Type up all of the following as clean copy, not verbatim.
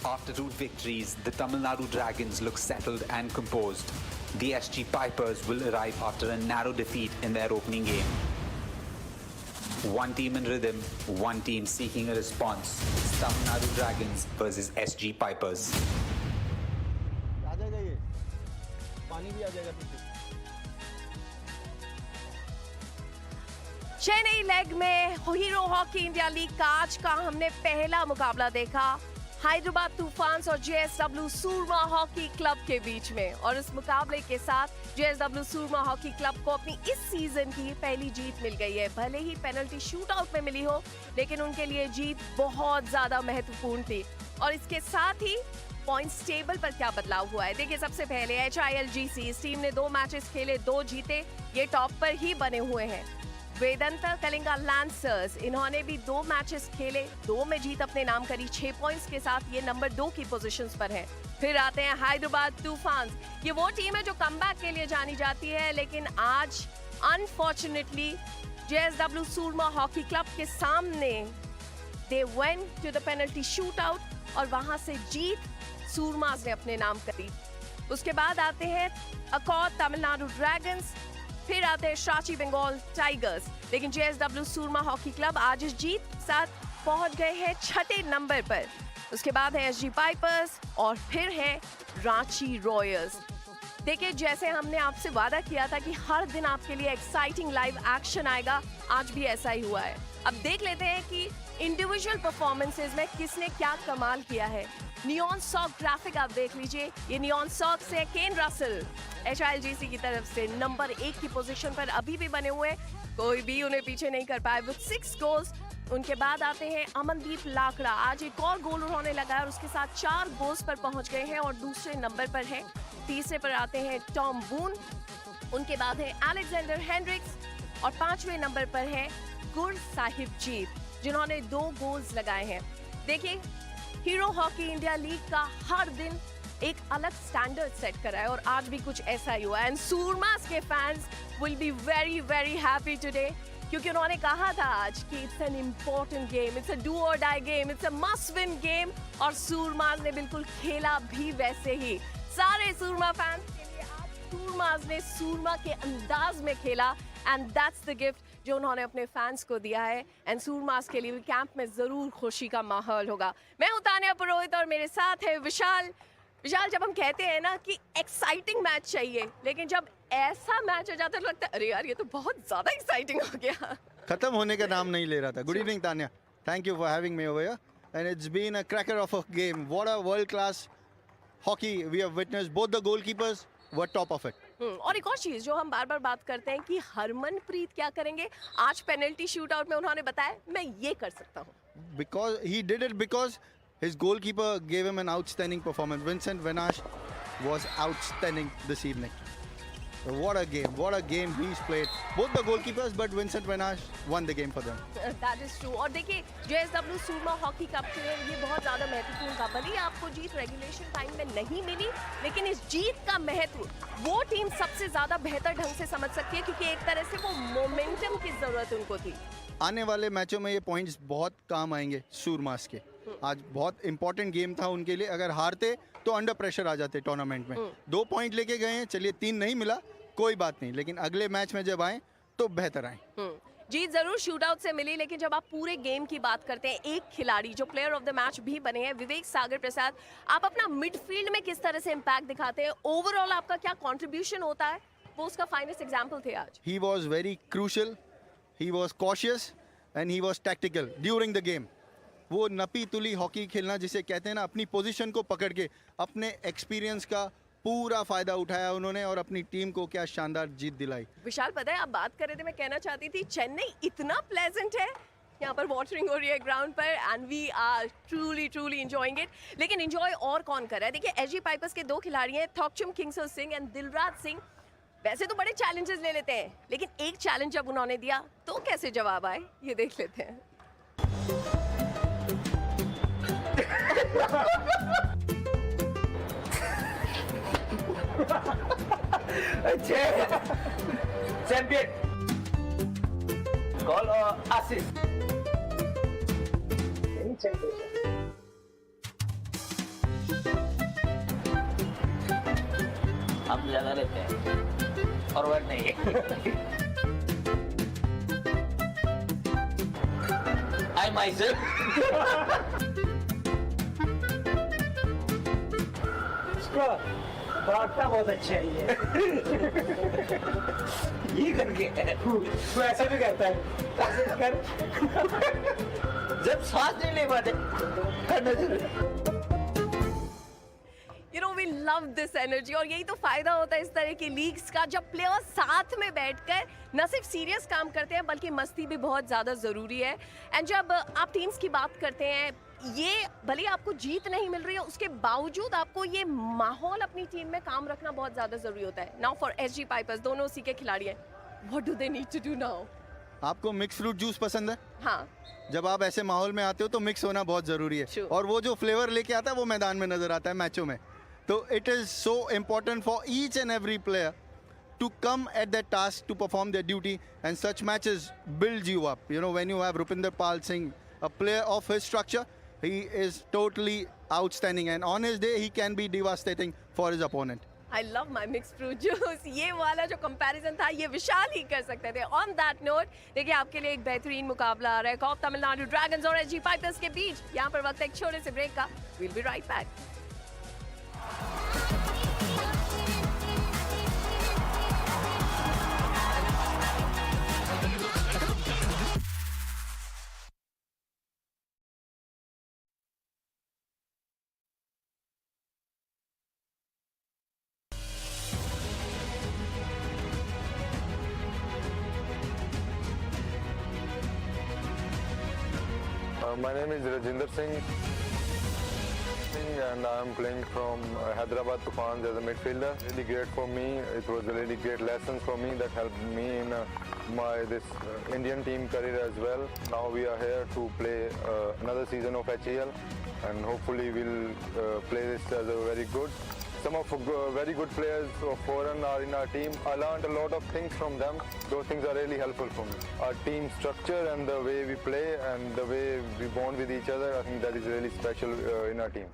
After 2 victories, the Tamil Nadu Dragons look settled and composed. The SG Pipers will arrive after a narrow defeat in their opening game. One team in rhythm, one team seeking a response. It's Tamil Nadu Dragons versus SG Pipers. आ जाएगा ये, पानी भी आ जाएगा पीछे। Chennai leg में hero hockey India league का आज का हमने पहला मुकाबला देखा हैदराबाद तूफान्स और जेएसडब्ल्यू सूरमा हॉकी क्लब के बीच में, और इस मुकाबले के साथ जेएसडब्ल्यू सूरमा हॉकी क्लब को अपनी इस सीजन की पहली जीत मिल गई है। भले ही पेनल्टी शूटआउट में मिली हो, लेकिन उनके लिए जीत बहुत ज्यादा महत्वपूर्ण थी। और इसके साथ ही पॉइंट्स टेबल पर क्या बदलाव हुआ है, देखिए सबसे पहले HILGC इस टीम ने 2 मैचेस खेले, 2 जीते, ये टॉप पर ही बने हुए हैं। वेदांत कलिंगा लैंसर्स, इन्होंने भी 2 मैचेस खेले, 2 में जीत अपने नाम करी, 6 पॉइंट्स के साथ ये नंबर 2 की पोजीशंस पर है। फिर आते हैं हैदराबाद तूफान्स, ये वो टीम है जो कमबैक के लिए जानी जाती है, लेकिन आज unfortunately JSW Soorma hockey club के सामने they went to the penalty shootout और वहां से जीत सूरमास ने अपने नाम करी। उसके बाद आते हैं अकॉर्ड तमिलनाडु ड्रैगन्स, फिर आते हैं शाची बंगाल टाइगर्स, लेकिन जेएसडब्ल्यू सूरमा हॉकी क्लब आज इस जीत के साथ पहुंच गए हैं 6ठे नंबर पर। उसके बाद है एसजी पाइपर्स और फिर है रांची रॉयल्स। देखिए जैसे हमने आपसे वादा किया था कि हर दिन आपके लिए एक्साइटिंग लाइव एक्शन आएगा, आज भी ऐसा ही हुआ है। अब देख लेते हैं कि इंडिविजुअल परफॉर्मेंसेज में किसने क्या कमाल किया है। नियॉन सॉक ग्राफिक आप देख लीजिए, ये नियॉन सॉक से केन रसल HILGC की तरफ से नंबर 1 की पोजीशन पर अभी भी बने हुए, कोई भी उन्हें पीछे नहीं कर पाया विद 6 गोल्स। उनके बाद आते हैं अमनदीप लाकड़ा, आज एक और गोल उन्होंने लगाया और उसके साथ 4 गोल्स पर पहुंच गए हैं और दूसरे नंबर पर हैं। तीसरे पर आते हैं टॉम बून, उनके बाद है अलेक्जेंडर हेंड्रिक्स और 5वें नंबर पर है गुर साहिब जीत, जिन्होंने 2 गोल्स लगाए हैं। देखिए हीरो हॉकी इंडिया लीग का हर दिन एक अलग स्टैंडर्ड सेट करा है और आज भी कुछ ऐसा ही हुआ है। एंड सूरमास के fans will be very very happy today, क्योंकि उन्होंने कहा था आज कि it's an important game, it's a do or die game, it's a must win game, और सूरमास ने बिल्कुल खेला भी वैसे ही। सारे सूरमा फैंस के लिए आज सूरमास ने सूरमा के अंदाज में खेला एंड दैट्स द गिफ्ट जो उन्होंने अपने फैंस को दिया है। एंड सूरमास के लिए कैंप में जरूर खुशी का माहौल होगा। मैं हूं तानिया पुरोहित और मेरे साथ है विशाल। विशाल, जब हम कहते हैं ना कि एक्साइटिंग मैच चाहिए, लेकिन जब ऐसा मैच हो जाता है तो लगता है अरे यार ये तो बहुत ज्यादा एक्साइटिंग हो गया, खत्म होने का नाम नहीं ले रहा था। Good evening Tania, thank you for having me over here and it's been a cracker of a game. What a world class hockey we have witnessed, both the goalkeepers were top of it. और एक और चीज जो हम बार बार बात करते हैं कि हरमनप्रीत क्या करेंगे, आज पेनल्टी शूटआउट में उन्होंने बताया मैं ये कर सकता हूँ। Because he did it because his goalkeeper gave him an outstanding performance. Vincent Venash was outstanding this evening. What a game he's played. Both the goalkeepers, but Vincent Venash won the game for them. That is true. और देखिए JSW Soorma hockey cup के लिए ये बहुत ज्यादा महत्वपूर्ण था। भले ही आपको जीत रेगुलेशन टाइम में नहीं मिली, लेकिन इस जीत का महत्व वो टीम सबसे ज्यादा बेहतर ढंग से समझ सकती है, क्योंकि एक तरह से वो मोमेंटम की जरूरत उनको थी। आने वाले मैचों में ये पॉइंट्स बहुत काम आएंगे सूरमास के। आज बहुत इंपॉर्टेंट गेम था उनके लिए, अगर हारते तो अंडर प्रेशर आ जाते टूर्नामेंट में। 2 पॉइंट लेके गए हैं, चलिए 3 नहीं मिला कोई बात नहीं, लेकिन अगले मैच में जब आए तो बेहतर आए। जीत जरूर शूटआउट से मिली, लेकिन जब आप पूरे गेम की बात करते हैं, एक खिलाड़ी जो प्लेयर ऑफ द मैच भी बने हैं विवेक सागर प्रसाद, आप अपना मिडफील्ड में किस तरह से इम्पैक्ट दिखाते हैं, ओवरऑल आपका क्या कंट्रीब्यूशन होता है, वो उसका फाइनेस्ट एग्जांपल थे आज। He was very crucial, he was cautious and he was tactical during the game. वो नपी तुली हॉकी खेलना जिसे कहते हैं ना, अपनी पोजीशन को पकड़ के अपने एक्सपीरियंस का पूरा फायदा उठाया उन्होंने और अपनी टीम को क्या शानदार जीत दिलाई। विशाल, पता है आप बात कर रहे थे, मैं कहना चाहती थी चेन्नई इतना प्लेजेंट है, यहाँ पर वाटरिंग हो रही है ग्राउंड पर and we are truly enjoying it. लेकिन एंजॉय और कौन कर रहा है? देखिए एसजी पाइपर्स के 2 खिलाड़ी हैं, थॉकचुम किंगसर सिंह एंड दिलराज सिंह। वैसे तो बड़े चैलेंजेस ले लेते हैं, लेकिन एक चैलेंज जब उन्होंने दिया तो कैसे जवाब आए, ये देख लेते हैं। चैंपियन गोल और असिस्ट। हम ज्यादा लेते हैं और वर्ड नहीं है। I myself भागता बहुत अच्छा है ये करके तो ऐसे भी करता है ऐसे कर जब सांस नहीं ले पाते करना जरूरी। We love this energy और यही तो फायदा होता है इस तरह की लीग्स का, जब प्लेयर्स साथ में बैठकर न सिर्फ सीरियस काम करते हैं बल्कि मस्ती भी बहुत ज़्यादा ज़रूरी है। एंड जब आप टीम्स की बात करते हैं, ये भले आपको जीत नहीं मिल रही है उसके बावजूद आपको ये माहौल अपनी टीम में काम रखना बहुत ज़्यादा ज़रूरी होता है। नाउ फॉर एसजी पाइपर्स, दोनों उसी के खिलाड़ी हैं, what do they need to do now? आपको मिक्स फ्रूट जूस पसंद है? हाँ, जब आप ऐसे माहौल में आते हो तो मिक्स होना बहुत ज़रूरी है। Sure. और वो जो फ्लेवर लेके आता है वो मैदान में नज़र आता है मैचों में। तो it is so important for each and every player to come at their task to perform their duty, and such matches build you up. You know, when you have Rupinder Pal Singh, a player of his structure, he is totally outstanding, and on his day he can be devastating for his opponent. I love my mixed fruit juice. ये वाला जो comparison था ये विशाल ही कर सकते थे। On that note, देखिए आपके लिए एक बेहतरीन मुकाबला आ रहा है कॉप तमिलनाडु ड्रैगन्स और एसजी पाइपर्स के बीच। यहाँ पर वक्त है एक छोटे से ब्रेक का। We'll be right back. My name is Rajinder Singh and I am playing from Hyderabad Tufans as a midfielder. Really great for me. It was a really great lesson for me that helped me in this Indian team career as well. Now we are here to play another season of HEL and hopefully we'll play this as a very good. Some of very good players of foreign are in our team. I learned a lot of things from them. Those things are really helpful for me. Our team structure and the way we play and the way we bond with each other, I think that is really special in our team.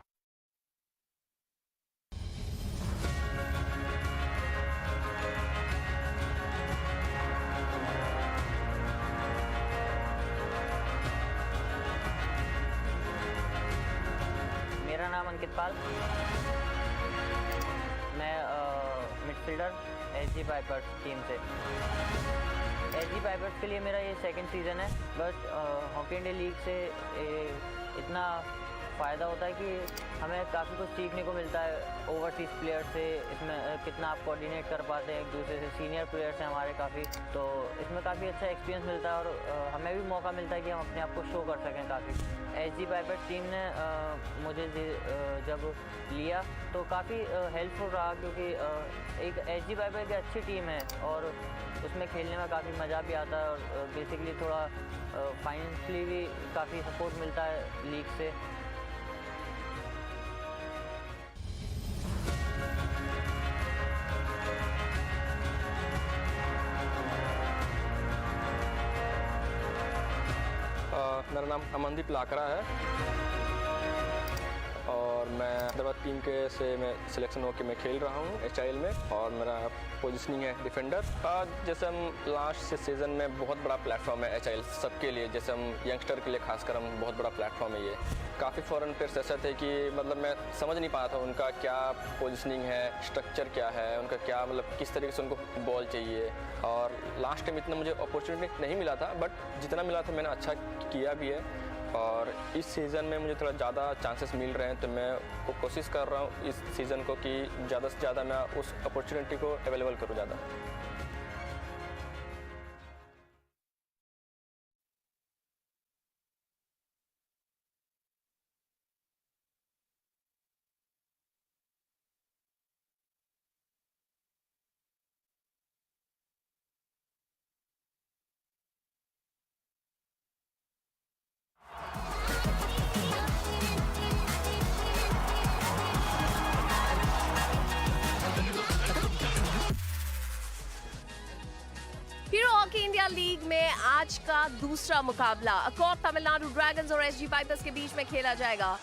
मेरा नाम अंकित पाल, मैं midfielder SG pipers team से। SG pipers के लिए मेरा ये second season है। But hockey India league से इतना फ़ायदा होता है कि हमें काफ़ी कुछ सीखने को मिलता है ओवरसीज़ प्लेयर से। इसमें कितना आप कोऑर्डिनेट कर पाते हैं एक दूसरे से, सीनियर प्लेयर्स हैं हमारे काफ़ी, तो इसमें काफ़ी अच्छा एक्सपीरियंस मिलता है और हमें भी मौका मिलता है कि हम अपने आप को शो कर सकें काफ़ी। एसजी पाइपर्स टीम ने मुझे जब लिया तो काफ़ी हेल्पफुल रहा, क्योंकि एक एसजी पाइपर एक अच्छी टीम है और उसमें खेलने में काफ़ी मज़ा भी आता है और बेसिकली थोड़ा फाइनेंशियली भी काफ़ी सपोर्ट मिलता है लीग से। मेरा नाम अमनदीप लाकरा है और मैं हैदराबाद टीम के से मैं सिलेक्शन होकर मैं खेल रहा हूँ HIL में और मेरा पोजीशनिंग है डिफेंडर। जैसे हम लास्ट सीज़न में बहुत बड़ा प्लेटफॉर्म है HIL सबके लिए, जैसे हम यंगस्टर के लिए खासकर हम बहुत बड़ा प्लेटफॉर्म है ये। काफ़ी फॉरेन प्लेयर्स ऐसे थे कि मतलब मैं समझ नहीं पाया था उनका क्या पोजीशनिंग है, स्ट्रक्चर क्या है, उनका क्या मतलब किस तरीके से उनको बॉल चाहिए। और लास्ट टाइम इतना मुझे अपॉर्चुनिटी नहीं मिला था, बट जितना मिला था मैंने अच्छा किया भी है और इस सीज़न में मुझे थोड़ा ज़्यादा चांसेस मिल रहे हैं, तो मैं कोशिश कर रहा हूँ इस सीज़न को कि ज़्यादा से ज़्यादा मैं उस अपॉर्चुनिटी को अवेलेबल करूँ ज़्यादा। हीरो हॉकी इंडिया लीग में आज का दूसरा मुकाबला अकॉर्ड तमिलनाडु ड्रैगन्स और एसजी पाइपर्स के बीच में खेला जाएगा।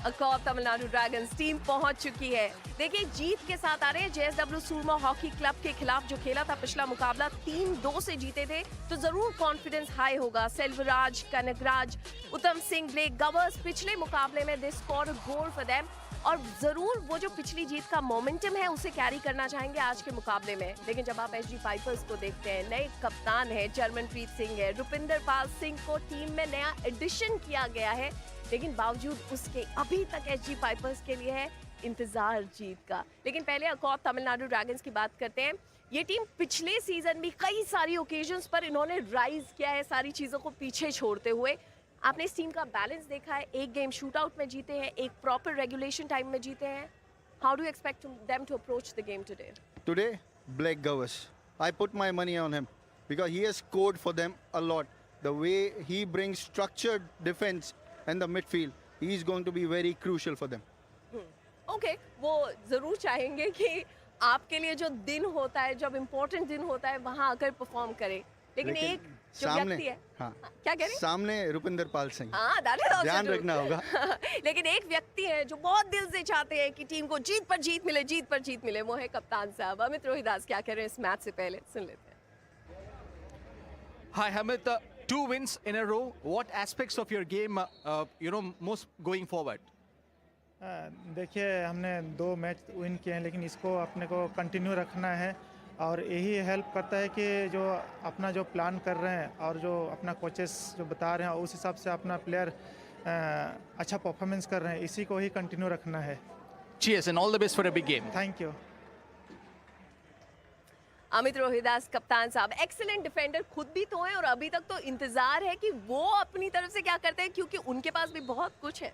अकॉर्ड तमिलनाडु ड्रैगन्स टीम पहुंच चुकी है। देखिए, जीत के साथ आ रहे हैं जेएसडब्ल्यू सूरमा हॉकी क्लब के खिलाफ जो खेला था पिछला मुकाबला 3-2 से जीते थे, तो जरूर कॉन्फिडेंस हाई होगा। सेल्वराज, कनकराज, उत्तम सिंह, ब्लेक गवर्स पिछले मुकाबले में they scored a goal for them और जरूर वो जो पिछली जीत का मोमेंटम है उसे कैरी करना चाहेंगे आज के मुकाबले में। लेकिन जब आप एसजी पाइपर्स को देखते हैं, नए कप्तान है जर्मनप्रीत सिंह है, रुपिंदर पाल सिंह को टीम में नया एडिशन किया गया है, लेकिन बावजूद उसके अभी तक एसजी पाइपर्स के लिए है इंतजार जीत का। लेकिन पहले अकॉर्ड तमिलनाडु ड्रैगन्स की बात करते हैं। ये टीम पिछले सीजन भी कई सारी ओकेजन्स पर इन्होंने राइज किया है, सारी चीजों को पीछे छोड़ते हुए। आपने इस टीम का बैलेंस देखा है, एक गेम शूटआउट में जीते हैं, एक प्रॉपर रेगुलेशन टाइम में जीते हैं। How do expect them to approach the game today? Today, Blake Gowers. I put my money on him because he has scored for them a lot. The way he brings structured defense and the midfield, he is going to be very crucial for them. Okay, वो जरूर चाहेंगे कि आपके लिए जो दिन होता है, जब इम्पोर्टेंट दिन होता है, वहां आकर परफॉर्म करे। लेकिन एक जो व्यक्ति है, हाँ, क्या कह रहे हैं? सामने रुपिंदर पाल सिंह, हाँ, that is also ध्यान true. रखना होगा। लेकिन एक व्यक्ति है जो बहुत दिल से चाहते हैं कि टीम को जीत पर जीत मिले, जीत पर जीत मिले, वो है कप्तान साहब अमित रोहिदास। क्या कह रहे हैं इस मैच से पहले, सुन लेते हैं। Hi, Hamid. 2 wins in a row. What aspects of your game, most going forward? देखिए, हमने 2 मैच विन किए हैं, लेकिन इसको अपने को कंटिन्यू रखना है और यही हेल्प करता है कि जो अपना जो प्लान कर रहे हैं और जो अपना कोचेस जो बता रहे हैं उस हिसाब से अपना प्लेयर अच्छा परफॉर्मेंस कर रहे हैं, इसी को ही कंटिन्यू रखना है। Cheers and all the best for a big game. Thank you. Amit Rohidas कप्तान साहब एक्सीलेंट डिफेंडर खुद भी तो हैं और अभी तक तो इंतजार है कि वो अपनी तरफ से क्या करते हैं, क्योंकि उनके पास भी बहुत कुछ है।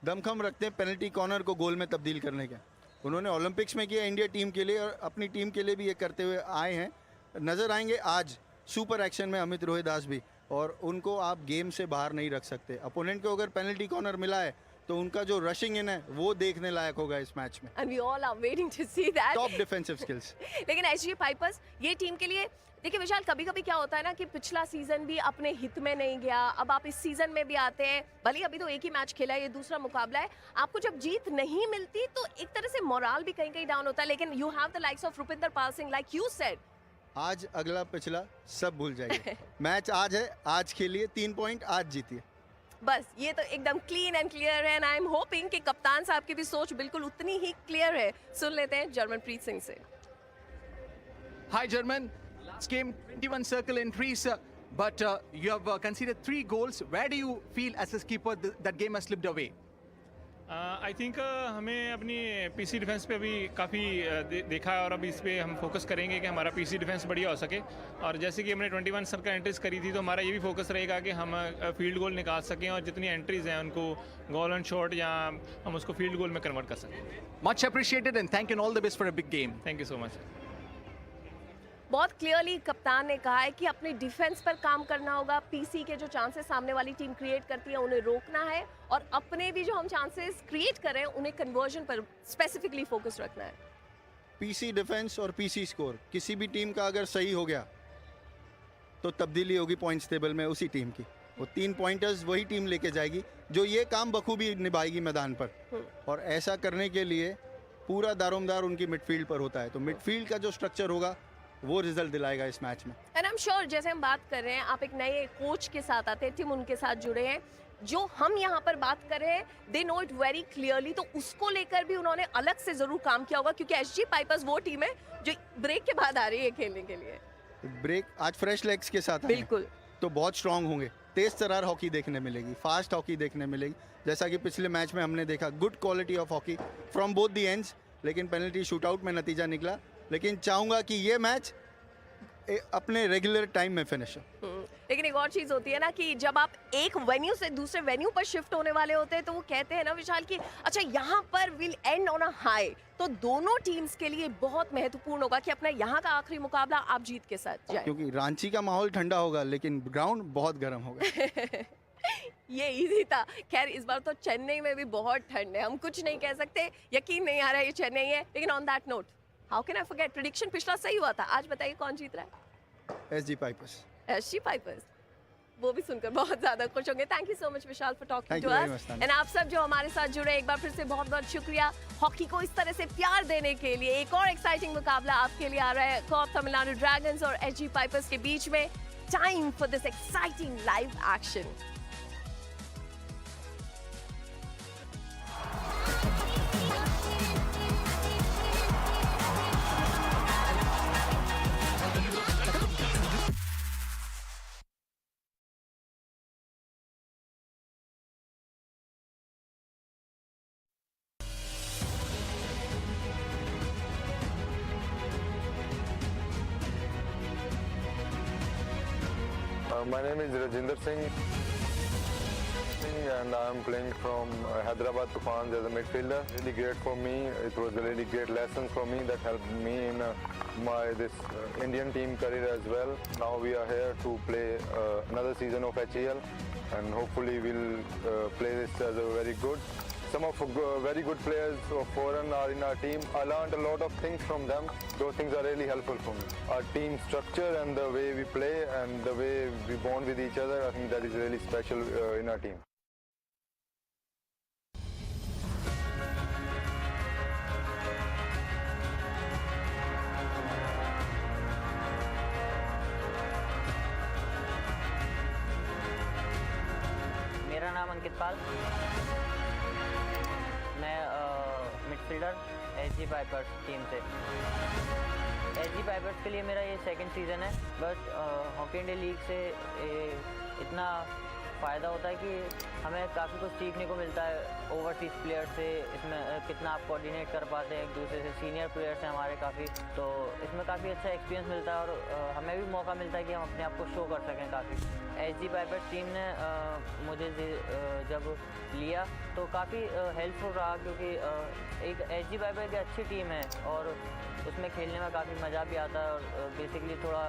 दमखम रखते हैं पेनल्टी कॉर्नर को गोल में तब्दील करने का। उन्होंने ओलंपिक्स में किया इंडिया टीम के लिए और अपनी टीम के लिए भी ये करते हुए आए हैं। नज़र आएंगे आज सुपर एक्शन में अमित रोहिदास भी, और उनको आप गेम से बाहर नहीं रख सकते। अपोनेंट को अगर पेनल्टी कॉर्नर मिला है तो उनका जो रशिंग इन है वो देखने लायक होगा इस मैच में। And we all are waiting to see that. Top defensive skills. लेकिन एसजी पाइपर्स ये टीम के लिए, देखिए विशाल, कभी कभी क्या होता है ना कि पिछला सीजन भी अपने हित में नहीं गया, अब आप इस सीजन में भी आते हैं, भले अभी तो एक ही मैच खेला है, ये दूसरा मुकाबला है, आपको जब जीत नहीं मिलती तो एक तरह से मोराल भी कहीं कहीं डाउन होता है। लेकिन you have the likes of Rupinder Pal Singh, like you said, आज अगला पिछला सब भूल जाइए। मैच आज है, आज खेलिए, 3 पॉइंट आज जीतिए। बस ये तो एकदम क्लीन एंड क्लियर है। एंड आई एम होपिंग कि कप्तान साहब की भी सोच बिल्कुल उतनी ही क्लियर है। सुन लेते हैं जर्मनप्रीत सिंह से। Hi, German. Last game, 21 circle entries, but you have conceded 3 goals. Where do you feel as a keeper that game has slipped away? I think हमें अपनी पीसी डिफेंस पे अभी काफ़ी देखा है और अभी इस पे हम फोकस करेंगे कि हमारा पीसी डिफेंस बढ़िया हो सके। और जैसे कि हमने 21 सर्कल एंट्रीज करी थी, तो हमारा ये भी फोकस रहेगा कि हम फील्ड गोल निकाल सकें और जितनी एंट्रीज हैं उनको गोल एंड शॉट या हम उसको फील्ड गोल में कन्वर्ट कर सकें। Much appreciated and thank you and all the best for a big game. Thank you so much. बहुत क्लियरली कप्तान ने कहा है कि अपने डिफेंस पर काम करना होगा, पीसी के जो चांसेस सामने वाली टीम क्रिएट करती है उन्हें रोकना है, और अपने भी जो हम चांसेस क्रिएट कर रहे हैं उन्हें कन्वर्जन पर स्पेसिफिकली फोकस रखना है। पीसी डिफेंस और पीसी स्कोर किसी भी टीम का अगर सही हो गया तो तब्दीली होगी पॉइंट्स टेबल में उसी टीम की। वो 3 पॉइंटर्स वही टीम लेके जाएगी जो ये काम बखूबी निभाएगी मैदान पर, और ऐसा करने के लिए पूरा दारोमदार उनकी मिडफील्ड पर होता है। तो मिडफील्ड का जो स्ट्रक्चर होगा वो रिजल्ट दिलाएगा इस मैच में। एंड आई एम श्योर, जैसे हम बात कर रहे हैं, आप एक नए कोच के साथ आते हैं, टीम उनके साथ जुड़े हैं, जो हम यहाँ पर बात कर रहे हैं they know it very clearly, तो उसको लेकर भी उन्होंने अलग से जरूर काम किया होगा, क्योंकि एसजी पाइपर्स वो टीम है जो ब्रेक के बाद आ रही है खेलने के लिए। ब्रेक आज फ्रेश लेग्स के साथ आए हैं, बिल्कुल, तो बहुत स्ट्रांग होंगे। तेज तरार हॉकी देखने मिलेगी, फास्ट हॉकी देखने मिलेगी, जैसा कि पिछले मैच में हमने देखा। Good quality of hockey from both the ends, लेकिन पेनल्टी शूटआउट में नतीजा निकला। लेकिन चाहूँगा कि ये मैच अपने रेगुलर टाइम में फिनिश हो। लेकिन एक और चीज होती है ना कि जब आप एक वेन्यू से दूसरे वेन्यू पर शिफ्ट होने वाले होते हैं तो वो कहते हैं ना विशाल कि अच्छा यहाँ पर will and on a high, तो दोनों टीम्स के लिए बहुत महत्वपूर्ण होगा कि अपना यहाँ का आखिरी मुकाबला आप जीत के साथ जाए, क्योंकि रांची का माहौल ठंडा होगा लेकिन ग्राउंड बहुत गर्म होगा। ये इजी था। खैर इस बार तो चेन्नई में भी बहुत ठंड है, हम कुछ नहीं कह सकते, यकीन नहीं आ रहा है ये चेन्नई है। लेकिन on that note, how can I forget, prediction पिछला सही हुआ था। आज बताइए कौन जीत रहा है? SG pipers. SG पाइपर्स, वो भी सुनकर बहुत ज्यादा खुश होंगे। Thank you so much Vishal for talking to us, and आप सब जो हमारे साथ जुड़े, एक बार फिर से बहुत बहुत शुक्रिया हॉकी को इस तरह से प्यार देने के लिए। एक और एक्साइटिंग मुकाबला आपके लिए आ रहा है कॉप तमिलनाडु ड्रैगन्स और SG पाइपर्स के बीच में। Time for this exciting live action. My name is Rajinder Singh and I am playing from Hyderabad Tufans as a midfielder. Really great for me. It was a really great lesson for me that helped me in my Indian team career as well. Now we are here to play another season of HEL and hopefully we'll play this as a very good. Some of very good players of foreign are in our team. I learned a lot of things from them. Those things are really helpful for me. Our team structure and the way we play and the way we bond with each other, I think that is really special in our team. मेरा नाम अंकित पाल, मैं midfielder SG pipers team से। SG pipers के लिए मेरा ये second season है। But hockey India league से इतना फ़ायदा होता है कि हमें काफ़ी कुछ सीखने को मिलता है ओवरसीज़ प्लेयर से। इसमें कितना आप कोऑर्डिनेट कर पाते हैं एक दूसरे से, सीनियर प्लेयर्स हैं हमारे काफ़ी, तो इसमें काफ़ी अच्छा एक्सपीरियंस मिलता है और हमें भी मौका मिलता है कि हम अपने आप को शो कर सकें काफ़ी। SG पाइपर्स टीम ने मुझे जब लिया तो काफ़ी हेल्पफुल रहा, क्योंकि एक SG पाइपर एक अच्छी टीम है और उसमें खेलने में काफ़ी मज़ा भी आता है और बेसिकली थोड़ा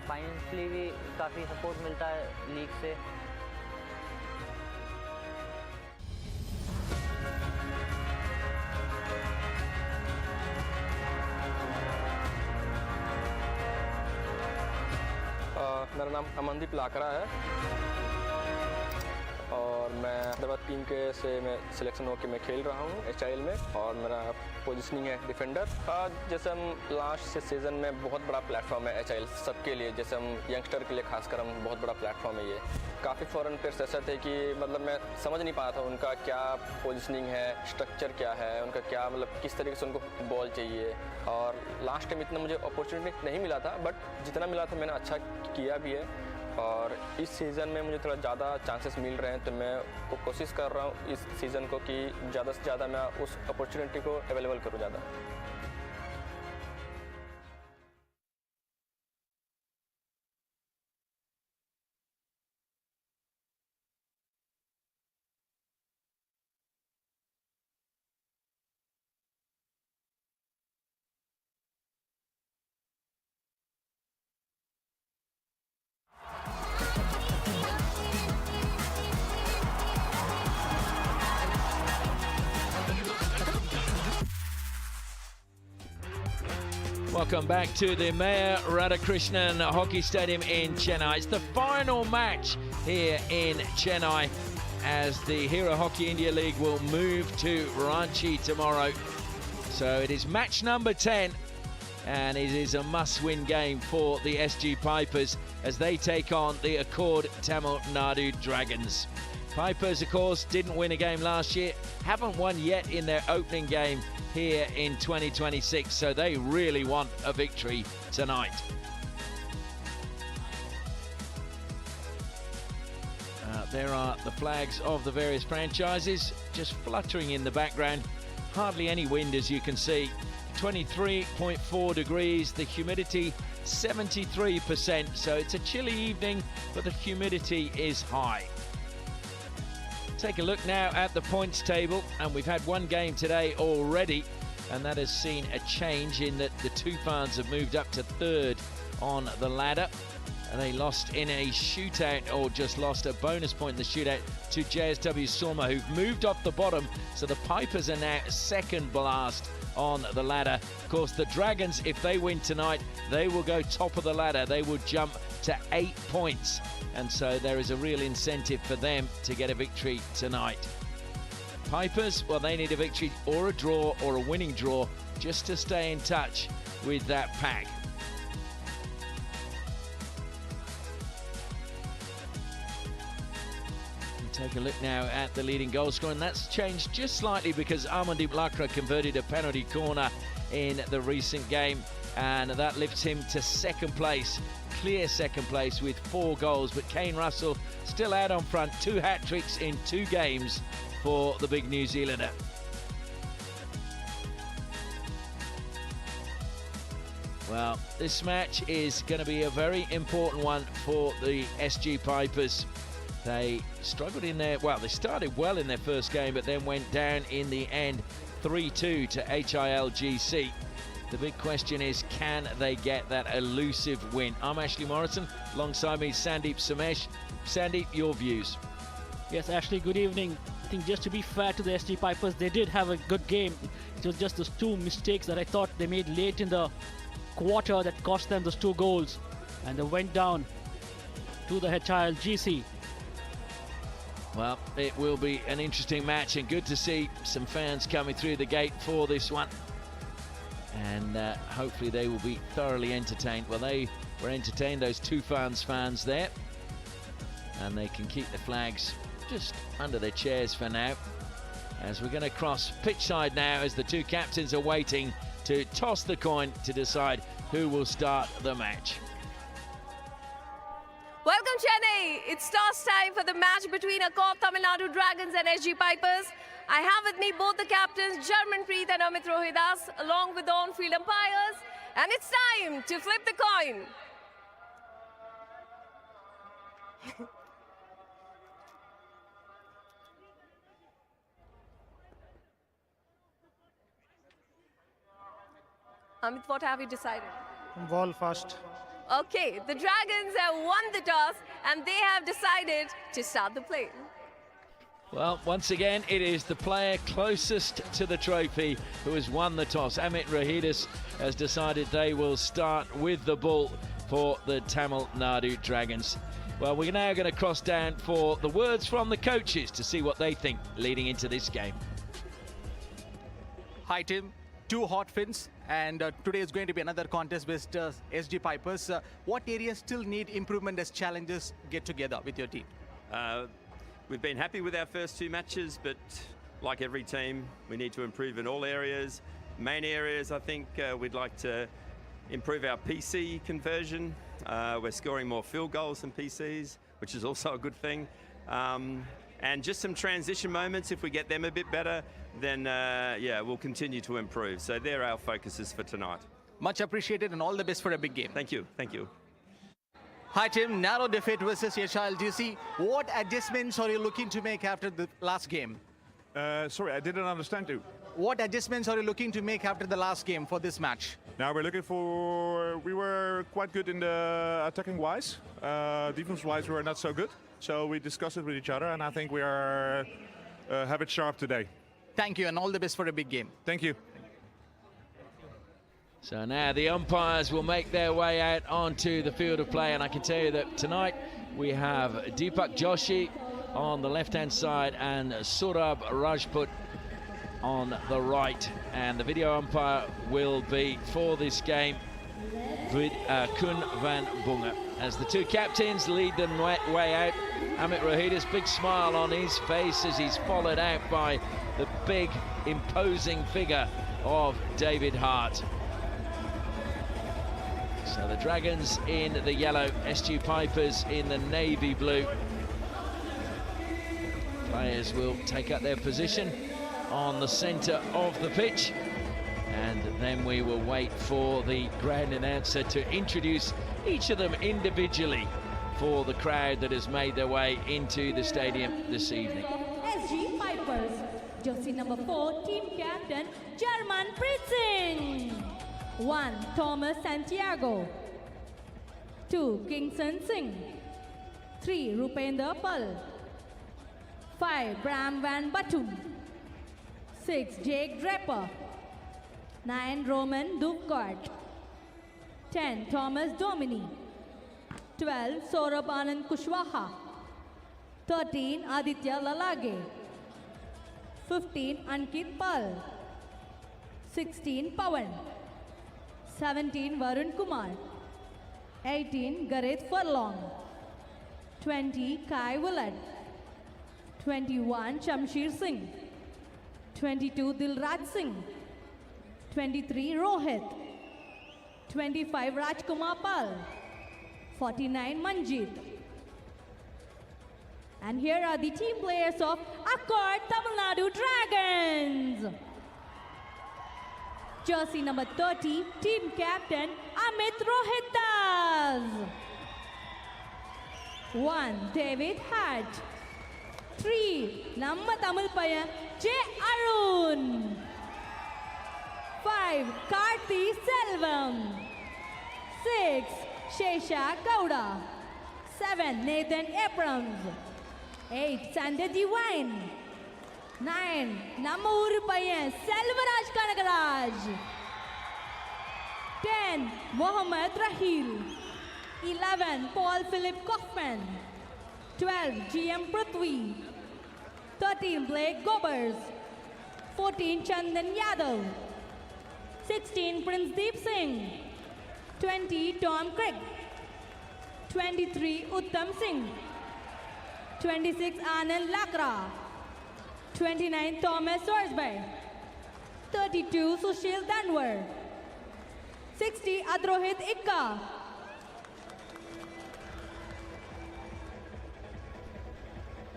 फाइनेंशियली भी काफ़ी सपोर्ट मिलता है लीग से। मेरा नाम अमनदीप लाकरा है और मैं हैदराबाद टीम के से मैं सिलेक्शन होकर मैं खेल रहा हूँ HIL में और मेरा पोजीशनिंग है डिफेंडर। जैसे हम लास्ट सीज़न में बहुत बड़ा प्लेटफॉर्म है HIL सबके लिए, जैसे हम यंगस्टर के लिए खासकर हम बहुत बड़ा प्लेटफॉर्म है ये। काफ़ी फॉरेन प्लेयर्स ऐसे थे कि मतलब मैं समझ नहीं पाया था उनका क्या पोजीशनिंग है, स्ट्रक्चर क्या है, उनका क्या मतलब किस तरीके से उनको बॉल चाहिए। और लास्ट टाइम इतना मुझे अपॉर्चुनिटी नहीं मिला था, बट जितना मिला था मैंने अच्छा किया भी है और इस सीज़न में मुझे थोड़ा ज़्यादा चांसेस मिल रहे हैं, तो मैं कोशिश कर रहा हूँ इस सीज़न को कि ज़्यादा से ज़्यादा मैं उस अपॉर्चुनिटी को अवेलेबल करूँ ज़्यादा। Welcome back to the Mayor Radhakrishnan Hockey Stadium in Chennai. It's the final match here in Chennai as the Hero Hockey India League will move to Ranchi tomorrow. So it is match number 10 and it is a must-win game for the SG Pipers as they take on the Accord Tamil Nadu Dragons. Pipers, of course, didn't win a game last year, haven't won yet in their opening game here in 2026, so they really want a victory tonight. there are the flags of the various franchises just fluttering in the background. Hardly any wind, as you can see. 23.4 degrees, the humidity 73%, so it's a chilly evening, but the humidity is high. Take a look now at the points table, and we've had one game today already, and that has seen a change in that the Tufans have moved up to third on the ladder. And they lost in a shootout, or just lost a bonus point in the shootout to JSW Surma, who've moved off the bottom. So the Pipers are now second last on the ladder. Of course, the Dragons, if they win tonight, they will go top of the ladder. They will jump to 8 points. And so there is a real incentive for them to get a victory tonight. Pipers, well, they need a victory or a draw or a winning draw just to stay in touch with that pack. Take a look now at the leading goal scorer, and that's changed just slightly because Amandeep Lakra converted a penalty corner in the recent game, and that lifts him to second place, clear second place with 4 goals. But Kane Russell still out on front, 2 hat-tricks in 2 games for the big New Zealander. Well, this match is going to be a very important one for the SG Pipers. They struggled in their, well, they started well in their first game, but then went down in the end 3-2 to HILGC. The big question is, can they get that elusive win? I'm Ashley Morrison, alongside me Sandeep Samesh. Sandeep, your views? Yes, Ashley, good evening. I think just to be fair to the SG Pipers, they did have a good game. It was just those 2 mistakes that I thought they made late in the quarter that cost them those 2 goals. And they went down to the HILGC. Well, it will be an interesting match, and good to see some fans coming through the gate for this one. And hopefully they will be thoroughly entertained. Well, they were entertained, those Tufans fans there. And they can keep the flags just under their chairs for now. As we're going to cross pitch side now, as the 2 captains are waiting to toss the coin to decide who will start the match. Welcome, Chennai. It's toss time for the match between Accord Tamil Nadu Dragons and SG Pipers. I have with me both the captains, Jarmanpreet and Amit Rohidas, along with the on-field umpires. And it's time to flip the coin. Amit, what have you decided? Ball first. Okay, the Dragons have won the toss and they have decided to start the play. Well, once again, it is the player closest to the trophy who has won the toss. Amit Rohidas has decided they will start with the ball for the Tamil Nadu Dragons. Well, we're now going to cross down for the words from the coaches to see what they think leading into this game. Hi, Tim. 2 hot fins, and today is going to be another contest with SG Pipers. What areas still need improvement as challenges get together with your team? We've been happy with our first 2 matches, but like every team, we need to improve in all areas. Main areas, I think we'd like to improve our PC conversion. We're scoring more field goals than PCs, which is also a good thing. And just some transition moments, if we get them a bit better, then yeah, we'll continue to improve. So they're our focuses for tonight. Much appreciated, and all the best for a big game. Thank you. Thank you. Hi, Tim. Narrow defeat versus HILGC. What adjustments are you looking to make after the last game? Sorry, I didn't understand you. What adjustments are you looking to make after the last game for this match? Now we're looking for, we were quite good in the attacking wise. Defense wise we were not so good. So we discussed it with each other, and I think we are have it sharp today. Thank you, and all the best for a big game. Thank you. So now the umpires will make their way out onto the field of play, and I can tell you that tonight we have Deepak Joshi on the left-hand side and Surab Rajput on the right, and the video umpire will be for this game with Kun van Bunga. As the 2 captains lead the way out, Amit Rohidas, big smile on his face as he's followed out by the big imposing figure of David Hart. So the Dragons in the yellow, SG Pipers in the navy blue. Players will take up their position on the centre of the pitch, and then we will wait for the ground announcer to introduce each of them individually for the crowd that has made their way into the stadium this evening. SG Pipers, jersey number 4, team captain Jarmanpreet Singh. 1. Thomas Santiago. 2. Kingston Singh. 3. Rupender Pal. 5. Bram Van Button. 6. Jake Draper. 9. Roman Duvkart. 10. Thomas Domini. 12. Saurabh Anand Kushwaha. 13. Aditya Lalage. 15. Ankit Pal. 16. Pawan. 17. Varun Kumar. 18. Gareth Furlong. 20. Kai Willard. 21. Shamsher Singh. 22. Dilraj Singh. 23. Rohit. 25. Rajkumar Pal. 49. Manjeet. And here are the team players of Accord Tamil Nadu Dragons. Jersey number 30, team captain Amit Rohitas. 1. David Hart. 3. Namma Tamil Payan J. Arun. 5. Karthi Selvam. 6. Shesha Gowda. 7. Nathan Abrams. 8. Sander Divine. 9. Namur Payan Selvaraj Kanagaraj. 10. Mohammad Rahil. 11. Paul Philip Kaufman. 12. GM Prithvi. 13. Blake Gobers. 14. Chandan Yadav. 16. Prince Deep Singh. 20. Tom Crick. 23. Uttam Singh. 26. Anand Lakra. 29. Thomas Sorsby. 32. Sushil Danwar. 60. Adrohit Ikka.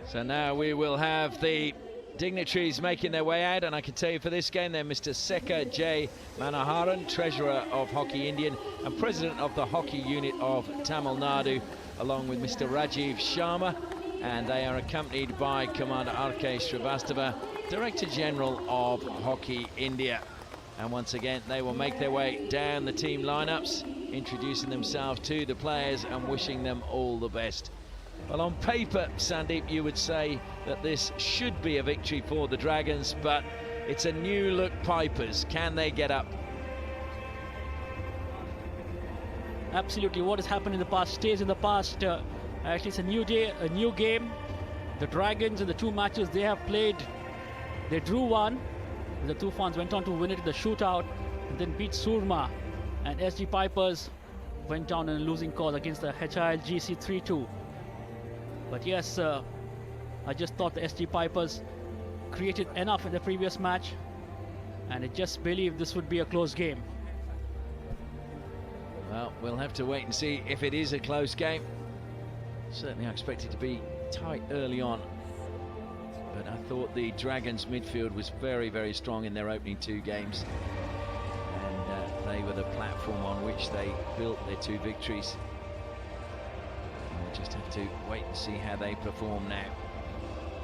So now we will have the dignitaries making their way out, and I can tell you for this game they're Mr. Sekha J. Manoharan, Treasurer of Hockey Indian and President of the Hockey Unit of Tamil Nadu, along with Mr. Rajiv Sharma, and they are accompanied by Commander R.K. Srivastava, Director General of Hockey India. And once again they will make their way down the team lineups, introducing themselves to the players and wishing them all the best. Well, on paper, Sandeep, you would say that this should be a victory for the Dragons, but it's a new look Pipers. Can they get up? Absolutely. What has happened in the past stays in the past. Actually, it's a new day, a new game. The Dragons in the 2 matches they have played, they drew 1. The Tufans went on to win it in the shootout and then beat Surma. And SG Pipers went down in a losing cause against the HILGC 3-2. But yes, I just thought the SG Pipers created enough in the previous match, and I just believe this would be a close game. Well, we'll have to wait and see if it is a close game. Certainly I expect it to be tight early on, but I thought the Dragons midfield was very, very strong in their opening 2 games, and they were the platform on which they built their 2 victories. We'll just have to wait and see how they perform now.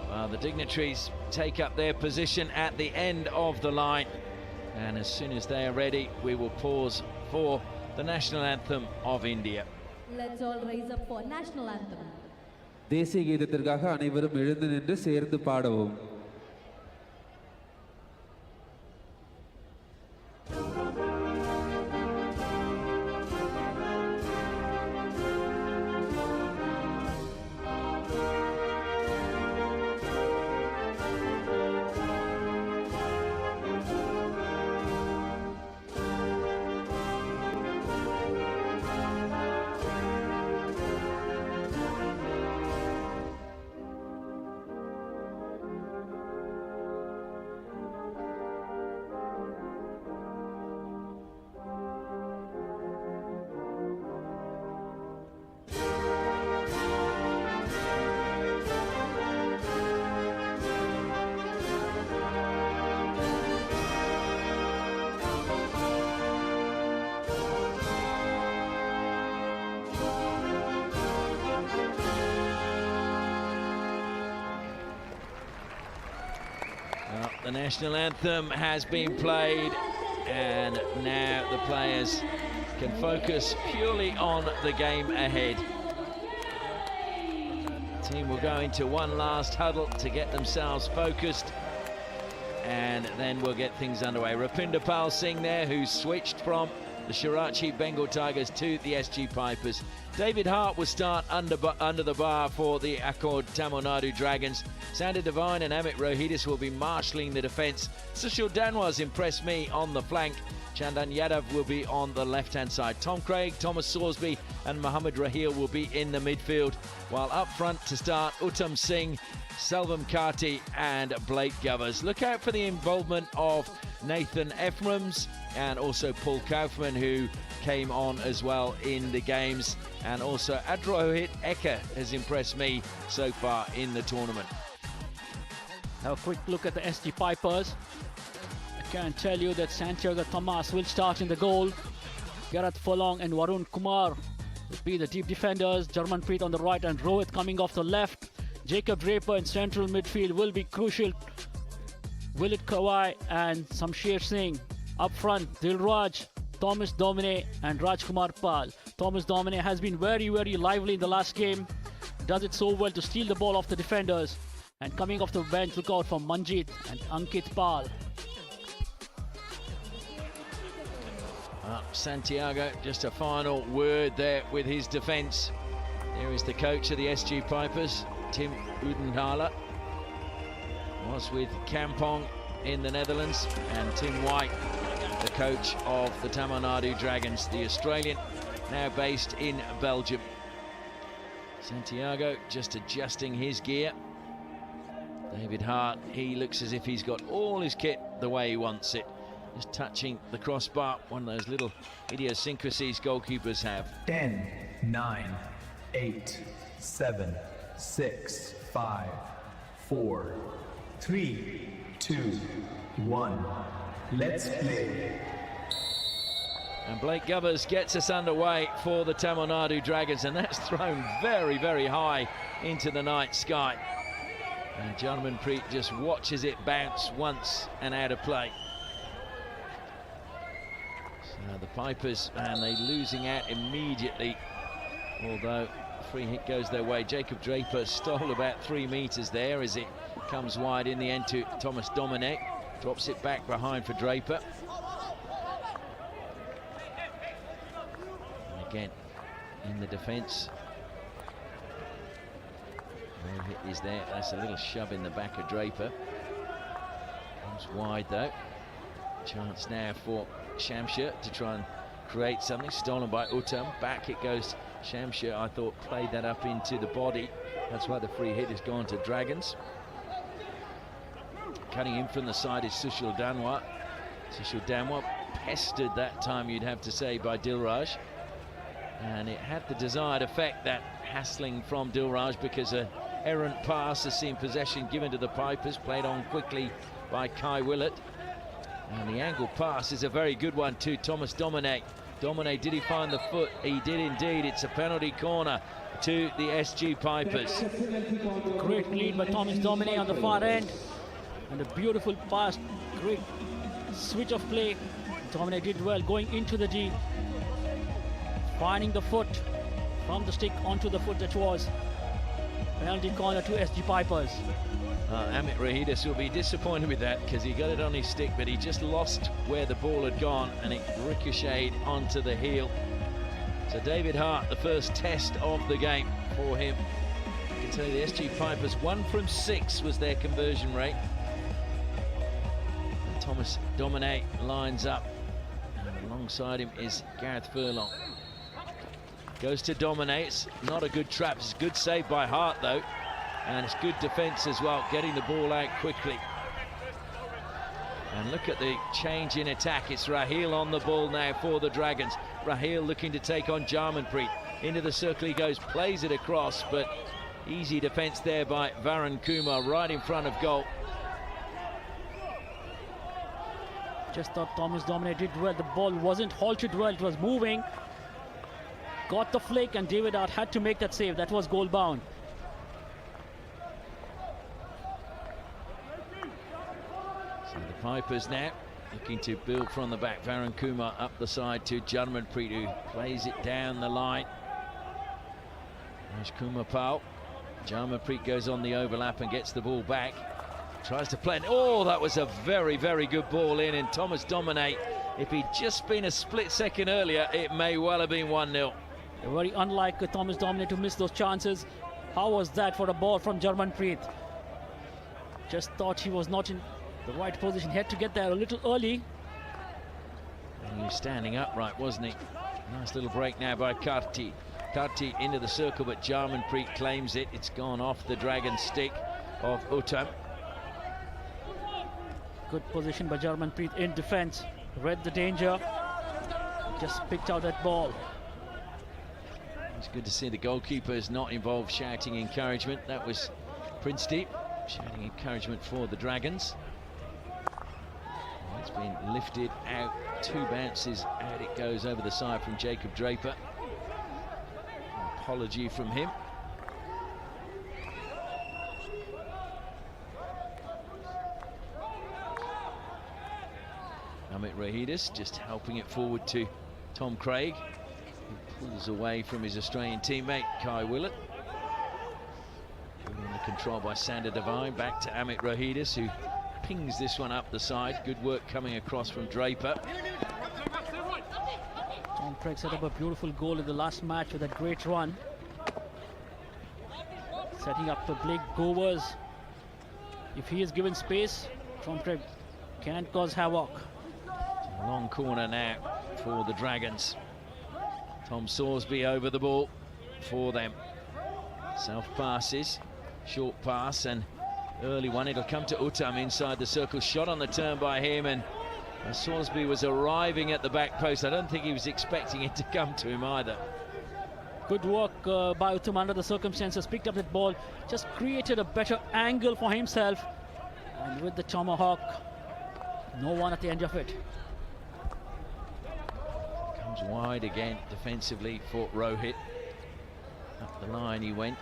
Well, the dignitaries take up their position at the end of the line, and as soon as they are ready we will pause for the national anthem of India. Let's all raise up for national anthem. தேசிய கீதத்திற்காக அனைவரும் எழுந்து நின்று சேர்ந்து பாடவும். The national anthem has been played, and now the players can focus purely on the game ahead. The team will go into one last huddle to get themselves focused, and then we'll get things underway. Rupinder Pal Singh there, who's switched from the Shirachi Bengal Tigers to the SG Pipers. David Hart will start under the bar for the Accord Tamil Nadu Dragons. Sander Devine and Amit Rohidis will be marshalling the defence. Sushil Danwar's impressed me on the flank. Chandan Yadav will be on the left-hand side. Tom Craig, Thomas Sorsby and Mohammad Raheel will be in the midfield, while up front to start Uttam Singh, Selvam Karti and Blake Govers. Look out for the involvement of Nathan Ephraim's and also Paul Kaufman, who came on as well in the games, and also Adrohit Eka has impressed me so far in the tournament. Have a quick look at the SG Pipers. I can tell you that Santiago Thomas will start in the goal. Gareth Furlong and Varun Kumar will be the deep defenders. Jarmanpreet on the right and Rohit coming off the left. Jacob Draper in central midfield will be crucial. Willett Kawai and Samsher Singh. Up front, Dilraj, Thomas Domine and Rajkumar Pal. Thomas Domine has been very lively in the last game. Does it so well to steal the ball off the defenders. And coming off the bench, look out for Manjit and Ankit Pal. Santiago, just a final word there with his defence. There is the coach of the SG Pipers, Tim Udendala. Was with Kampong in the Netherlands, and Tim White, the coach of the Tamil Nadu Dragons, the Australian, now based in Belgium. Santiago just adjusting his gear. David Hart, he looks as if he's got all his kit the way he wants it. Just touching the crossbar, one of those little idiosyncrasies goalkeepers have. 10, 9, 8, 7, 6, 5, 4, 3, 2, 1. Let's play. And Blake Govers gets us underway for the Tamil Nadu Dragons, and that's thrown very high into the night sky. And Jarmanpreet just watches it bounce once and out of play. So the Pipers, and they losing out immediately, although the free hit goes their way. Jacob Draper stole about 3 meters there as it comes wide in the end to Thomas Domine. Drops it back behind for Draper. And again, in the defence. No hit is there. That's a little shove in the back of Draper. Comes wide though. Chance now for Shamsher to try and create something. Stolen by Uttam. Back it goes. Shamsher, I thought, played that up into the body. That's why the free hit has gone to Dragons. Cutting in from the side is Sushil Danwar. Sushil Danwar pestered that time, you'd have to say, by Dilraj. And it had the desired effect, that hassling from Dilraj, because an errant pass has seen possession given to the Pipers, played on quickly by Kai Willett. And the angle pass is a very good one to Thomas Domine. Domine, did he find the foot? He did indeed. It's a penalty corner to the SG Pipers. Great lead by Thomas Domine on the far end. And a beautiful pass, great switch of play. Domine did well going into the D. Finding the foot from the stick onto the foot, that was penalty corner to SG Pipers. Amit Rohidis will be disappointed with that, because he got it on his stick, but he just lost where the ball had gone and it ricocheted onto the heel. So David Hart, the first test of the game for him. I can tell you the SG Pipers, 1 from 6 was their conversion rate. And Thomas Domine lines up, and alongside him is Gareth Furlong. Goes to Domine. It's not a good trap. It's a good save by Hart though, and it's good defence as well, getting the ball out quickly. And look at the change in attack. It's Raheel on the ball now for the Dragons. Raheel looking to take on Jarmanpreet. Into the circle he goes, plays it across, but easy defence there by Varun Kumar right in front of goal. Just thought Thomas Domine did well. The ball wasn't halted well, it was moving. Got the flick, and David Hart had to make that save. That was goal bound. So the Pipers now looking to build from the back. Varun Kumar up the side to Jarmanpreet, who plays it down the line. There's Kumar Pal. Jarmanpreet goes on the overlap and gets the ball back. Tries to play. Oh, that was a very, very good ball in. And Thomas Dominate, if he'd just been a split second earlier, it may well have been 1-0. Very unlike Thomas Dominate to miss those chances. How was that for a ball from Jarmanpreet? Just thought he was not in the right position. He had to get there a little early. And he was standing upright, wasn't he? Nice little break now by Karti. Karti into the circle, but Jarmanpreet claims it. It's gone off the dragon stick of Uttam. Good position by Jarmanpreet in defense. Read the danger. Just picked out that ball. It's good to see the goalkeeper is not involved shouting encouragement. That was Princedeep shouting encouragement for the Dragons. It's been lifted out. 2 bounces out it goes over the side from Jacob Draper. An apology from him. Amit Rahidis just helping it forward to Tom Craig, who pulls away from his Australian teammate Kai Willett. Under control by Sander Devine, back to Amit Rahidis, who pings this one up the side. Good work coming across from Draper. Tom Craig set up a beautiful goal in the last match with a great run. Setting up for Blake Govers. If he is given space, Tom Craig can cause havoc. Long corner now for the Dragons. Tom Sorsby over the ball for them. Self passes, short pass and early one. It'll come to Uttam inside the circle. Shot on the turn by him, and Sorsby was arriving at the back post. I don't think he was expecting it to come to him either. Good work by Uttam under the circumstances. Picked up that ball, just created a better angle for himself, and with the tomahawk, no one at the end of it. Comes wide again defensively for Rohit. Up the line he went,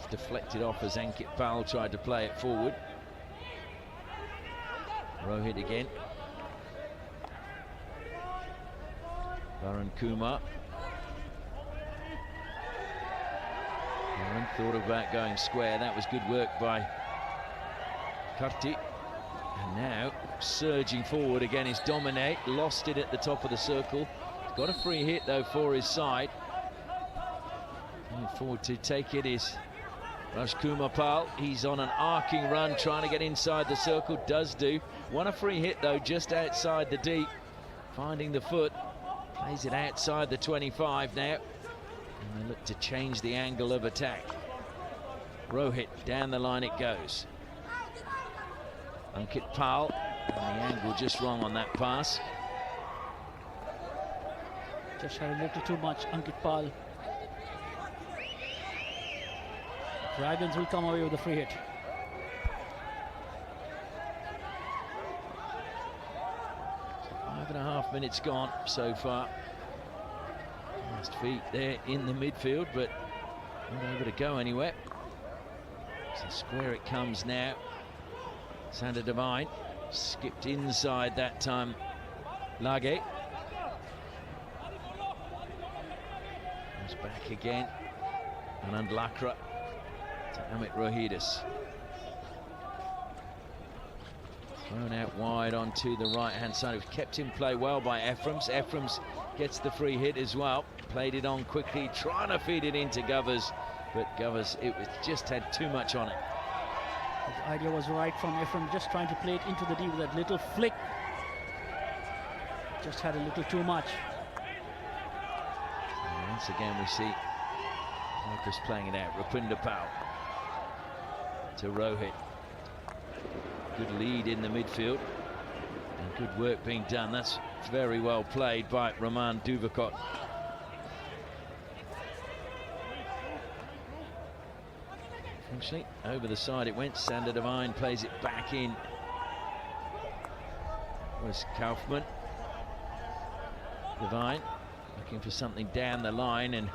deflected off as Ankit Pal tried to play it forward. Rohit again. Varun Kumar. Varun thought about going square. That was good work by Karti. And now surging forward again is Dominate. Lost it at the top of the circle. Got a free hit though for his side. Going forward to take it is Raj Kumar Pal. He's on an arcing run trying to get inside the circle. Does do. Won a free hit though just outside the deep. Finding the foot. Plays it outside the 25 now. And they look to change the angle of attack. Rohit, down the line it goes. Ankit Pal. And the angle just wrong on that pass. Just had a little too much, Ankit Pal. Dragons will come away with a free hit. So 5.5 minutes gone so far. Last feet there in the midfield, but not able to go anywhere. So square it comes now. Sander Devine skipped inside that time. Lage. Comes back again. Anand Lakra to Amit Rohidis. Thrown out wide onto the right-hand side. It was kept in play well by Ephraim's. Ephraim's gets the free hit as well. Played it on quickly, trying to feed it into Govers, but Govers, it was just had too much on it. The idea was right from Ephraim, just trying to play it into the D with that little flick. Just had a little too much. And once again we see Pipers playing it out. Rupinder Pal to Rohit. Good lead in the midfield and good work being done. That's very well played by Raman Duvakot. Actually, over the side it went. Sander Devine plays it back in. Was Kaufman. Devine looking for something down the line, and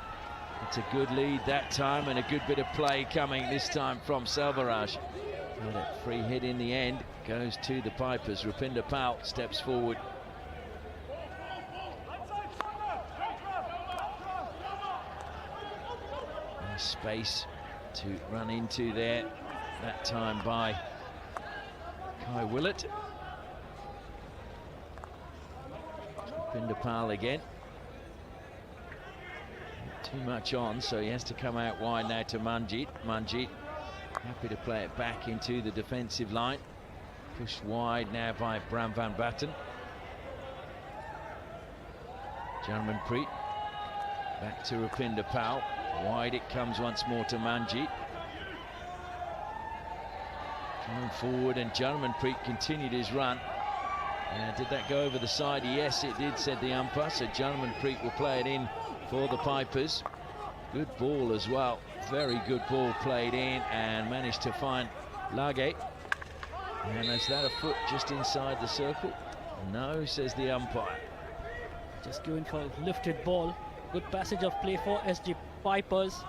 It's a good lead that time, and a good bit of play coming this time from Selvaraj. But a free hit in the end goes to the Pipers. Rupinder Pal steps forward. Nice space to run into there, that time by Kai Willett. Rupinder Pal again. Too much on, so he has to come out wide now to Manjit. Manjit happy to play it back into the defensive line. Pushed wide now by Bram van Batten. Jarmanpreet back to Rupinder Pal. Wide it comes once more to Manjit. Coming forward, and Jarmanpreet continued his run. Did that go over the side? Yes, it did, said the umpire. So Jarmanpreet will play it in for the Pipers. Good ball as well. Very good ball played in, and managed to find Lage. And is that a foot just inside the circle? No, says the umpire. Just going for a lifted ball. Good passage of play for SG Pipers.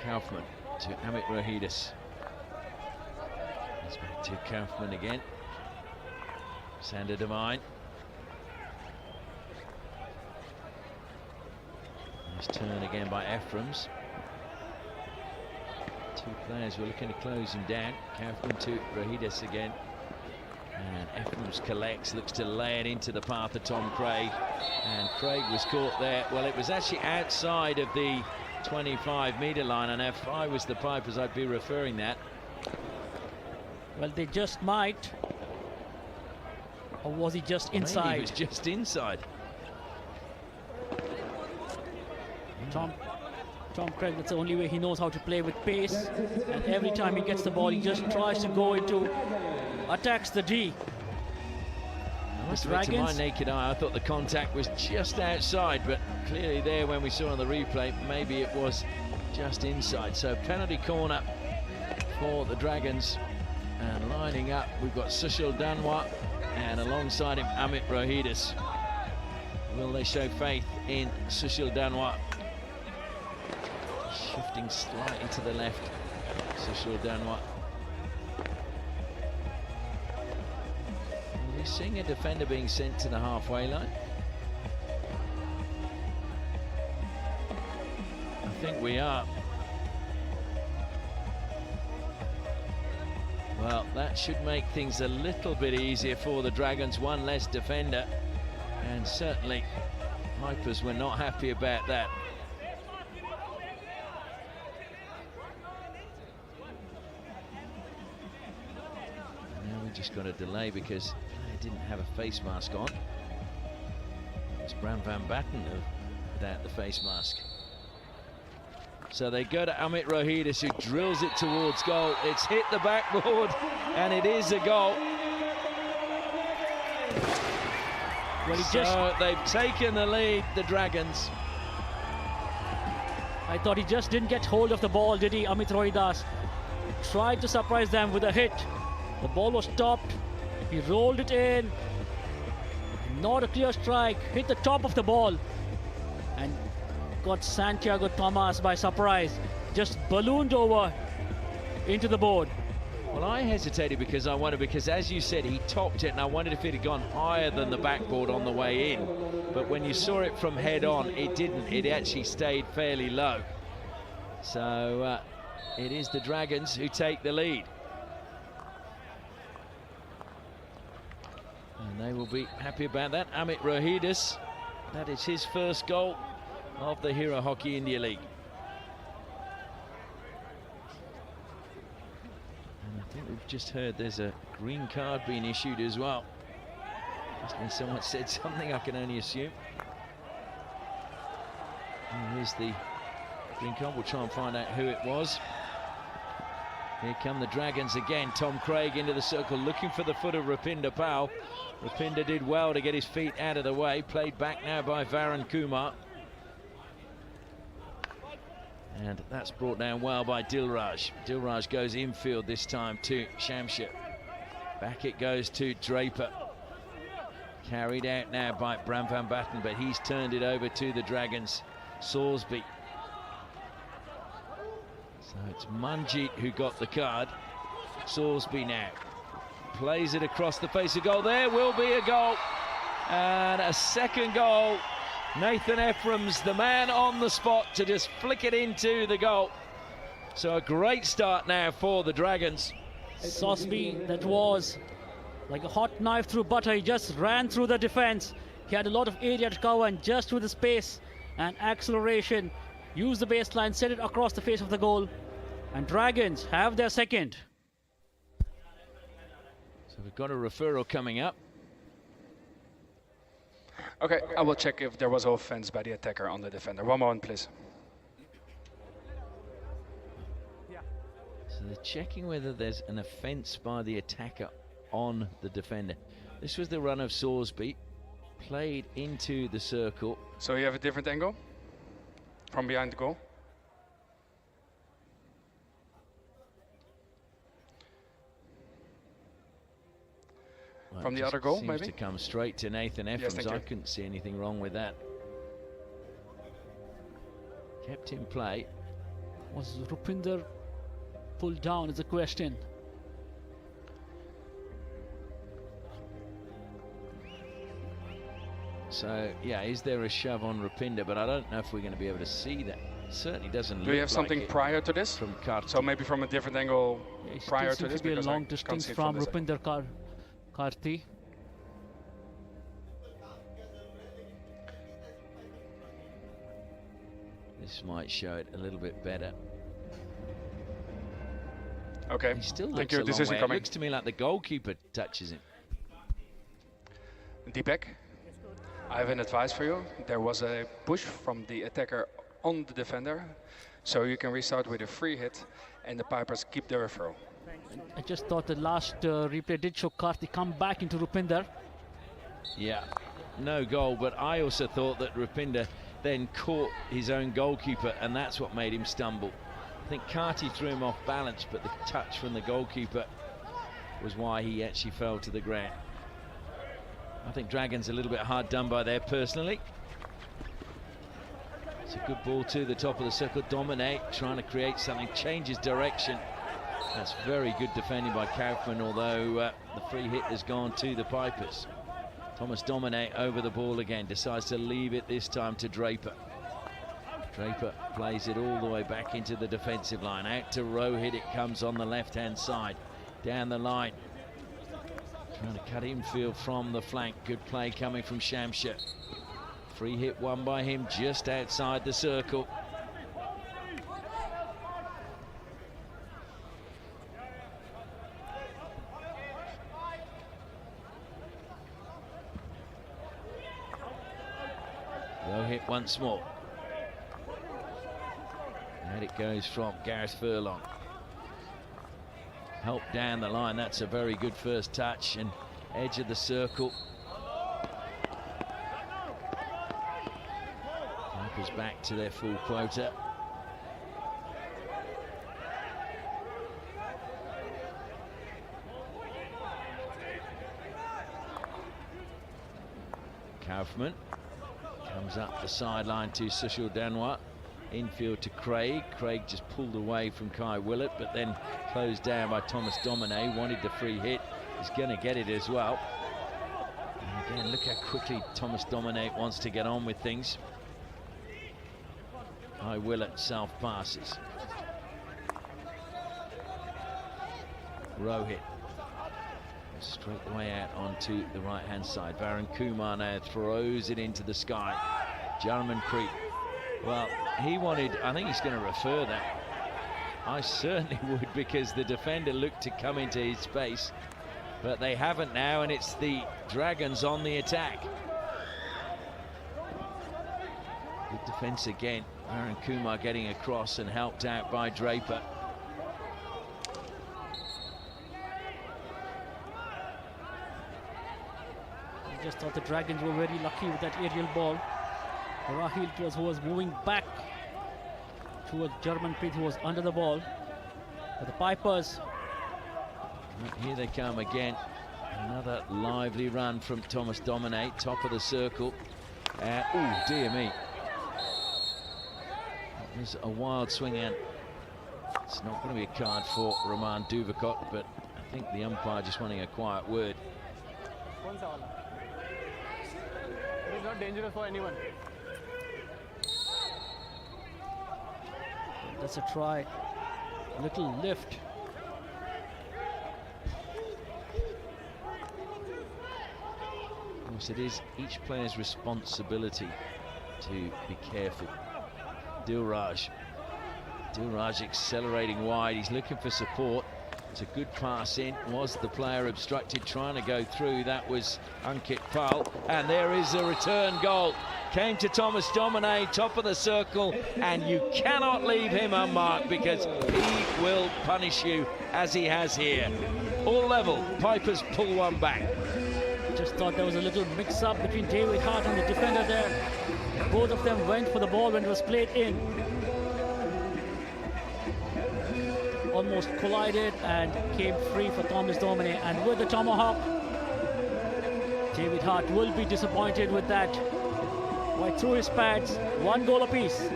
Kaufman to Amit Rohidis. It's back to Kaufman again. Sander Devine. Nice turn again by Ephraim's. Two players were looking to close him down. Kaufman to Rohidis again. And Ephraim's collects, looks to lay it into the path of Tom Craig. And Craig was caught there. Well, it was actually outside of the 25-metre line, and if I was the Pipers, I'd be referring that. Well, they just might. Or was he just inside? He was just inside. Tom Craig, that's the only way he knows how to play with pace. And every time he gets the ball, he just tries to go into, attacks the D. To my naked eye, I thought the contact was just outside, but clearly there when we saw on the replay, maybe it was just inside. So penalty corner for the Dragons, and lining up we've got Sushil Danwar, and alongside him Amit Rohidis. Will they show faith in Sushil Danwar? Shifting slightly to the left, Sushil Danwar. Are we seeing a defender being sent to the halfway line? I think we are. Well, that should make things a little bit easier for the Dragons. One less defender, and certainly Pipers were not happy about that. Now we just got a delay because they didn't have a face mask on. It's Bram van Batten without the face mask. So they go to Amit Rohidis, who drills it towards goal. It's hit the backboard, and it is a goal. Well, so they've taken the lead, the Dragons. I thought he just didn't get hold of the ball, did he, Amit Rohidis? Tried to surprise them with a hit. The ball was stopped. He rolled it in. Not a clear strike. Hit the top of the ball. And got Santiago Thomas by surprise. Just ballooned over into the board. Well, I hesitated because as you said, he topped it, and I wondered if it had gone higher than the backboard on the way in. But when you saw it from head on, it didn't. It actually stayed fairly low. So it is the Dragons who take the lead. And they will be happy about that. Amit Rohidis, that is his first goal of the Hero Hockey India League. And I think we've just heard there's a green card being issued as well. Just when someone said something, I can only assume. And here's the green card. We'll try and find out who it was. Here come the Dragons again. Tom Craig into the circle, looking for the foot of Rupinder Pal. Rupinder did well to get his feet out of the way. Played back now by Varun Kumar. And that's brought down well by Dilraj. Dilraj goes infield this time to Shamsher. Back it goes to Draper. Carried out now by Bram van Batten, but he's turned it over to the Dragons. Sorsby. So it's Manjit who got the card. Sorsby now plays it across the face of goal. There will be a goal. And a second goal. Nathan Ephraim's the man on the spot to just flick it into the goal. So a great start now for the Dragons. Sorsby, that was like a hot knife through butter. He just ran through the defense. He had a lot of area to cover, and just through the space and acceleration, used the baseline, set it across the face of the goal. And Dragons have their second. So we've got a referral coming up. Okay, I will check if there was offense by the attacker on the defender. One moment, please. So they're checking whether there's an offence by the attacker on the defender. This was the run of Sorsby, played into the circle. So you have a different angle from behind the goal? Well, from the other goal, seems maybe? to come straight to Nathan Ephraim. Yes, I couldn't see anything wrong with that. Kept in play. Was Rupinder pulled down is the question. So, yeah, is there a shove on Rupinder? But I don't know if we're going to be able to see that. It certainly doesn't look Do you have like something it prior to this? From Karti. So maybe from a different angle prior to this? Be a because long I distance can't see it from this side. Rupinder Karti. This might show it a little bit better. Okay, He still thank looks you. a long Decision way. It coming. looks to me like the goalkeeper touches him. Deepak, I have an advice for you. There was a push from the attacker on the defender, so you can restart with a free hit, and the Pipers keep the referral. I just thought the last replay did show Karti come back into Rupinder. Yeah, no goal, but I also thought that Rupinder then caught his own goalkeeper, and that's what made him stumble. I think Karti threw him off balance, but the touch from the goalkeeper was why he actually fell to the ground. I think Dragons a little bit hard done by there personally. It's a good ball to the top of the circle. Dominate, trying to create something, changes direction. That's very good defending by Kaufman, although the free hit has gone to the Pipers. Thomas Dominate over the ball again, decides to leave it this time to Draper. Draper plays it all the way back into the defensive line. Out to Rohit, it comes on the left-hand side. Down the line. Trying to cut infield from the flank. Good play coming from Shamsher. Free hit won by him just outside the circle. Rohit once more. And it goes from Gareth Furlong. Help down the line, that's a very good first touch, and edge of the circle. Pipers back to their full quota. Kaufman comes up the sideline to Sushil Danois. Infield to Craig. Craig just pulled away from Kai Willett, but then closed down by Thomas Dominay. Wanted the free hit. He's going to get it as well. And again, look how quickly Thomas Dominay wants to get on with things. Kai Willett self passes. Rohit straight the way out onto the right-hand side. Varun Kumar now throws it into the sky. Jarmanpreet. Well, he wanted, I think he's going to refer that. I certainly would, because the defender looked to come into his space, but they haven't now, and it's the Dragons on the attack. Good defense again. Varun Kumar getting across and helped out by Draper. I just thought the Dragons were very lucky with that aerial ball. Rahil who was moving back towards Jarmanpreet, who was under the ball. But the Pipers. Here they come again. Another lively run from Thomas Domine, top of the circle. Oh, dear me. That was a wild swing, and it's not going to be a card for Roman Duvakot, but I think the umpire just wanting a quiet word. It is not dangerous for anyone. That's a try. A little lift. Of course, it is each player's responsibility to be careful. Dilraj accelerating wide. He's looking for support. It's a good pass in. Was the player obstructed trying to go through? That was Ankit Pal. And there is a return goal. Came to Thomas Domine, top of the circle, and you cannot leave him unmarked because he will punish you as he has here. All level, Pipers pull one back. Just thought there was a little mix-up between David Hart and the defender there. Both of them went for the ball when it was played in. Almost collided and came free for Thomas Domine. And with the tomahawk, David Hart will be disappointed with that. Right through his pads, 1 goal apiece.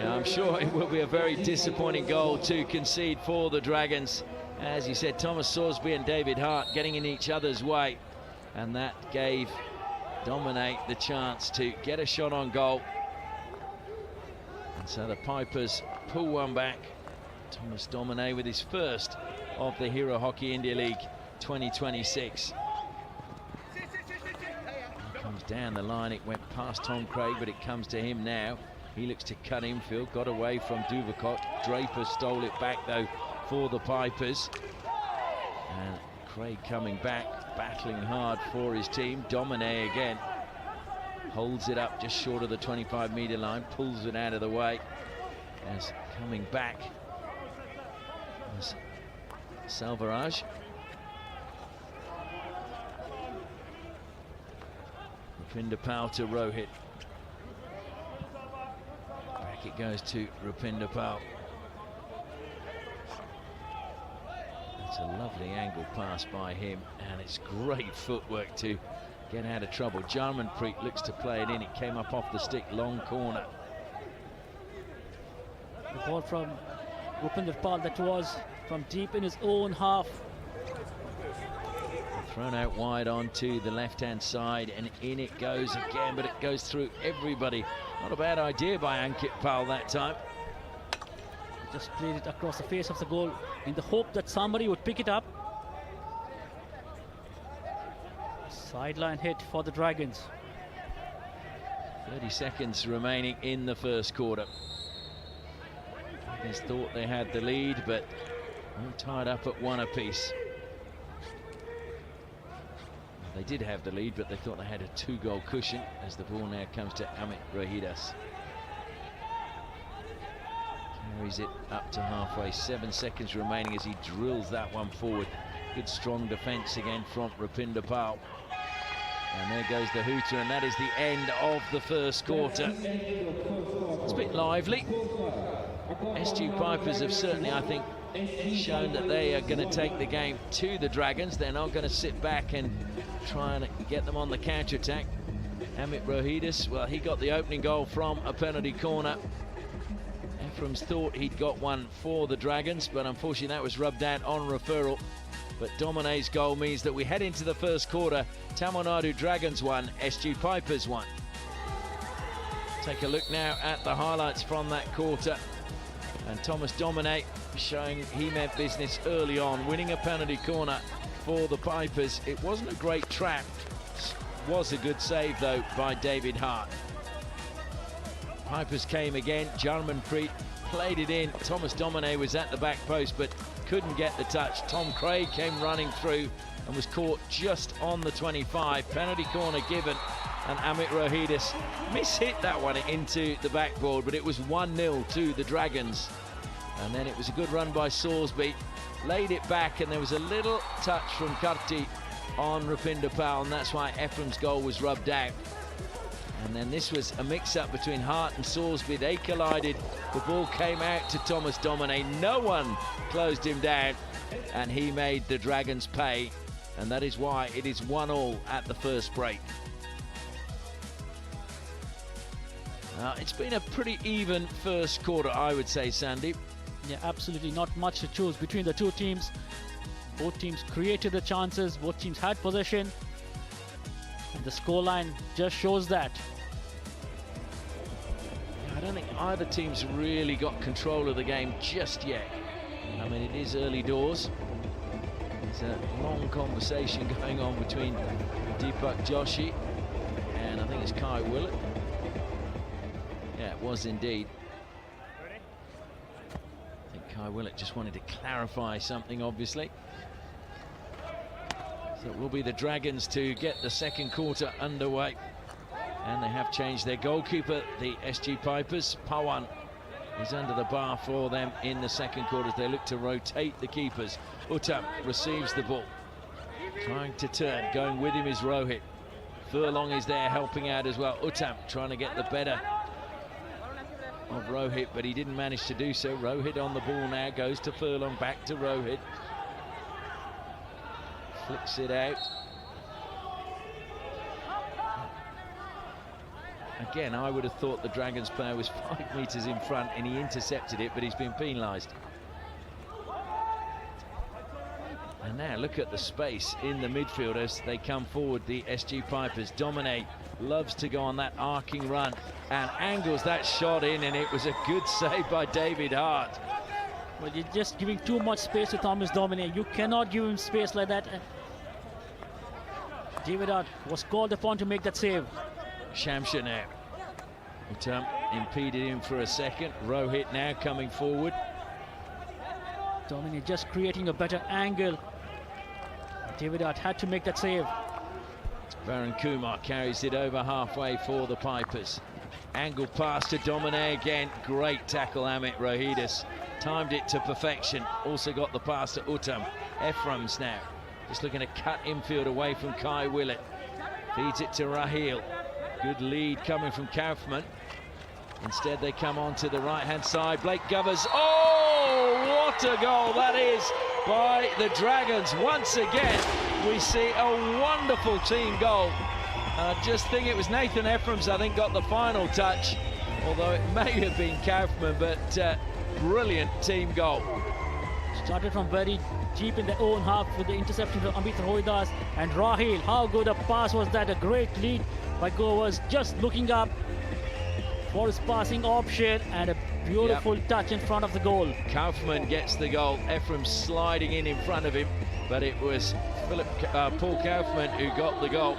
I'm sure it will be a very disappointing goal to concede for the Dragons. As you said, Thomas Sorsby and David Hart getting in each other's way, and that gave Domine the chance to get a shot on goal. And so the Pipers pull one back. Thomas Domine with his first of the Hero Hockey India League 2026. Comes down the line, it went past Tom Craig, but it comes to him now. He looks to cut infield, got away from Duvakot. Draper stole it back though for the Pipers. And Craig coming back, battling hard for his team. Domine again holds it up just short of the 25-meter line, pulls it out of the way. As coming back is Salvaraj. Rupinder Pal to Rohit. Back it goes to Rupinder Pal. That's a lovely angle pass by him, and it's great footwork to get out of trouble. Jarmanpreet looks to play it in. It came up off the stick, long corner. The ball from Rupinder Pal, that was from deep in his own half. Thrown out wide onto the left-hand side, and in it goes again, but it goes through everybody. Not a bad idea by Ankit Pal that time. Just played it across the face of the goal in the hope that somebody would pick it up. Sideline hit for the Dragons. 30 seconds remaining in the first quarter. Dragons thought they had the lead, but all tied up at 1 apiece. They did have the lead, but they thought they had a 2-goal cushion as the ball now comes to Amit Rohidas. Carries it up to halfway, 7 seconds remaining as he drills that one forward. Good strong defence again from Rupinder Pal. And there goes the hooter, and that is the end of the first quarter. It's a bit lively. SG Pipers have certainly, I think, shown that they are going to take the game to the Dragons. They're not going to sit back and try and get them on the counter-attack. Amit Rohidas, well, he got the opening goal from a penalty corner. Ephraim's thought he'd got one for the Dragons, but unfortunately that was rubbed out on referral. But Domine's goal means that we head into the first quarter. Tamil Nadu Dragons 1, SG Pipers 1. Take a look now at the highlights from that quarter. And Thomas Domine showing he meant business early on, winning a penalty corner for the Pipers. It wasn't a great trap. Was a good save though by David Hart. Pipers came again. Jarmanpreet played it in. Thomas Domine was at the back post but couldn't get the touch. Tom Craig came running through and was caught just on the 25. Penalty corner given, and Amit Rohidas mishit that one into the backboard, but it was 1-0 to the Dragons. And then it was a good run by Sorsby, laid it back, and there was a little touch from Karti on Rupinder Pal, and that's why Ephraim's goal was rubbed out. And then this was a mix-up between Hart and Salisbury. They collided. The ball came out to Thomas Domine. No one closed him down, and he made the Dragons pay. And that is why it is 1-1 at the first break. It's been a pretty even first quarter, I would say, Sandeep. Yeah, absolutely not much to choose between the two teams. Both teams created the chances, both teams had possession. And the scoreline just shows that. I don't think either team's really got control of the game just yet. I mean, it is early doors. There's a long conversation going on between Deepak Joshi and I think it's Kai Willett. Yeah, it was indeed. I think Kai Willett just wanted to clarify something, obviously. So it will be the Dragons to get the second quarter underway. And they have changed their goalkeeper, the SG Pipers. Pawan is under the bar for them in the second quarter as they look to rotate the keepers. Uttam receives the ball. Trying to turn, going with him is Rohit. Furlong is there helping out as well. Uttam trying to get the better of Rohit, but he didn't manage to do so. Rohit on the ball now, goes to Furlong, back to Rohit. Flicks it out. Again, I would have thought the Dragons player was 5 metres in front and he intercepted it, but he's been penalised. And now look at the space in the midfield as they come forward, the SG Pipers. Domine loves to go on that arcing run and angles that shot in, and it was a good save by David Hart. Well, you're just giving too much space to Thomas Domine. You cannot give him space like that. David Hart was called upon to make that save. Shamsha now. Uttam impeded him for a second. Rohit now coming forward. Domine just creating a better angle. David Hart had to make that save. Varun Kumar carries it over halfway for the Pipers. Angle pass to Domine again. Great tackle, Amit Rohidis. Timed it to perfection. Also got the pass to Uttam. Ephraim's now just looking to cut infield away from Kai Willett. Feeds it to Raheel. Good lead coming from Kaufman. Instead they come on to the right-hand side. Blake Govers. Oh, what a goal that is by the Dragons. Once again, we see a wonderful team goal. I just think it was Nathan Ephraim's, I think, got the final touch, although it may have been Kaufman, but brilliant team goal. Started from very deep in their own half with the interception from Amit Rohidas and Raheel. How good a pass was that? A great lead by Govers, just looking up for his passing option, and a beautiful touch in front of the goal. Kaufman gets the goal. Ephraim sliding in front of him, but it was Paul Kaufman who got the goal.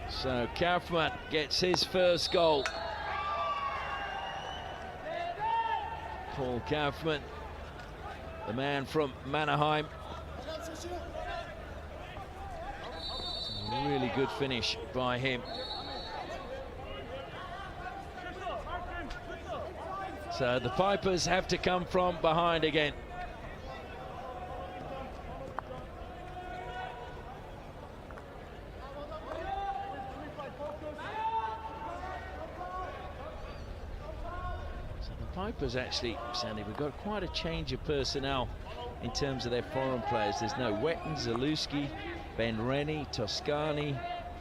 So Kaufman gets his first goal. Paul Kaufman, the man from Mannheim. Really good finish by him. So the Pipers have to come from behind again. So the Pipers actually, Sandy, we've got quite a change of personnel in terms of their foreign players. There's no Wetton, Zaluski, Ben Rennie, Toscani,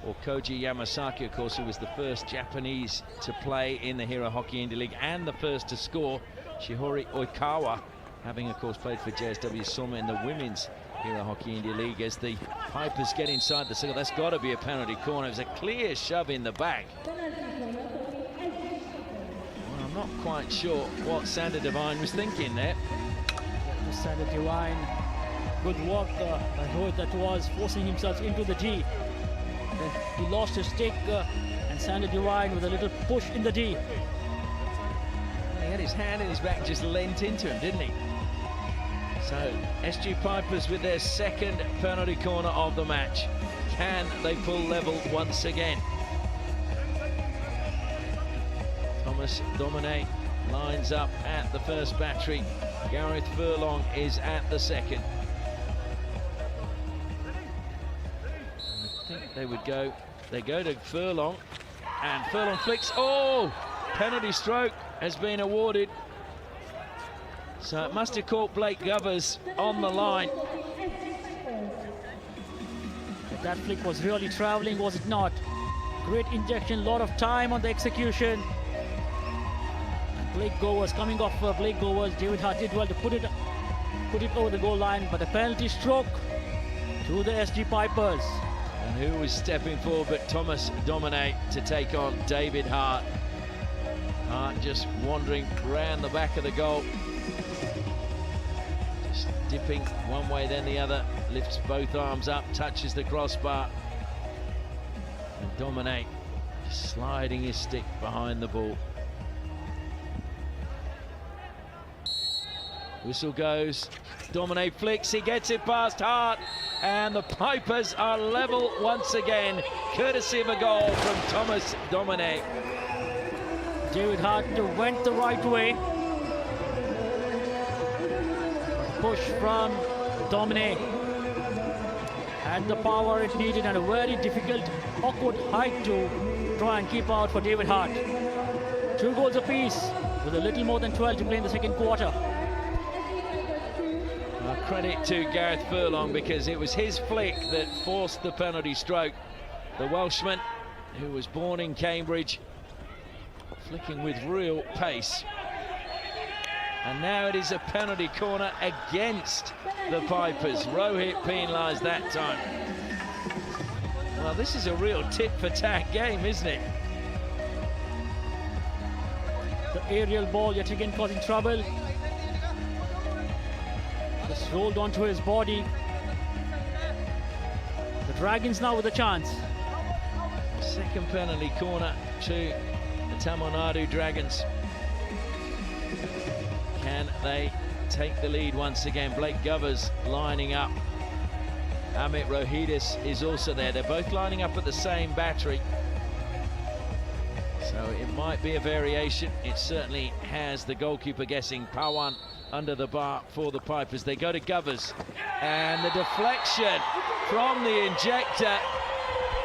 or Koji Yamasaki, of course, who was the first Japanese to play in the Hero Hockey India League and the first to score. Shihori Oikawa, having, of course, played for JSW Soma in the Women's Hero Hockey India League. As the Pipers get inside the circle, that's got to be a penalty corner. It was a clear shove in the back. Well, I'm not quite sure what Sander Devine was thinking there. Sander Devine. Good work by Rohit, that was forcing himself into the D. Then he lost his stick, and Sander Devine with a little push in the D. He had his hand in his back, just leant into him, didn't he? So SG Pipers with their second penalty corner of the match. Can they pull level once again? Thomas Domine lines up at the first battery. Gareth Furlong is at the second. they would go. They go to Furlong, and Furlong flicks. Oh, penalty stroke has been awarded. So it must have caught Blake Govers on the line. That flick was really traveling, was it not? Great injection, lot of time on the execution. And Blake Govers coming off Blake Govers. David Hart did well to put it over the goal line, but a penalty stroke to the SG Pipers. And who was stepping forward but Thomas Domine to take on David Hart. Hart just wandering round the back of the goal. Just dipping one way then the other. Lifts both arms up, touches the crossbar. And Domine sliding his stick behind the ball. Whistle goes. Domine flicks, he gets it past Hart. And the Pipers are level once again, courtesy of a goal from Thomas Domine. David Hart went the right way. Push from Domine. Had the power it needed and a very difficult, awkward height to try and keep out for David Hart. 2 goals apiece with a little more than 12 to play in the second quarter. Credit to Gareth Furlong because it was his flick that forced the penalty stroke. The Welshman, who was born in Cambridge, flicking with real pace. And now it is a penalty corner against the Pipers. Rohit penalised that time. Well, this is a real tit-for-tat game, isn't it? The aerial ball yet again causing trouble. Just rolled onto his body. The Dragons now with a chance. Second penalty corner to the Tamil Nadu Dragons. Can they take the lead once again? Blake Govers lining up. Amit Rohidis is also there. They're both lining up at the same battery. So it might be a variation. It certainly has the goalkeeper guessing. Pawan under the bar for the Pipers. They go to Govers. And the deflection from the injector.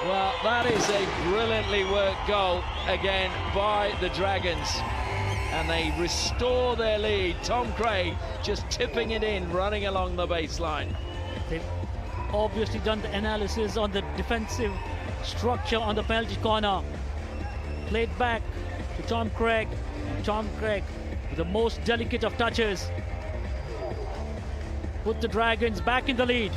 Well, that is a brilliantly worked goal again by the Dragons. And they restore their lead. Tom Craig just tipping it in, running along the baseline. They've obviously done the analysis on the defensive structure on the penalty corner. Played back to Tom Craig. Tom Craig with the most delicate of touches. Put the Dragons back in the lead.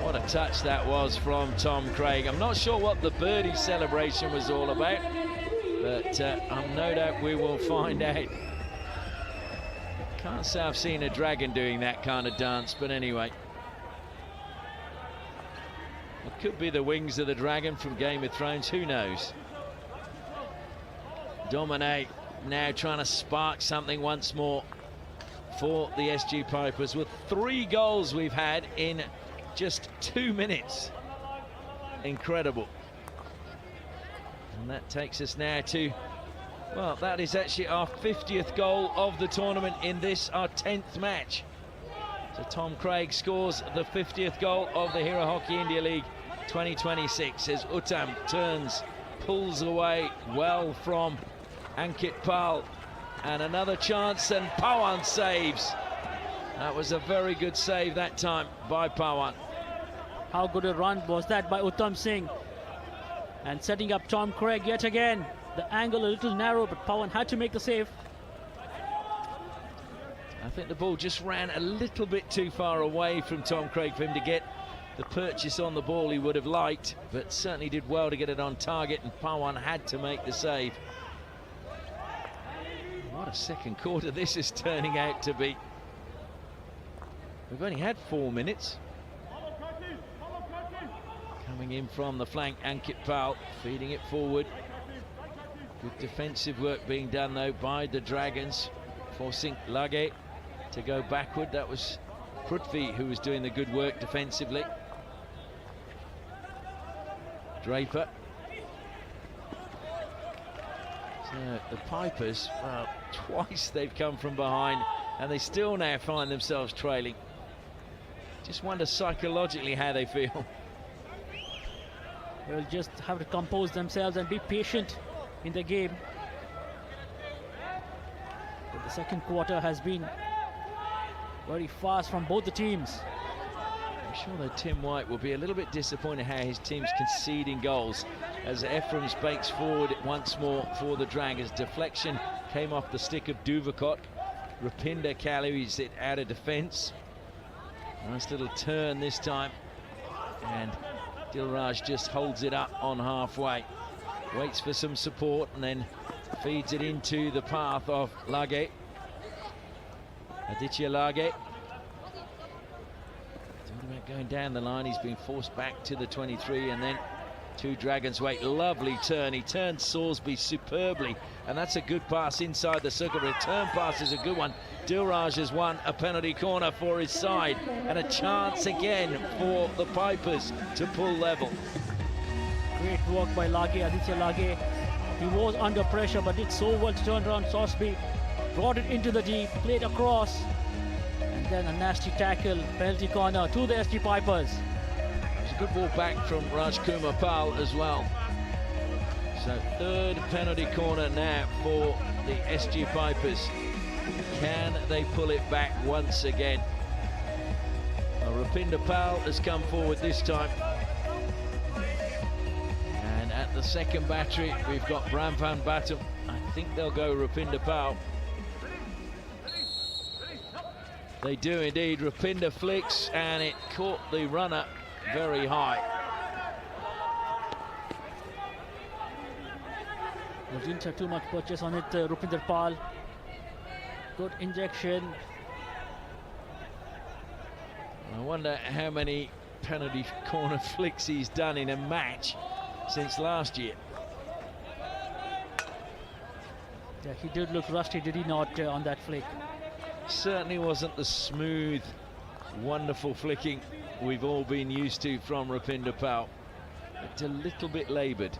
What a touch that was from Tom Craig. I'm not sure what the birdie celebration was all about, but I'm no doubt we will find out. Can't say I've seen a dragon doing that kind of dance, but anyway. It could be the wings of the dragon from Game of Thrones, who knows? Domine now trying to spark something once more for the SG Pipers with 3 goals we've had in just 2 minutes. Incredible. And that takes us now to, well, that is actually our 50th goal of the tournament in this, our 10th match. So Tom Craig scores the 50th goal of the Hero Hockey India League 2026 as Uttam turns, pulls away well from Ankit Pal. And another chance, and Pawan saves. That was a very good save that time by Pawan. How good a run was that by Uttam Singh. And setting up Tom Craig yet again. The angle a little narrow, but Pawan had to make the save. I think the ball just ran a little bit too far away from Tom Craig for him to get the purchase on the ball he would have liked, but certainly did well to get it on target, and Pawan had to make the save. What a second quarter this is turning out to be. We've only had 4 minutes. Coming in from the flank, Ankit Pal feeding it forward. Good defensive work being done though by the Dragons, forcing Lage to go backward. That was Prithvi who was doing the good work defensively. Draper. So the Pipers, well, twice they've come from behind and they still now find themselves trailing. Just wonder psychologically how they feel. They will just have to compose themselves and be patient in the game. But the second quarter has been very fast from both the teams. I'm sure that Tim White will be a little bit disappointed how his team's conceding goals as Ephraim's bakes forward once more for the Dragons. Deflection came off the stick of Duvakot. Rupinder carries it out of defence. Nice little turn this time. And Dilraj just holds it up on halfway. Waits for some support and then feeds it into the path of Lage. Aditya Lage. Talking about going down the line, he's been forced back to the 23 and then to Dragons' weight. Lovely turn, he turned Sorsby superbly, and that's a good pass inside the circle. Return pass is a good one. Dilraj has won a penalty corner for his side, and a chance again for the Pipers to pull level. Great work by Lage, Aditya Lage. He was under pressure but did so well to turn around Sorsby, brought it into the deep, played across, and then a nasty tackle, penalty corner to the SG Pipers. A good ball back from Rajkumar Pal as well. So third penalty corner now for the SG Pipers. Can they pull it back once again? Well, Rupinder Pal has come forward this time. And at the second battery, we've got Bram van Batum. I think they'll go Rupinder Pal. They do indeed. Rupinder flicks, and it caught the runner very high. They didn't have too much purchase on it, Rupinder Pal. Good injection. I wonder how many penalty corner flicks he's done in a match since last year. Yeah, he did look rusty, did he not, on that flick? Certainly wasn't the smooth, wonderful flicking we've all been used to from Rupinder Pal. It's a little bit laboured.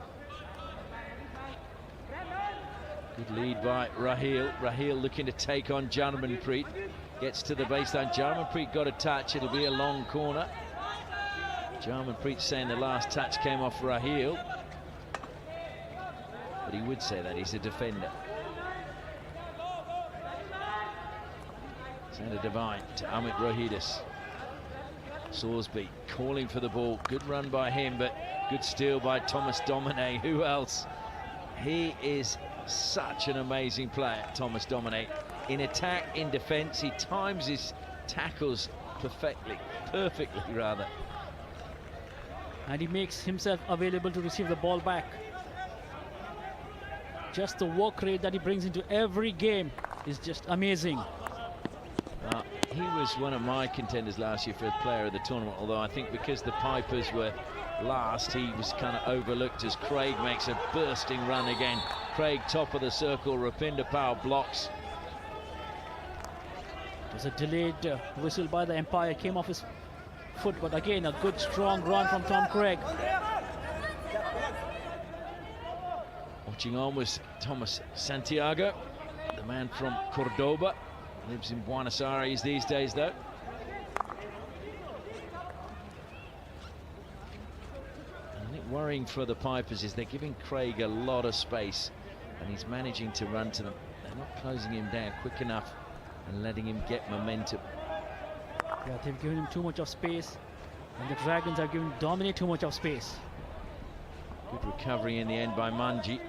Good lead by Raheel. Raheel looking to take on Jarmanpreet. Gets to the baseline. Jarmanpreet got a touch. It'll be a long corner. Jarmanpreet saying the last touch came off Raheel. But he would say that he's a defender. Centre divine to Amit Rohidis. Sorsby calling for the ball. Good run by him, but good steal by Thomas Domine. Who else? He is such an amazing player, Thomas Domine. In attack, in defence, he times his tackles perfectly rather. And he makes himself available to receive the ball back. Just the work rate that he brings into every game is just amazing. He was one of my contenders last year for player of the tournament, although I think because the Pipers were last, he was kind of overlooked as Craig makes a bursting run again. Craig top of the circle, Rupinder Pal blocks. It was a delayed whistle by the umpire, came off his foot, but again a good strong run from Tom Craig. Watching on was Thomas Santiago, the man from Cordoba. Lives in Buenos Aires these days, though. I think worrying for the Pipers is they're giving Craig a lot of space, and he's managing to run to them. They're not closing him down quick enough and letting him get momentum. Yeah, they've given him too much of space, and the Dragons have given Domine too much of space. Good recovery in the end by Manjit.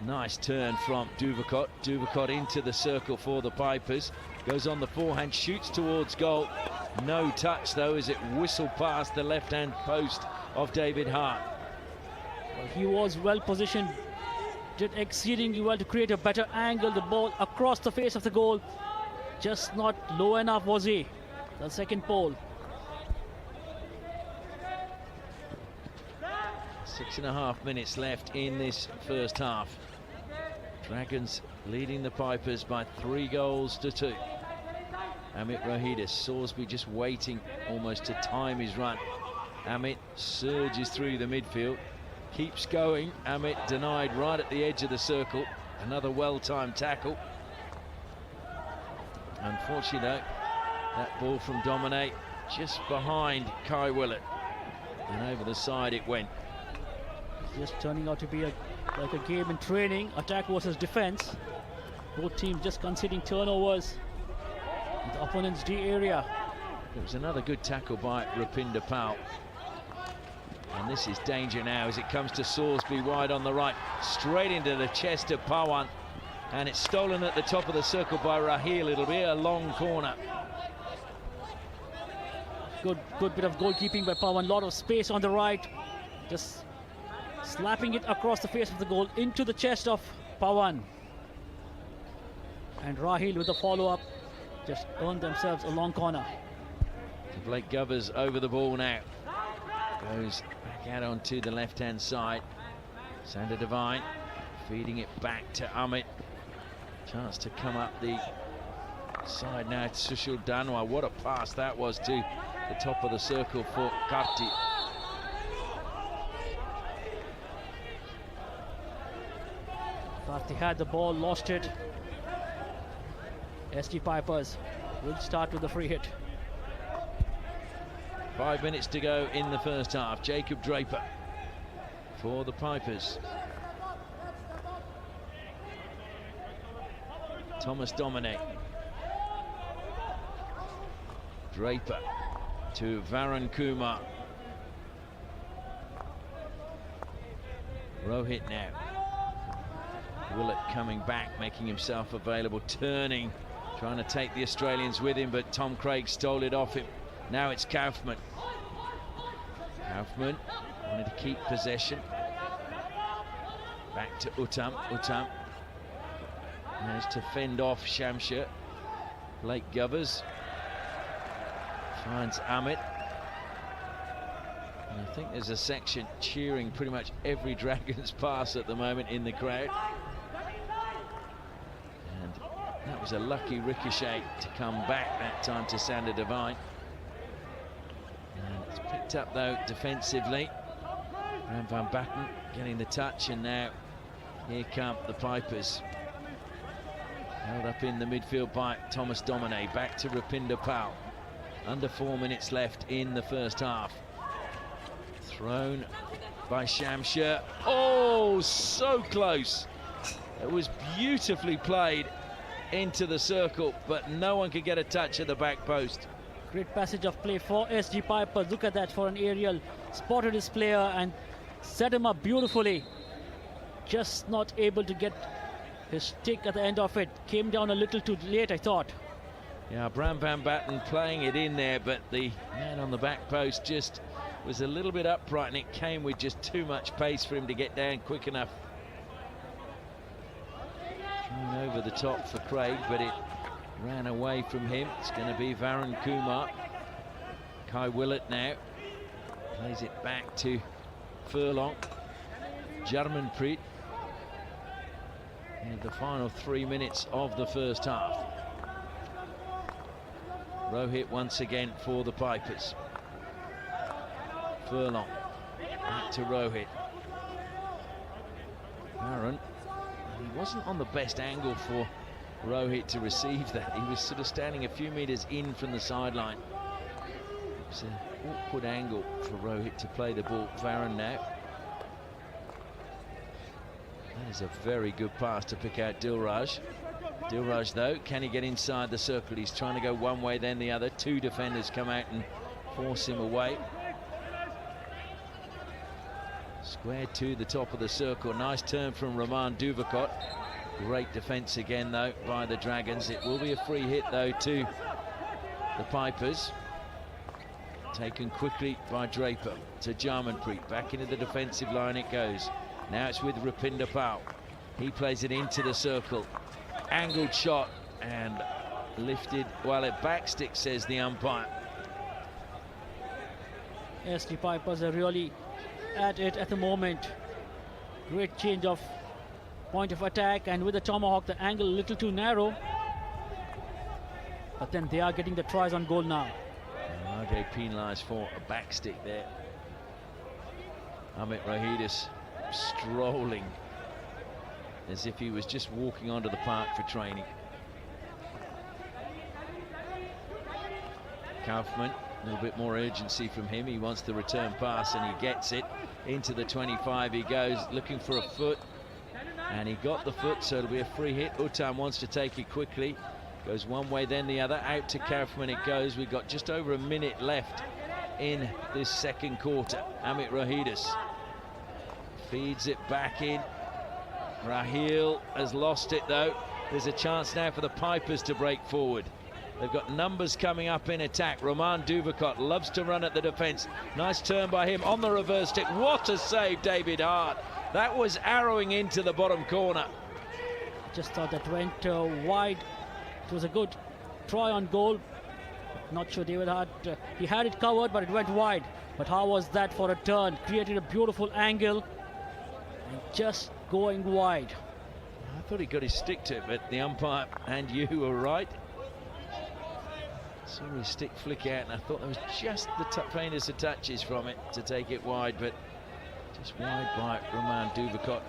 Nice turn from Duvakot. Duvakot into the circle for the Pipers. Goes on the forehand, shoots towards goal. No touch though as it whistled past the left-hand post of David Hart. Well, he was well positioned, did exceedingly well to create a better angle. The ball across the face of the goal. Just not low enough, was he? The second pole. 6.5 minutes left in this first half. Dragons leading the Pipers by 3-2. Amit Rohidis, Sorsby just waiting almost to time his run. Amit surges through the midfield, keeps going. Amit denied right at the edge of the circle. Another well-timed tackle. Unfortunately, that ball from Domine just behind Kai Willett. And over the side it went. Just turning out to be like a game in training, attack versus defense. Both teams just conceding turnovers in the opponent's D area. It was another good tackle by Rupinder Pal. And this is danger now as it comes to Salisbury wide on the right, straight into the chest of Pawan. And it's stolen at the top of the circle by Raheel. It'll be a long corner. Good bit of goalkeeping by Pawan. Lot of space on the right. Just slapping it across the face of the goal into the chest of Pawan. And Raheel with the follow-up just earned themselves a long corner. Blake Govers over the ball now. Goes back out onto the left-hand side. Sander Devine feeding it back to Amit. Chance to come up the side now to Sushil Danwar. What a pass that was to the top of the circle for Karti. Karti had the ball, lost it. SG Pipers will start with the free hit. 5 minutes to go in the first half. Jacob Draper for the Pipers. Thomas Domine. Draper to Varun Kumar. Rohit now. Willett coming back, making himself available, turning, trying to take the Australians with him, but Tom Craig stole it off him. Now it's Kaufman. Kaufman wanted to keep possession. Back to Uttam. Uttam managed to fend off Shamsher. Blake Govers finds Amit. And I think there's a section cheering pretty much every Dragons pass at the moment in the crowd. And that was a lucky ricochet to come back that time to Sander Devine. And it's picked up though defensively. Ram van Batten getting the touch, and now here come the Pipers. Held up in the midfield by Thomas Domine. Back to Rupinder Pal. Under 4 minutes left in the first half. Thrown by Shamsher. Oh, so close. It was beautifully played into the circle, but no one could get a touch at the back post. Great passage of play for SG Pipers. Look at that for an aerial. Spotted his player and set him up beautifully. Just not able to get his stick at the end of it. Came down a little too late, I thought. Yeah, Bram van Batten playing it in there, but the man on the back post just was a little bit upright, and it came with just too much pace for him to get down quick enough. Thrown over the top for Craig, but it ran away from him. It's going to be Varun Kumar. Kai Willett now plays it back to Furlong. Jarmanpreet in the final 3 minutes of the first half. Rohit once again for the Pipers. Furlong back to Rohit. Varun, he wasn't on the best angle for Rohit to receive that. He was sort of standing a few meters in from the sideline. It was an awkward angle for Rohit to play the ball. Varun now. That is a very good pass to pick out Dilraj. Dilraj though, can he get inside the circle? He's trying to go one way then the other. Two defenders come out and force him away. Square to the top of the circle. Nice turn from Raman Duvakot. Great defense again though by the Dragons. It will be a free hit though to the Pipers. Taken quickly by Draper to Jarmanpreet. Back into the defensive line it goes. Now it's with Rupinder Pal. He plays it into the circle. Angled shot and lifted, well, it backstick, says the umpire. SG Pipers are really at it at the moment. Great change of point of attack, and with the tomahawk the angle a little too narrow, but then they are getting the tries on goal now. RJ penalised for a backstick there. Amit Rohidis strolling as if he was just walking onto the park for training. Kaufman, a little bit more urgency from him. He wants the return pass and he gets it into the 25. He goes looking for a foot and he got the foot, so it'll be a free hit. Utam wants to take it quickly. Goes one way then the other. Out to Kaufman it goes. We've got just over a minute left in this second quarter. Amit Rohidus feeds it back in. Rahil has lost it though. There's a chance now for the Pipers to break forward. They've got numbers coming up in attack. Roman Duvakot loves to run at the defence. Nice turn by him on the reverse stick. What a save, David Hart. That was arrowing into the bottom corner. Just thought that went wide. It was a good try on goal. Not sure David Hart, he had it covered, but it went wide. But how was that for a turn? Created a beautiful angle and just going wide. I thought he got his stick to it, but the umpire and you were right. Saw his stick flick out, and I thought there was just the faintest of touches from it to take it wide, but just wide by Roman Duvakot.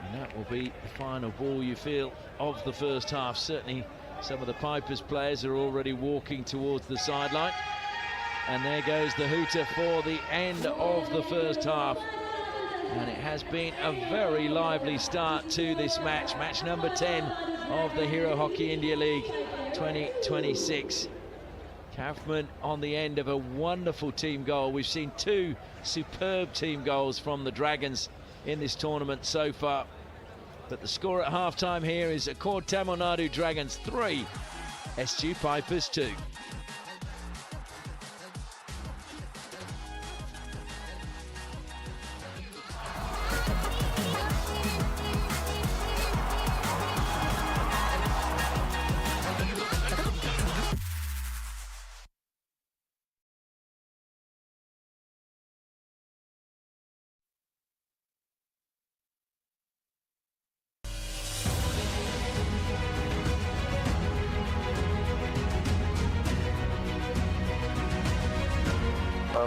And that will be the final ball, you feel, of the first half. Certainly some of the Pipers players are already walking towards the sideline. And there goes the hooter for the end of the first half. And it has been a very lively start to this match. Match number 10 of the Hero Hockey India League 2026. Kaufman on the end of a wonderful team goal. We've seen two superb team goals from the Dragons in this tournament so far. But the score at half-time here is Accord Tamil Nadu Dragons 3, SG Pipers 2.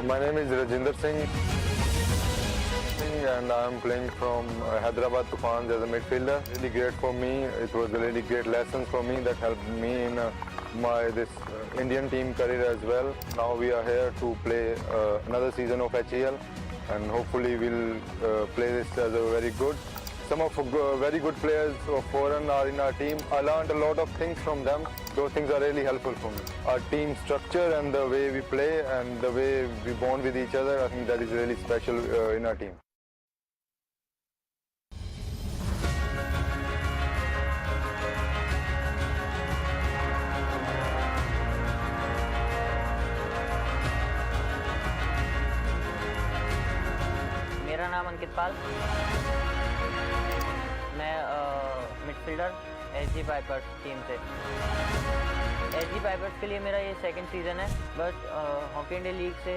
My name is Rajinder Singh and I'm playing from Hyderabad Tufans as a midfielder. Really great for me. It was a really great lesson for me that helped me in this Indian team career as well. Now we are here to play another season of HEL and hopefully we'll play this as a very good. Some of very good players of foreign are in our team. I learned a lot of things from them. Those things are really helpful for me. Our team structure and the way we play and the way we bond with each other, I think that is really special in our team. मेरा नाम अंकित पाल, मैं midfielder SG pipers team से। SG pipers के लिए मेरा ये second season है। But hockey India league से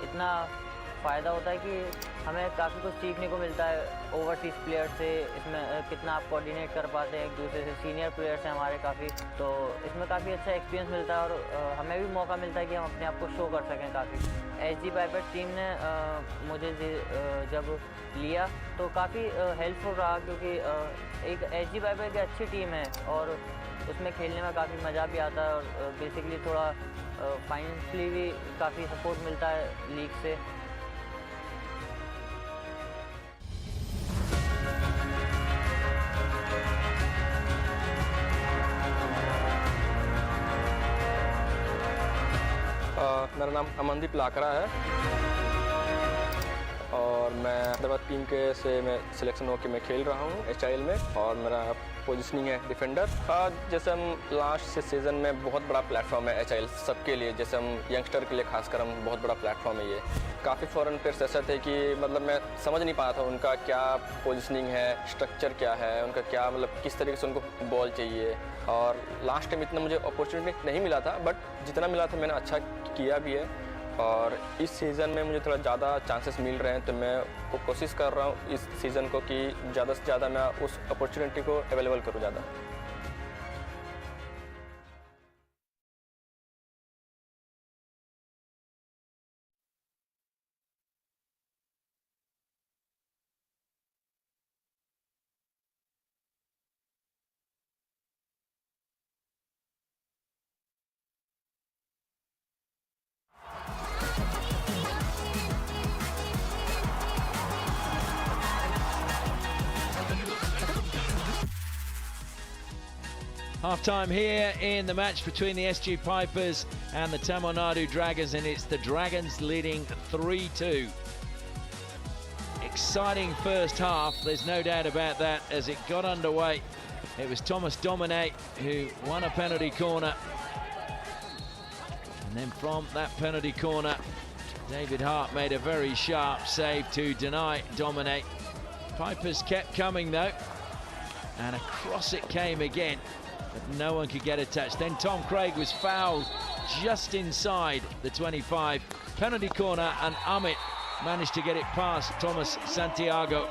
इतना फ़ायदा होता है कि हमें काफ़ी कुछ सीखने को मिलता है ओवरसीज़ प्लेयर से। इसमें कितना आप कोऑर्डिनेट कर पाते हैं एक दूसरे से। सीनियर प्लेयर्स हैं हमारे काफ़ी, तो इसमें काफ़ी अच्छा एक्सपीरियंस मिलता है और हमें भी मौका मिलता है कि हम अपने आप को शो कर सकें काफ़ी। एसजी पाइपर्स टीम ने मुझे जब लिया तो काफ़ी हेल्पफुल रहा, क्योंकि एक एसजी पाइपर की अच्छी टीम है और उसमें खेलने में काफ़ी मज़ा भी आता है और बेसिकली थोड़ा फाइनेंशियली भी काफ़ी सपोर्ट मिलता है लीग से। मेरा नाम अमनदीप लाकरा है और मैं हैदराबाद टीम के से मैं सिलेक्शन होकर मैं खेल रहा हूँ HIL में और मेरा पोजीशनिंग है डिफेंडर। जैसे हम लास्ट सीज़न में बहुत बड़ा प्लेटफॉर्म है HIL सबके लिए, जैसे हम यंगस्टर के लिए खासकर हम बहुत बड़ा प्लेटफॉर्म है ये। काफ़ी फॉरेन प्लेयर्स ऐसे थे कि मतलब मैं समझ नहीं पाया था उनका क्या पोजीशनिंग है, स्ट्रक्चर क्या है, उनका क्या मतलब किस तरीके से उनको बॉल चाहिए। और लास्ट टाइम इतना मुझे अपॉर्चुनिटी नहीं मिला था, बट जितना मिला था मैंने अच्छा किया भी है और इस सीज़न में मुझे थोड़ा ज़्यादा चांसेस मिल रहे हैं, तो मैं कोशिश कर रहा हूँ इस सीज़न को कि ज़्यादा से ज़्यादा मैं उस अपॉर्चुनिटी को अवेलेबल करूँ ज़्यादा। Half-time here in the match between the SG Pipers and the Tamil Nadu Dragons, and it's the Dragons leading 3-2. Exciting first half, there's no doubt about that. As it got underway, it was Thomas Domine who won a penalty corner. And then from that penalty corner, David Hart made a very sharp save to deny Domine. Pipers kept coming though, and across it came again, but no one could get a touch. Then Tom Craig was fouled just inside the 25 penalty corner, and Amit managed to get it past Thomas Santiago,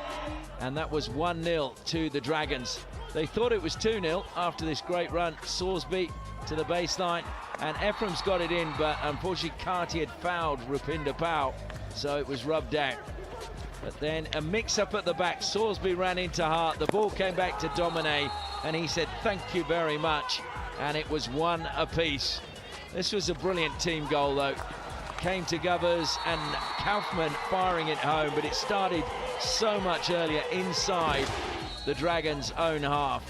and that was 1-0 to the Dragons. They thought it was 2-0 after this great run. Sorsby to the baseline, and Ephraim's got it in, but unfortunately Carty had fouled Rupinder Pal, so it was rubbed out. But then a mix-up at the back. Sorsby ran into Hart. The ball came back to Domine, and he said, "Thank you very much." And it was 1 apiece. This was a brilliant team goal, though. Came to Govers and Kaufman firing it home, but it started so much earlier inside the Dragons' own half.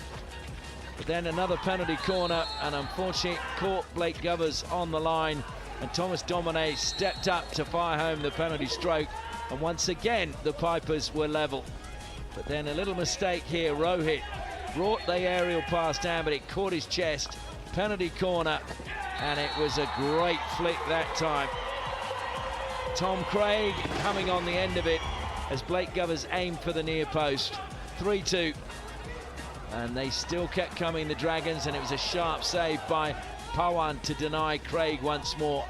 But then another penalty corner, and unfortunately caught Blake Govers on the line, and Thomas Domine stepped up to fire home the penalty stroke. And once again, the Pipers were level. But then a little mistake here. Rohit brought the aerial pass down, but it caught his chest. Penalty corner, and it was a great flick that time. Tom Craig coming on the end of it as Blake Govers aimed for the near post. 3-2. And they still kept coming, the Dragons, and it was a sharp save by Pawan to deny Craig once more.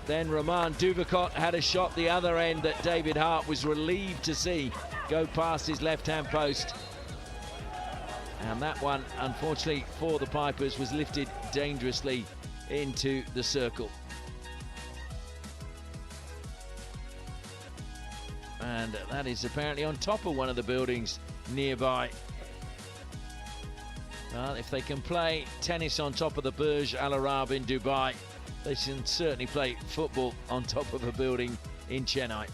Then Rahman Duvakot had a shot the other end that David Hart was relieved to see go past his left-hand post. And that one, unfortunately for the Pipers, was lifted dangerously into the circle. And that is apparently on top of one of the buildings nearby. Well, if they can play tennis on top of the Burj Al Arab in Dubai, they can certainly play football on top of a building in Chennai.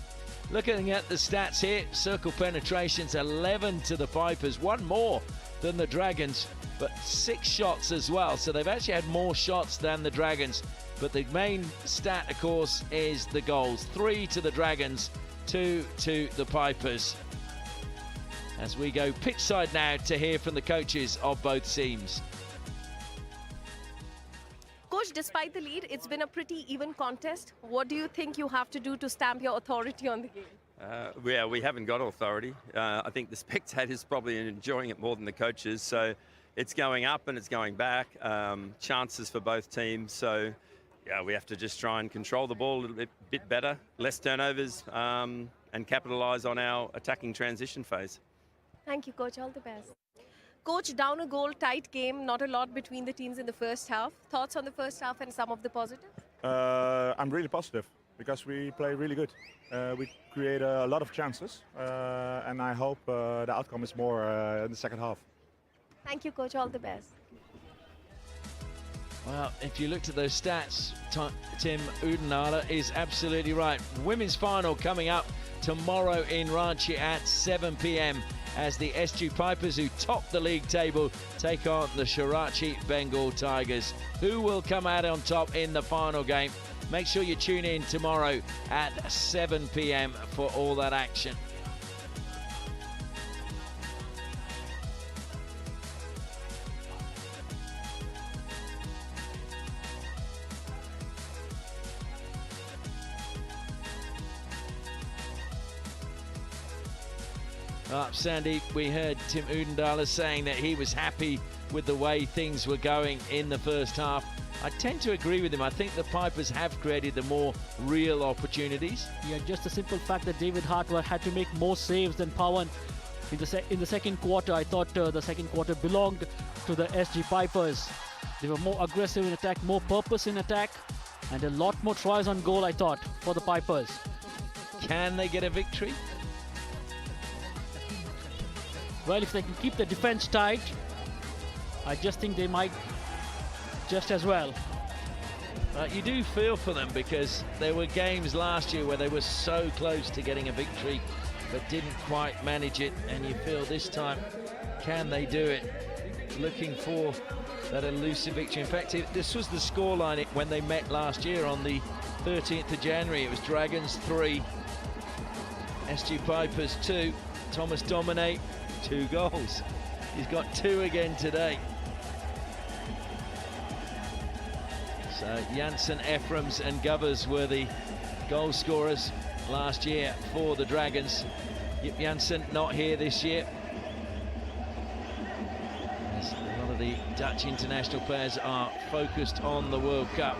Looking at the stats here, circle penetrations 11 to the Pipers, one more than the Dragons, but 6 shots as well. So they've actually had more shots than the Dragons. But the main stat, of course, is the goals. 3 to the Dragons, 2 to the Pipers. As we go pitch side now to hear from the coaches of both teams. Coach, despite the lead, it's been a pretty even contest. What do you think you have to do to stamp your authority on the game? Yeah, we haven't got authority. I think the spectators probably are enjoying it more than the coaches. So it's going up and it's going back. Chances for both teams. So yeah, we have to just try and control the ball a little bit better, less turnovers, and capitalise on our attacking transition phase. Thank you, Coach. All the best. Coach, down a goal, tight game, not a lot between the teams in the first half. Thoughts on the first half and some of the positives? I'm really positive because we play really good. We create a lot of chances, and I hope the outcome is more in the second half. Thank you, Coach. All the best. Well, if you looked at those stats, Tim Udinala is absolutely right. Women's final coming up tomorrow in Ranchi at 7 p.m. as the SG Pipers, who top the league table, take on the Shirachi Bengal Tigers. Who will come out on top in the final game? Make sure you tune in tomorrow at 7 p.m. for all that action. Sandeep, we heard Tim Udinala saying that he was happy with the way things were going in the first half. I tend to agree with him. I think the Pipers have created the more real opportunities. Yeah, just the simple fact that David Hart had to make more saves than Pawan in the second quarter. I thought the second quarter belonged to the SG Pipers. They were more aggressive in attack, more purpose in attack, and a lot more tries on goal, I thought, for the Pipers. Can they get a victory? Well, if they can keep the defense tight, I just think they might just as well. You do feel for them because there were games last year where they were so close to getting a victory but didn't quite manage it, and you feel this time, can they do it? looking for that elusive victory. In fact, this was the scoreline when they met last year on the 13th of January. It was Dragons 3, SG Pipers 2, Thomas Domine 2 goals. He's got 2 again today. So Janssen, Ephraim's and Govers were the goal scorers last year for the Dragons. Yip Janssen not here this year. As a lot of the Dutch international players are focused on the World Cup.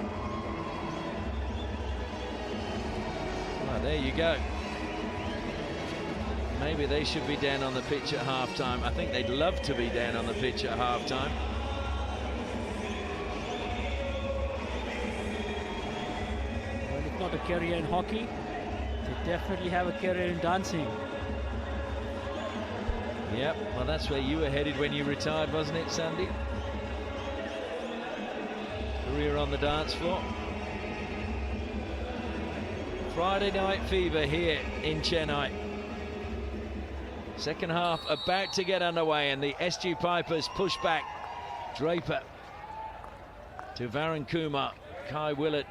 Well, there you go. Maybe they should be down on the pitch at half-time. I think they'd love to be down on the pitch at half-time. Well, if not a career in hockey, they definitely have a career in dancing. Yep, well, that's where you were headed when you retired, wasn't it, Sandy? Career on the dance floor. Friday night fever here in Chennai. Second half about to get underway, and the SG Pipers push back. Draper to Varun Kumar. Kai Willett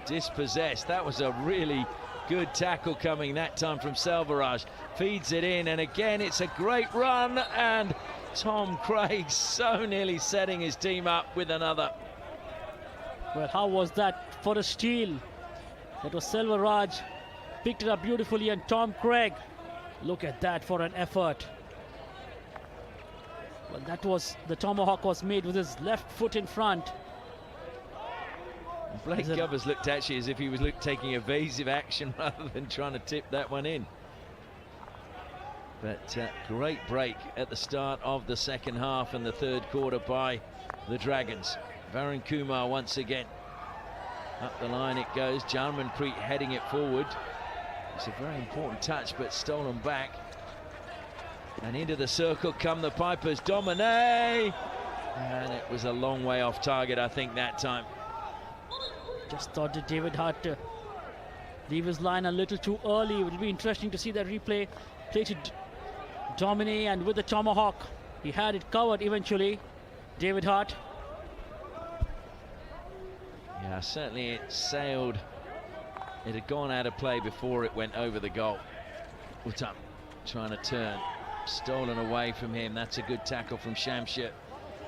dispossessed. That was a really good tackle coming that time from Selvaraj. Feeds it in, and again it's a great run, and Tom Craig so nearly setting his team up with another. Well, how was that for a steal? That was Selvaraj, picked it up beautifully, and Tom Craig, look at that for an effort. Well, that was, the tomahawk was made with his left foot in front. Blake Govers looked actually as if he was taking evasive action rather than trying to tip that one in. But great break at the start of the second half and the third quarter by the Dragons. Varun Kumar once again. Up the line it goes. Jarmanpreet heading it forward. It's a very important touch, but stolen back. And into the circle come the Pipers. Domine! And it was a long way off target, I think, that time. Just thought that David Hart leave his line a little too early. It will be interesting to see that replay. Play to Domine, and with the tomahawk, he had it covered eventually. David Hart. Yeah, certainly it sailed. It had gone out of play before it went over the goal. Uttam trying to turn. Stolen away from him. That's a good tackle from Shamsher.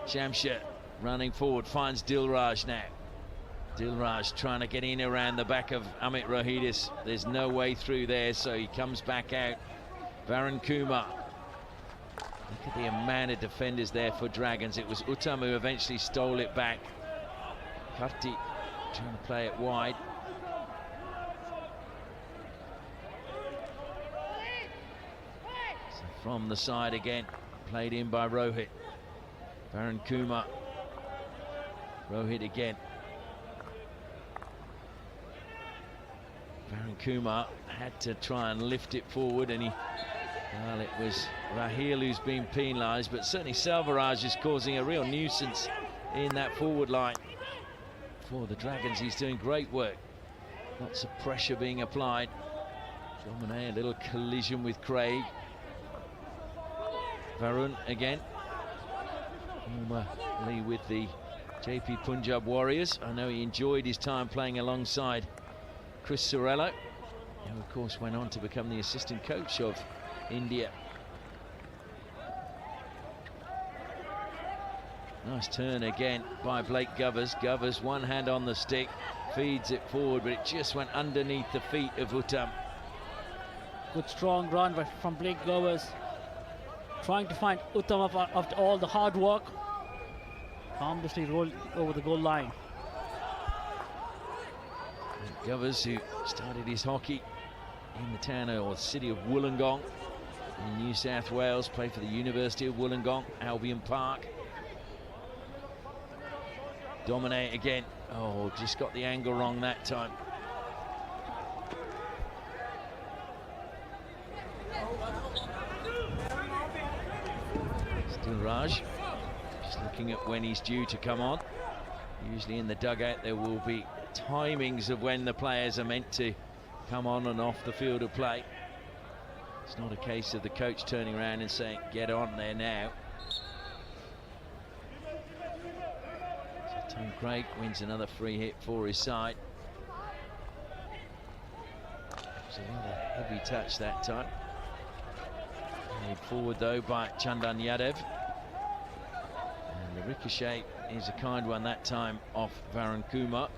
Shamsher running forward, finds Dilraj now. Dilraj trying to get in around the back of Amit Rohidis. There's no way through there, so he comes back out. Varun Kumar. Look at the amount of defenders there for Dragons. It was Uttam who eventually stole it back. Karti trying to play it wide. So from the side again, played in by Rohit. Varun Kumar. Rohit again. Varun Kumar had to try and lift it forward, and well, it was Raheel who's been penalised, but certainly Selvaraj is causing a real nuisance in that forward line. For the Dragons, he's doing great work. Lots of pressure being applied. Domine, a little collision with Craig. Varun again. Formerly with the JP Punjab Warriors. I know he enjoyed his time playing alongside Chris Sorello, who of course went on to become the assistant coach of India. Nice turn again by Blake Govers. Govers, one hand on the stick, feeds it forward, but it just went underneath the feet of Uttam. Good strong run from Blake Govers, trying to find Uttam after all the hard work. Harmlessly rolled over the goal line. Govers, who started his hockey in the town or city of Wollongong in New South Wales, played for the University of Wollongong, Albion Park. Domine again. Oh, just got the angle wrong that time. Still Raj, just looking at when he's due to come on. Usually in the dugout there will be timings of when the players are meant to come on and off the field of play. It's not a case of the coach turning around and saying, get on there now. Tom Craig wins another free hit for his side. It's another heavy touch that time. Made forward though by Chandan Yadav. And the ricochet is a kind one that time off Varun Kumar.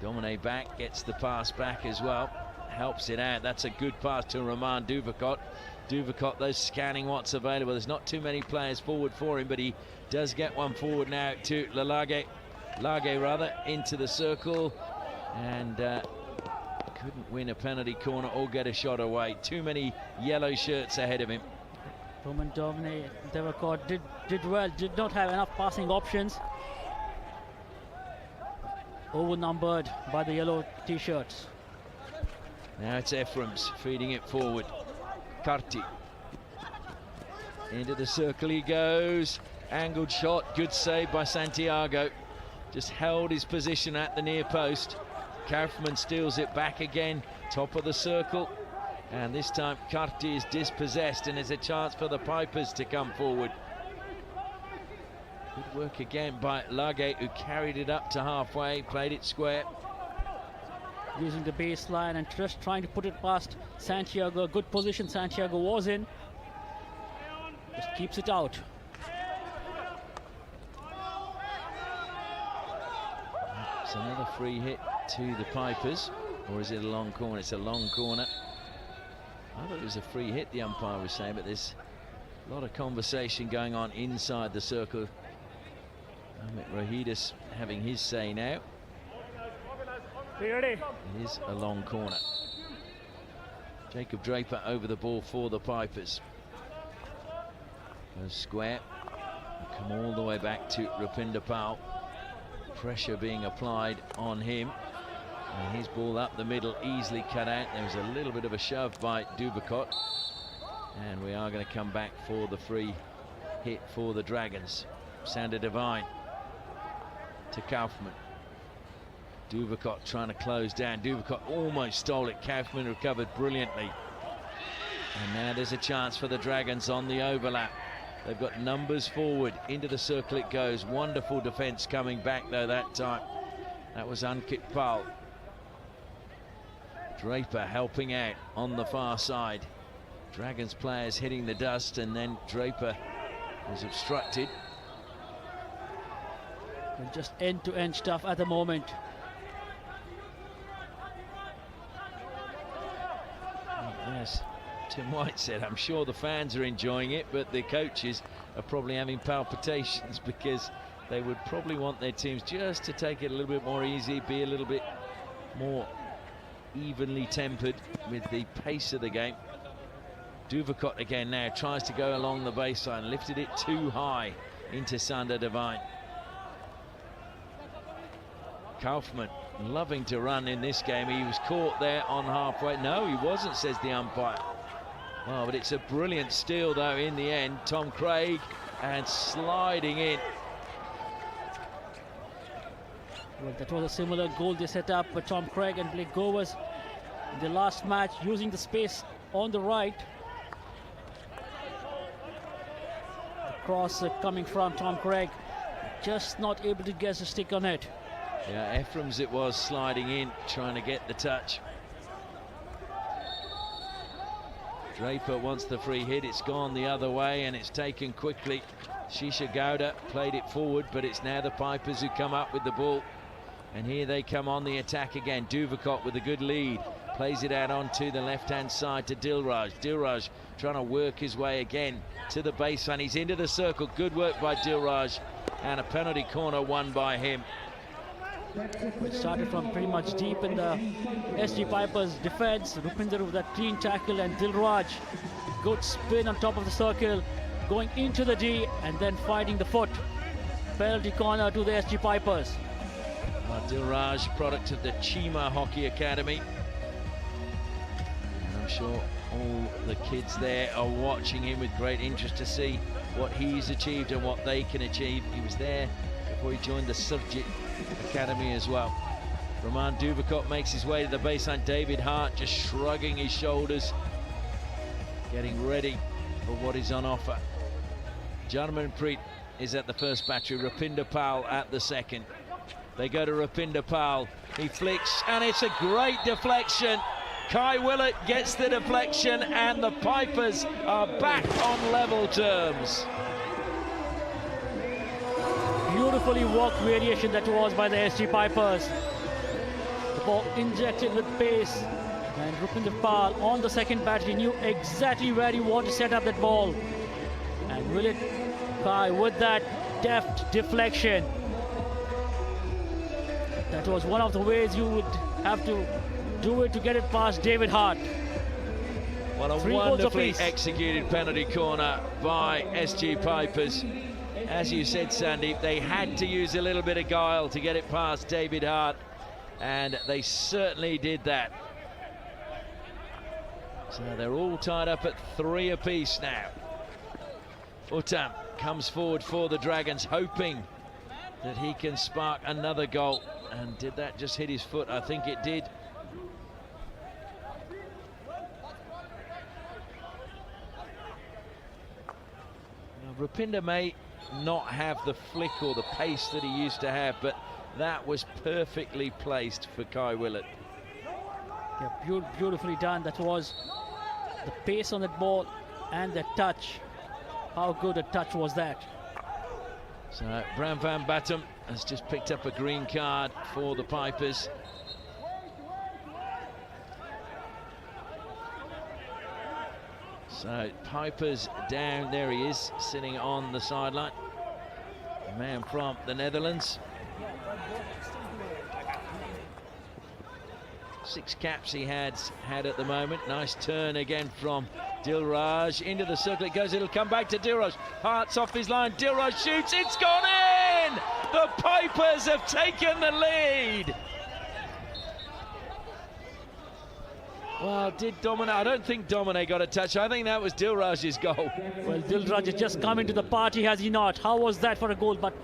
Domine back, gets the pass back as well. Helps it out. That's a good pass to Raman Duvakot. Duvakot, though, scanning what's available. There's not too many players forward for him, but he does get one forward now to Lage rather, into the circle. And couldn't win a penalty corner or get a shot away. Too many yellow shirts ahead of him. Roman Domine Duvakot did well, did not have enough passing options. Overnumbered by the yellow t-shirts. Now it's Ephraim's feeding it forward. Karti. Into the circle he goes. Angled shot, good save by Santiago. Just held his position at the near post. Kaufman steals it back again, top of the circle. And this time Karti is dispossessed and there's a chance for the Pipers to come forward. Good work again by Lage, who carried it up to halfway, played it square. Using the baseline and just trying to put it past Santiago. A good position Santiago was in. Just keeps it out. It's another free hit to the Pipers. Or is it a long corner? It's a long corner. I thought it was a free hit, the umpire was saying, but there's a lot of conversation going on inside the circle. Amit Rohidis having his say now. It is a long corner. Jacob Draper over the ball for the Pipers. Goes square. Come all the way back to Rupinder Pal. Pressure being applied on him. And his ball up the middle, easily cut out. There was a little bit of a shove by Duvakot. And we are going to come back for the free hit for the Dragons. Sander Devine to Kaufman. Duvakot trying to close down. Duvakot almost stole it. Kaufman recovered brilliantly. And now there's a chance for the Dragons on the overlap. They've got numbers forward. Into the circle it goes. Wonderful defence coming back though that time. That was Ankit Pal. Draper helping out on the far side. Dragons players hitting the dust, and then Draper was obstructed. And just end-to-end stuff at the moment. Yes, Tim White said, I'm sure the fans are enjoying it, but the coaches are probably having palpitations because they would probably want their teams just to take it a little bit more easy, be a little bit more evenly tempered with the pace of the game. Duvakot again now tries to go along the baseline, lifted it too high into Sander Devine. Kaufman loving to run in this game. He was caught there on halfway. No, he wasn't, says the umpire. Oh, but it's a brilliant steal though in the end. Tom Craig and sliding in. Well, that was a similar goal they set up for Tom Craig and Blake Govers in the last match, using the space on the right. The cross coming from Tom Craig, just not able to get a stick on it. Yeah, Ephraim's it was sliding in, trying to get the touch. Draper wants the free hit. It's gone the other way and it's taken quickly. Shisha Gowda played it forward, but it's now the Pipers who come up with the ball. And here they come on the attack again. Duvakot with a good lead. Plays it out onto the left-hand side to Dilraj. Dilraj trying to work his way again to the baseline. He's into the circle. Good work by Dilraj. And a penalty corner won by him. It started from pretty much deep in the SG Pipers defense. Rupinder with that clean tackle, and Dilraj, good spin on top of the circle, going into the D and then finding the foot. Penalty corner to the SG Pipers. Dilraj, product of the Chima Hockey Academy. And I'm sure all the kids there are watching him with great interest to see what he's achieved and what they can achieve. He was there before he joined the Surjit Academy as well. Raman Duvakot makes his way to the baseline. David Hart just shrugging his shoulders, getting ready for what is on offer. Janmanpreet is at the first battery, Rupinder Pal at the second. They go to Rupinder Pal. He flicks, and it's a great deflection. Kai Willett gets the deflection, and the Pipers are back on level terms. Beautifully walked variation that was by the SG Pipers. The ball injected with pace, and Rupinder Pal on the second battery knew exactly where he wanted to set up that ball. And Willett Kai with that deft deflection. That was one of the ways you would have to do it to get it past David Hart. What a wonderfully executed penalty corner by SG Pipers. As you said, Sandeep, they had to use a little bit of guile to get it past David Hart, and they certainly did that. So they're all tied up at 3 apiece now. Uttam comes forward for the Dragons, hoping that he can spark another goal. And did that just hit his foot? I think it did. Now, Rupinder may not have the flick or the pace that he used to have, but that was perfectly placed for Kai Willett. Yeah, beautifully done. That was the pace on that ball and the touch. How good a touch was that? So Bram van Batum has just picked up a green card for the Pipers. So Pipers down, there he is, sitting on the sideline. A man from the Netherlands. 6 caps he had at the moment. Nice turn again from Dilraj into the circle. It goes, it'll come back to Dilraj. Hart's off his line. Dilraj shoots, it's gone in! The Pipers have taken the lead. Well, did Domine? I don't think Domine got a touch. I think that was Dilraj's goal. Well, Dilraj has just come into the party, has he not? How was that for a goal? But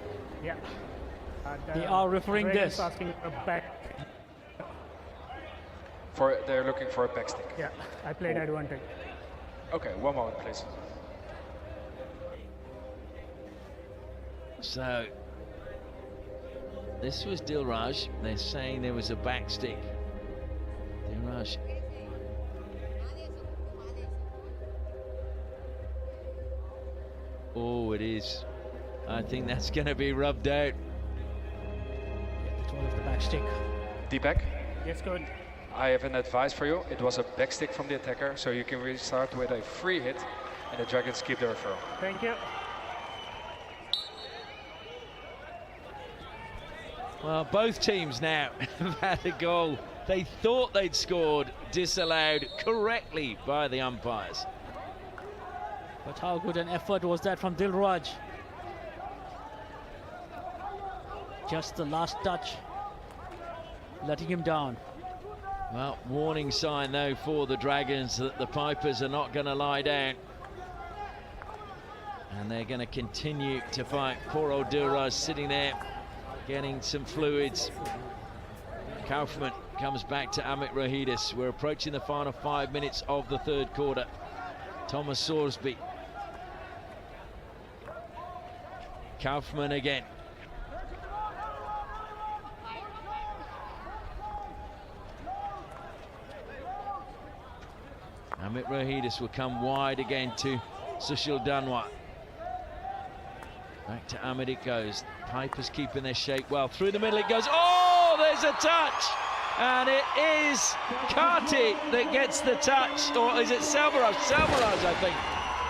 yeah, they are referring this. Asking a back. They're looking for a back stick. Yeah, I played advantage. Okay, one moment, please. So this was Dilraj. They're saying there was a back stick. Dilraj. Oh, it is. I think that's going to be rubbed out. It's one of the back stick. Deepak? Yes, good. I have an advice for you. It was a back stick from the attacker, so you can restart with a free hit, and the Dragons keep the referral. Thank you. Well, both teams now have had a goal they thought they'd scored disallowed correctly by the umpires. But how good an effort was that from Dilraj? Just the last touch, letting him down. Well, warning sign though for the Dragons that the Pipers are not going to lie down. And they're going to continue to fight. Poor old Dilraj sitting there, getting some fluids. Kaufman comes back to Amit Rohidis. We're approaching the final 5 minutes of the third quarter. Thomas Sorsby. Kaufman again. Amit Rohidis will come wide again to Sushil Danwat. Back to Amit it goes. Pipers keeping their shape well. Through the middle it goes. Oh, there's a touch! And it is Kartik that gets the touch. Or is it Selvaraj? Selvaraj, I think.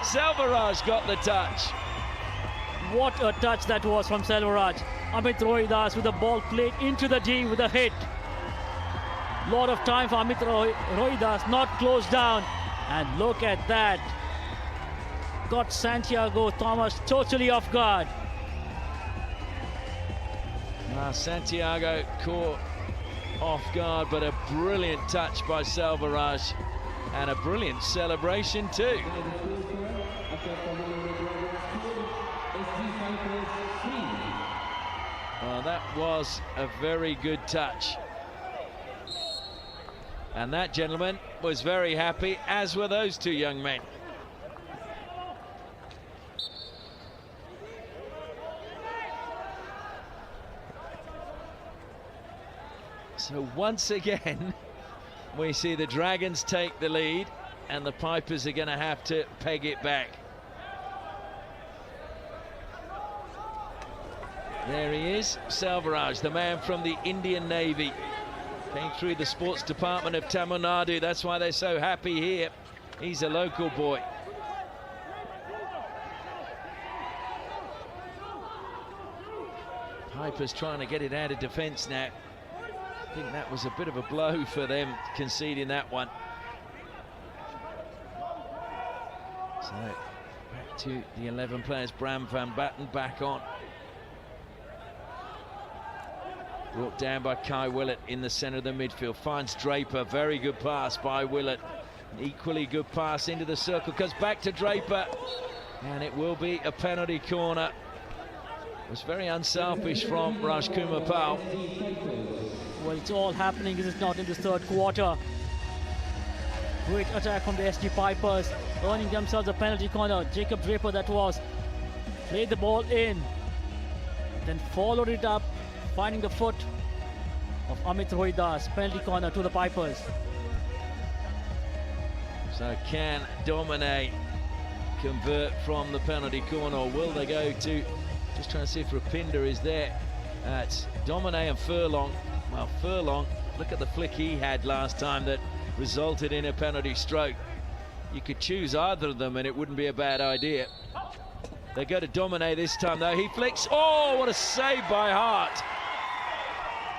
Selvaraj got the touch. What a touch that was from Selvaraj. Amit Rohidas with the ball played into the D with a hit. Lot of time for Amit Rohidas, not closed down. And look at that. Got Santiago Thomas totally off guard. Santiago caught off guard, but a brilliant touch by Selvaraj. And a brilliant celebration too. Well, that was a very good touch. And that gentleman was very happy, as were those two young men. So once again, we see the Dragons take the lead, and the Pipers are going to have to peg it back. There he is, Selvaraj, the man from the Indian Navy. Came through the sports department of Tamil Nadu. That's why they're so happy here. He's a local boy. Pipers trying to get it out of defence now. I think that was a bit of a blow for them, conceding that one. So back to the 11 players. Bram van Batten back on. Brought down by Kai Willett in the centre of the midfield. Finds Draper. Very good pass by Willett. An equally good pass into the circle. Goes back to Draper. And it will be a penalty corner. It was very unselfish from Rajkumar Pal. Well, it's all happening, is it not, in this third quarter. Great attack from the SG Pipers, earning themselves a penalty corner. Jacob Draper, that was. Played the ball in. Then followed it up, finding the foot of Amit Rohidas. Penalty corner to the Pipers. So can Domine convert from the penalty corner, or will they go to, just trying to see if Rapinda is there. It's Domine and Furlong. Well, Furlong, look at the flick he had last time that resulted in a penalty stroke. You could choose either of them and it wouldn't be a bad idea. They go to Domine this time though. He flicks. Oh, what a save by Hart.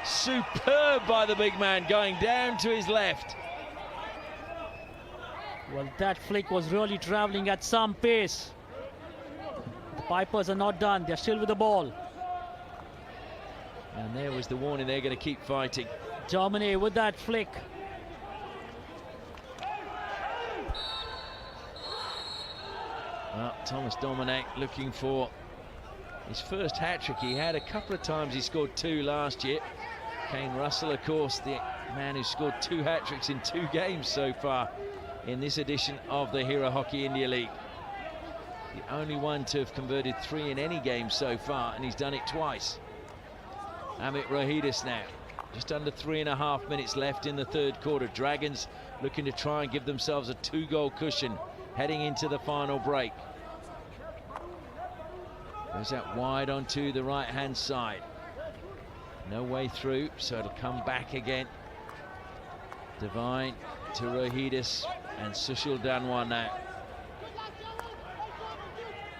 Superb by the big man, going down to his left. Well, that flick was really travelling at some pace. The Pipers are not done. They're still with the ball. And there was the warning, they're going to keep fighting. Domine with that flick. Well, Thomas Domine looking for his first hat-trick. He had a couple of times, he scored 2 last year. Kane Russell, of course, the man who scored 2 hat-tricks in 2 games so far in this edition of the Hero Hockey India League. The only one to have converted 3 in any game so far, and he's done it twice. Amit Rohidas now, just under 3.5 minutes left in the third quarter. Dragons looking to try and give themselves a 2-goal cushion heading into the final break. Goes out wide onto the right-hand side. No way through, so it'll come back again. Devine to Rohidas and Sushil Danwar now.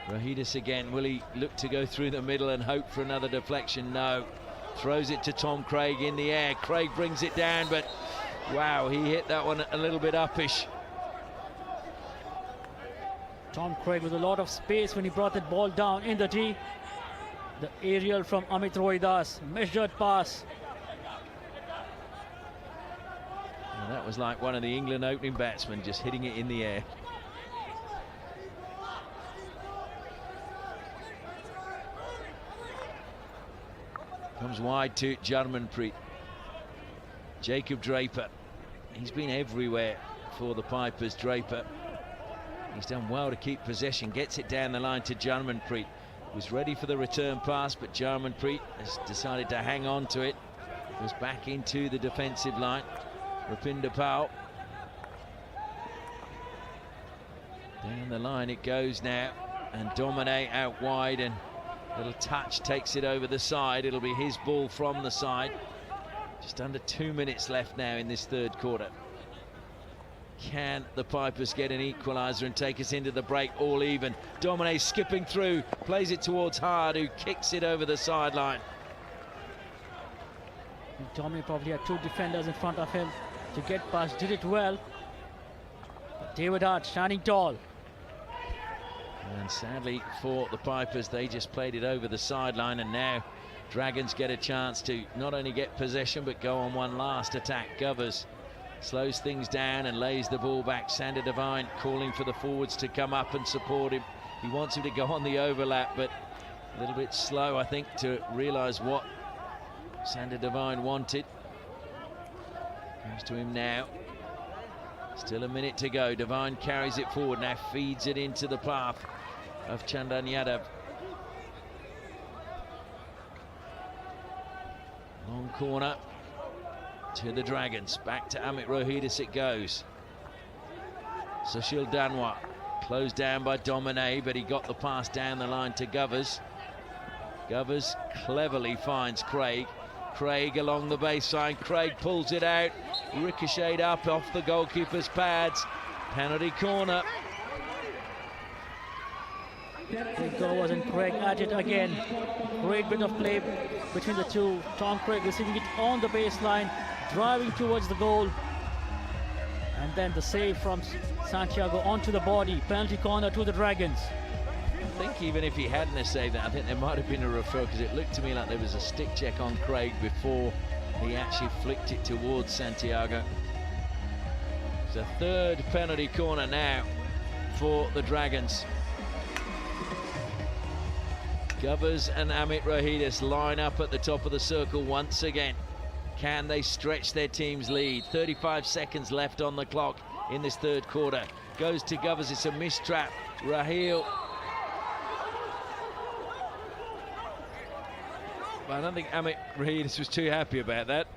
Rohidas again, will he look to go through the middle and hope for another deflection? No. Throws it to Tom Craig in the air. Craig brings it down, but wow, he hit that one a little bit uppish. Tom Craig with a lot of space when he brought that ball down in the D. The aerial from Amit Rohidas, measured pass. Well, that was like one of the England opening batsmen just hitting it in the air. Comes wide to Jarmanpreet. Jacob Draper. He's been everywhere for the Pipers, Draper. He's done well to keep possession. Gets it down the line to Jarmanpreet. Was ready for the return pass, but Jarmanpreet has decided to hang on to it. Goes back into the defensive line. Rapinda Pal. Down the line it goes now. And Domine out wide, and little touch takes it over the side. It'll be his ball from the side. Just under 2 minutes left now in this third quarter. Can the Pipers get an equalizer and take us into the break all even? Domine skipping through, plays it towards Hard, who kicks it over the sideline. Domine probably had 2 defenders in front of him to get past, did it well. But David Hart standing tall. And sadly for the Pipers, they just played it over the sideline, and now Dragons get a chance to not only get possession but go on one last attack. Govers slows things down and lays the ball back. Sander Devine calling for the forwards to come up and support him. He wants him to go on the overlap, but a little bit slow, I think, to realise what Sander Devine wanted. Comes to him now. Still a minute to go. Devine carries it forward, now feeds it into the path of Chandan Yadav. Long corner. to the Dragons. Back to Amit Rohidis it goes. Sushil Danwa closed down by Domine, but he got the pass down the line to Govers. Govers cleverly finds Craig. Craig along the baseline. Craig pulls it out. Ricocheted up off the goalkeeper's pads. Penalty corner. Big goal was in Craig at it again. Great bit of play between the two. Tom Craig receiving it on the baseline, driving towards the goal. And then the save from Santiago onto the body. Penalty corner to the Dragons. I think even if he hadn't have saved that, I think there might have been a referral, because it looked to me like there was a stick check on Craig before he actually flicked it towards Santiago. It's a third penalty corner now for the Dragons. Govers and Amit Rohidis line up at the top of the circle once again. Can they stretch their team's lead? 35 seconds left on the clock in this third quarter. Goes to Govers, it's a mistrap. Raheel. But I don't think Amit Rohidis was too happy about that.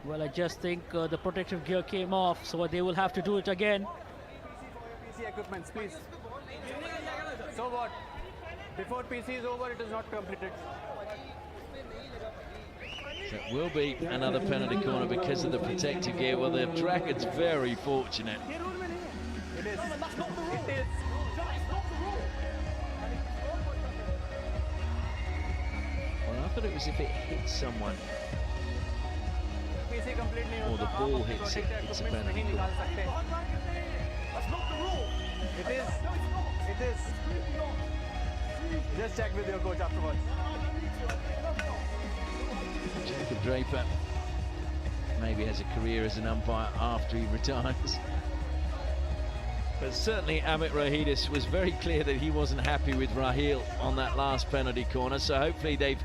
Well, I just think the protective gear came off, so they will have to do it again. PC equipment, please. So what? Before PC is over, it is not completed. So it will be another penalty corner because of the protective gear. Well, the Dragons very fortunate. It is. It is. Well, I thought it was if it hits someone or the ball hits it, it's a penalty corner. It is. It is. Just check with your coach afterwards. Jacob Draper maybe has a career as an umpire after he retires. But certainly Amit Rohidis was very clear that he wasn't happy with Raheel on that last penalty corner, so hopefully they've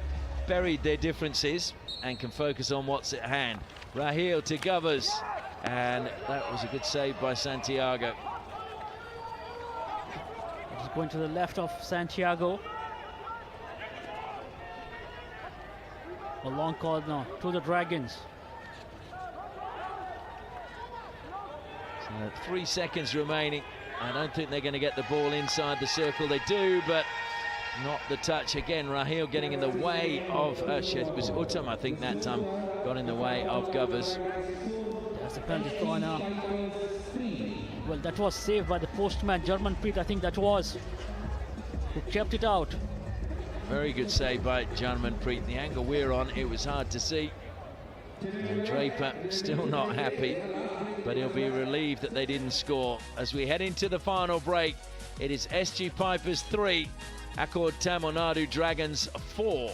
buried their differences and can focus on what's at hand. Raheel to Govers, and that was a good save by Santiago. Just going to the left of Santiago. A long corner to the Dragons. So 3 seconds remaining. I don't think they're going to get the ball inside the circle. They do, but not the touch. Again, Raheel getting in the way of, it was Uttam, I think, that time, got in the way of Govers. That's the penalty corner. Well, that was saved by the postman, Jarmanpreet, I think that was, who kept it out. Very good save by Jarmanpreet. The angle we're on, it was hard to see. And Draper still not happy, but he'll be relieved that they didn't score. As we head into the final break, it is SG Pipers 3, Accord Tamil Nadu Dragons 4.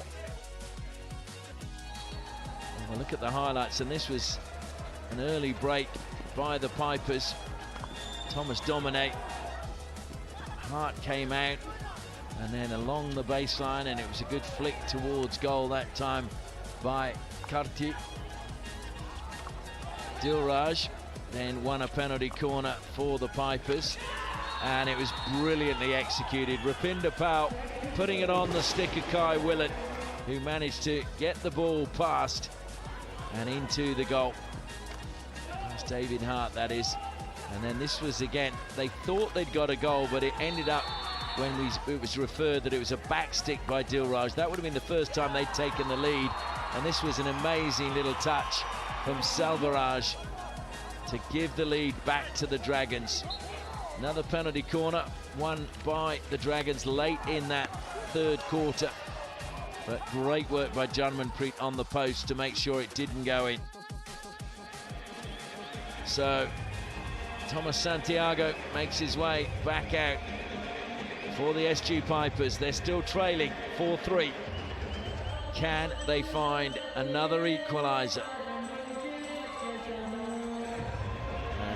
Well, look at the highlights, and this was an early break by the Pipers. Thomas Domine, Hart came out, and then along the baseline, and it was a good flick towards goal that time by Karti. Dilraj then won a penalty corner for the Pipers, and it was brilliantly executed. Rupinder Pal putting it on the stick of Kai Willett, who managed to get the ball past and into the goal. That's David Hart, that is. And then this was, again, they thought they'd got a goal, but it ended up, when it was referred, that it was a back stick by Dilraj. That would have been the first time they'd taken the lead, and this was an amazing little touch from Salvaraj to give the lead back to the Dragons. Another penalty corner won by the Dragons late in that third quarter, but great work by Jarmanpreet on the post to make sure it didn't go in. So Thomas Santiago makes his way back out for the SG Pipers. They're still trailing 4-3. Can they find another equalizer?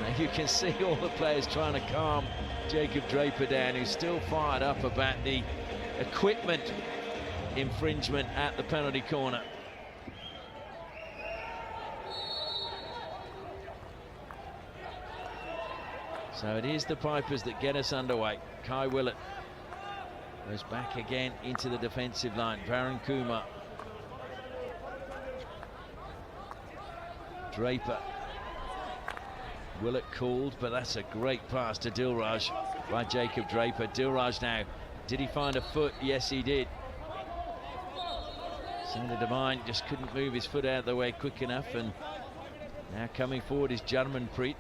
And you can see all the players trying to calm Jacob Draper down, who's still fired up about the equipment infringement at the penalty corner. So it is the Pipers that get us underway. Kai Willett goes back again into the defensive line. Varun Kumar Draper. Willett called, but that's a great pass to Dilraj by Jacob Draper. Dilraj now, did he find a foot? Yes, he did. Sander Devine just couldn't move his foot out of the way quick enough, and now coming forward is Jarmanpreet.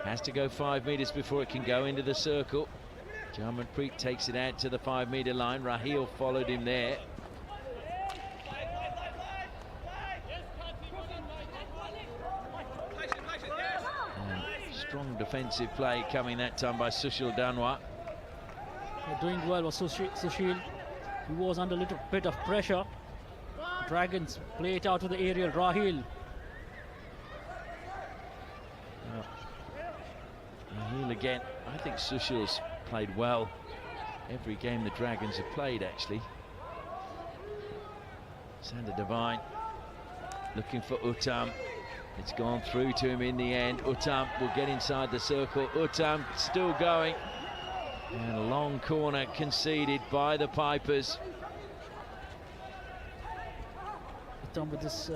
Has to go 5 meters before it can go into the circle. Jarmanpreet takes it out to the 5 meter line. Raheel followed him there. And strong defensive play coming that time by Sushil Danwar. Doing well was Sushil. He was under a little bit of pressure. Dragons play it out to the aerial. Raheel. Raheel again. I think Sushil's played well every game the Dragons have played, actually. Sander Devine looking for Uttam. It's gone through to him in the end. Uttam will get inside the circle. Uttam still going. And a long corner conceded by the Pipers. Uttam with this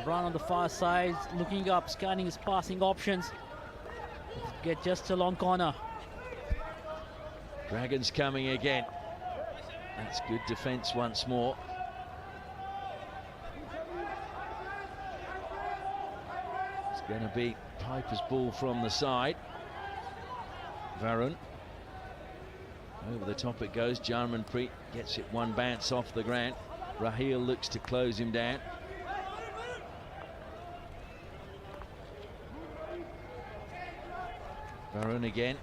run on the far side, looking up, scanning his passing options. Get just a long corner. Dragons coming again. That's good defense once more. It's going to be Piper's ball from the side. Varun. Over the top it goes. Jarmanpreet gets it one bounce off the ground. Raheel looks to close him down. Varun again.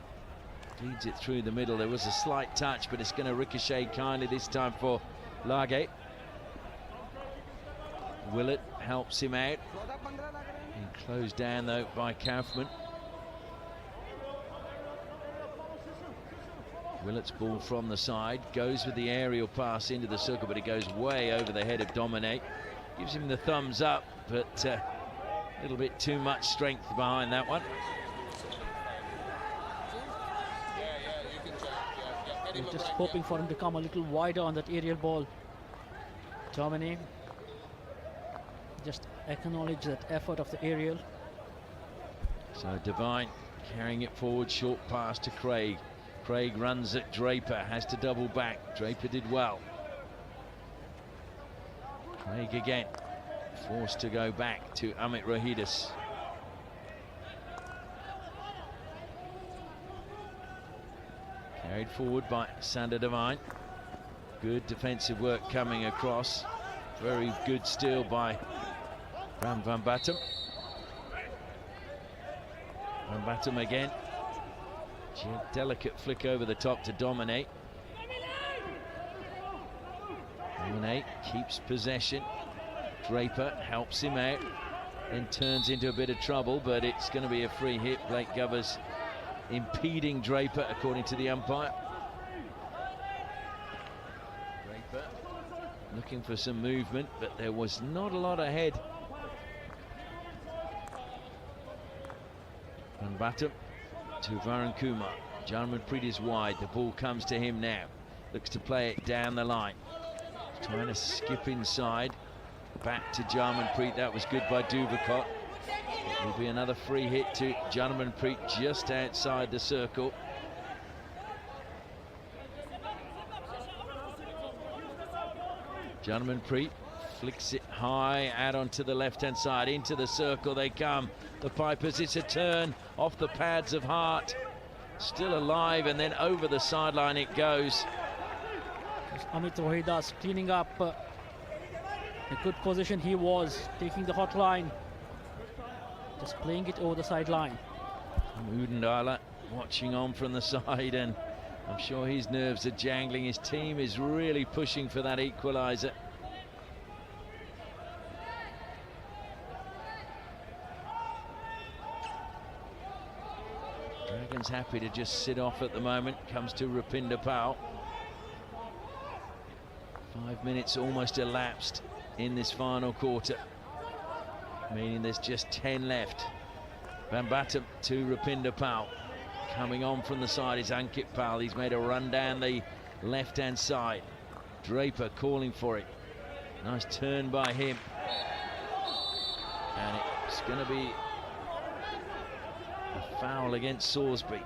Feeds it through the middle. There was a slight touch, but it's going to ricochet kindly this time for Lage. Willett helps him out. And closed down though by Kaufman. Willett's ball from the side, goes with the aerial pass into the circle, but it goes way over the head of Dominic. Gives him the thumbs up, but a little bit too much strength behind that one. We're just hoping for him to come a little wider on that aerial ball. Dominic just acknowledge that effort of the aerial. So Devine carrying it forward, short pass to Craig. Craig runs at Draper, has to double back. Draper did well. Craig again, forced to go back to Amit Rohidis. Carried forward by Sander Devine. Good defensive work coming across. Very good steal by Ram Van Batum. Van Batum again. Delicate flick over the top to Dominic. Dominic keeps possession. Draper helps him out, then turns into a bit of trouble, but it's going to be a free hit. Blake Govers impeding Draper, according to the umpire. Draper looking for some movement, but there was not a lot ahead. Van Batum to Varun Kumar. Jarmanpreet is wide. The ball comes to him now. Looks to play it down the line. Trying to skip inside. Back to Jarmanpreet. That was good by Duvakot. It will be another free hit to Jarmanpreet just outside the circle. Jarmanpreet flicks it high out onto the left-hand side. Into the circle they come. The Pipers, it's a turn off the pads of Hart. Still alive, and then over the sideline it goes. Amit Rohidas cleaning up a good position. He was taking the hotline, just playing it over the sideline. Udendala watching on from the side, and I'm sure his nerves are jangling. His team is really pushing for that equalizer. Dragons happy to just sit off at the moment. Comes to Rupinder Pal. 5 minutes almost elapsed in this final quarter, meaning there's just 10 left. Van Batum to Rupinder Pal. Coming on from the side is Ankit Pal. He's made a run down the left-hand side. Draper calling for it. Nice turn by him. And it's going to be a foul against Salisbury.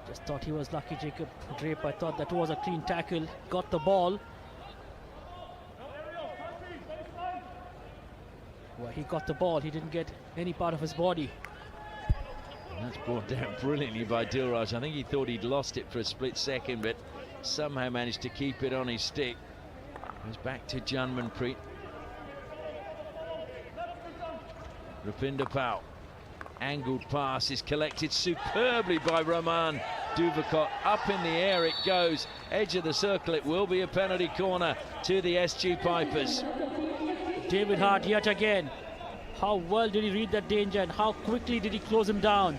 Just thought he was lucky, Jacob Drape. I thought that was a clean tackle. Got the ball. Well, he got the ball. He didn't get any part of his body. And that's brought down brilliantly by Dilraj. I think he thought he'd lost it for a split second, but somehow managed to keep it on his stick. Goes back to Janmanpreet. Rupinder Pal. Angled pass is collected superbly by Rahman Duvakot. Up in the air it goes. Edge of the circle. It will be a penalty corner to the SG Pipers. David Hart yet again. How well did he read that danger and how quickly did he close him down?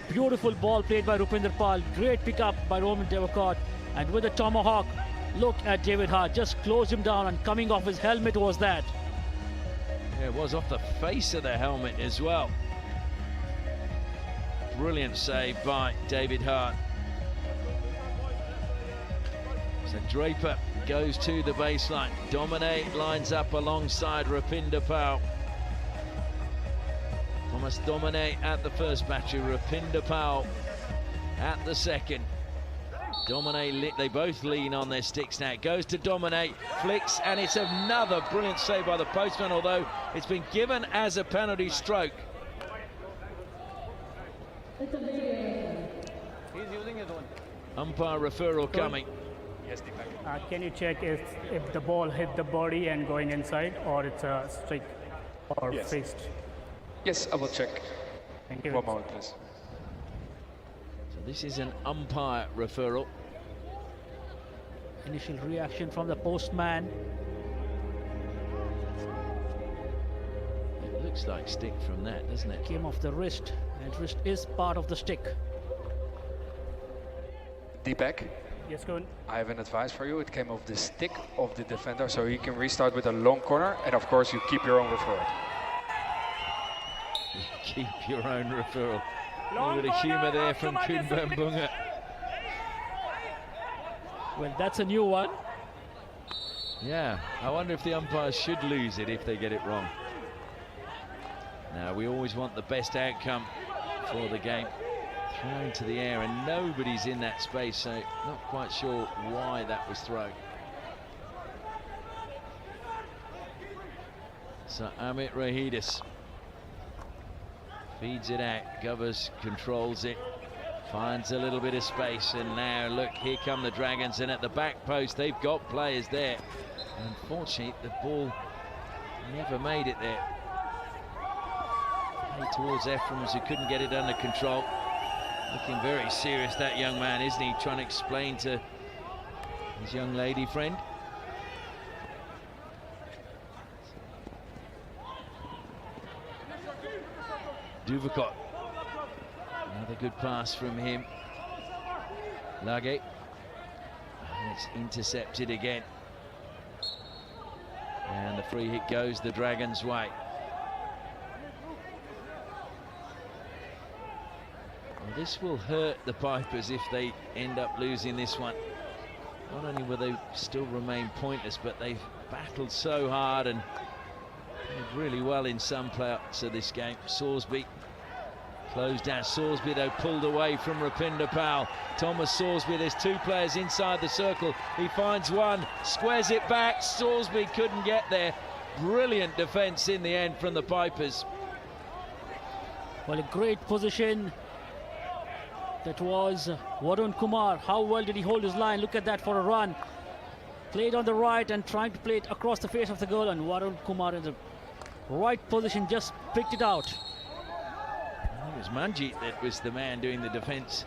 Beautiful ball played by Rupinder Pal. Great pickup by Roman Devakot. And with a tomahawk, look at David Hart. Just closed him down, and coming off his helmet was that. Yeah, it was off the face of the helmet as well. Brilliant save by David Hart. So Draper goes to the baseline. Domine lines up alongside Rupinder Pal. Thomas Domine at the first battery, Rupinder Pal at the second. Domine, they both lean on their sticks now. It goes to Domine, flicks, and it's another brilliant save by the postman, although it's been given as a penalty stroke. He's using his own. Umpire referral coming. Yes, Deepak. Can you check if the ball hit the body and going inside, or it's a strike or Yes. fist? Yes, I will check. Thank you. One moment, please. So this is an umpire referral. Initial reaction from the postman. It looks like stick from that, doesn't it? Came off the wrist, and wrist is part of the stick. Deepak, Yes, go on. I have an advice for you. It came off the stick of the defender, so you can restart with a long corner, and of course you keep your own referral. Keep your own referral. A little bit of humour there from Kunbam Bunga. Well, that's a new one. Yeah, I wonder if the umpires should lose it if they get it wrong. Now, we always want the best outcome for the game. Thrown to the air and nobody's in that space, so not quite sure why that was thrown. So Amit Rahidis feeds it out. Govers controls it, finds a little bit of space, and now look, here come the Dragons, and at the back post they've got players there. Unfortunately, the ball never made it there. Played towards Ephraim's, who couldn't get it under control. Looking very serious, that young man, isn't he? Trying to explain to his young lady friend. Duvakot. Another good pass from him. Lage. And it's intercepted again. And the free hit goes the Dragons' way. Well, this will hurt the Pipers if they end up losing this one. Not only will they still remain pointless, but they've battled so hard and played really well in some parts of this game. Salisbury closed down. Salisbury, though, pulled away from Rupinder Pal. Thomas Salisbury, there's two players inside the circle. He finds one, squares it back. Salisbury couldn't get there. Brilliant defence in the end from the Pipers. Well, a great position. That was Varun Kumar. How well did he hold his line? Look at that for a run. Played on the right and trying to play it across the face of the goal, and Varun Kumar in the right position just picked it out. It was Manjit that was the man doing the defence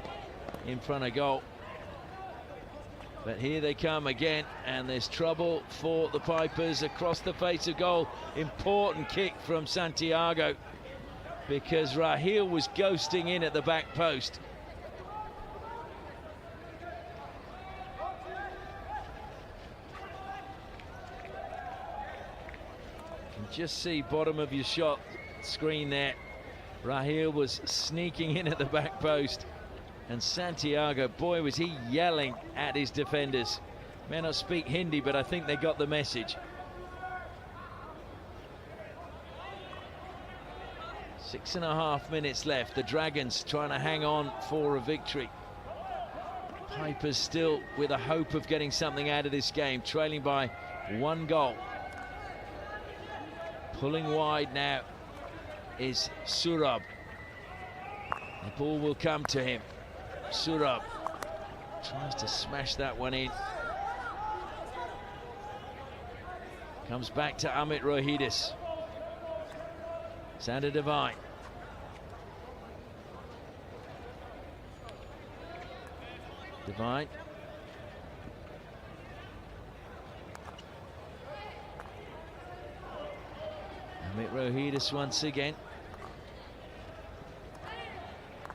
in front of goal. But here they come again, and there's trouble for the Pipers across the face of goal. Important kick from Santiago, because Rahil was ghosting in at the back post. Just see bottom of your shot screen there. Rahil was sneaking in at the back post, and Santiago, boy, was he yelling at his defenders. May not speak Hindi, but I think they got the message. 6.5 minutes left. The Dragons trying to hang on for a victory. Pipers still with a hope of getting something out of this game, trailing by 1 goal. Pulling wide now is Surab. The ball will come to him. Surab tries to smash that one in. Comes back to Amit Rohidis. Sander Devine. Devine. Amit Rohidis once again.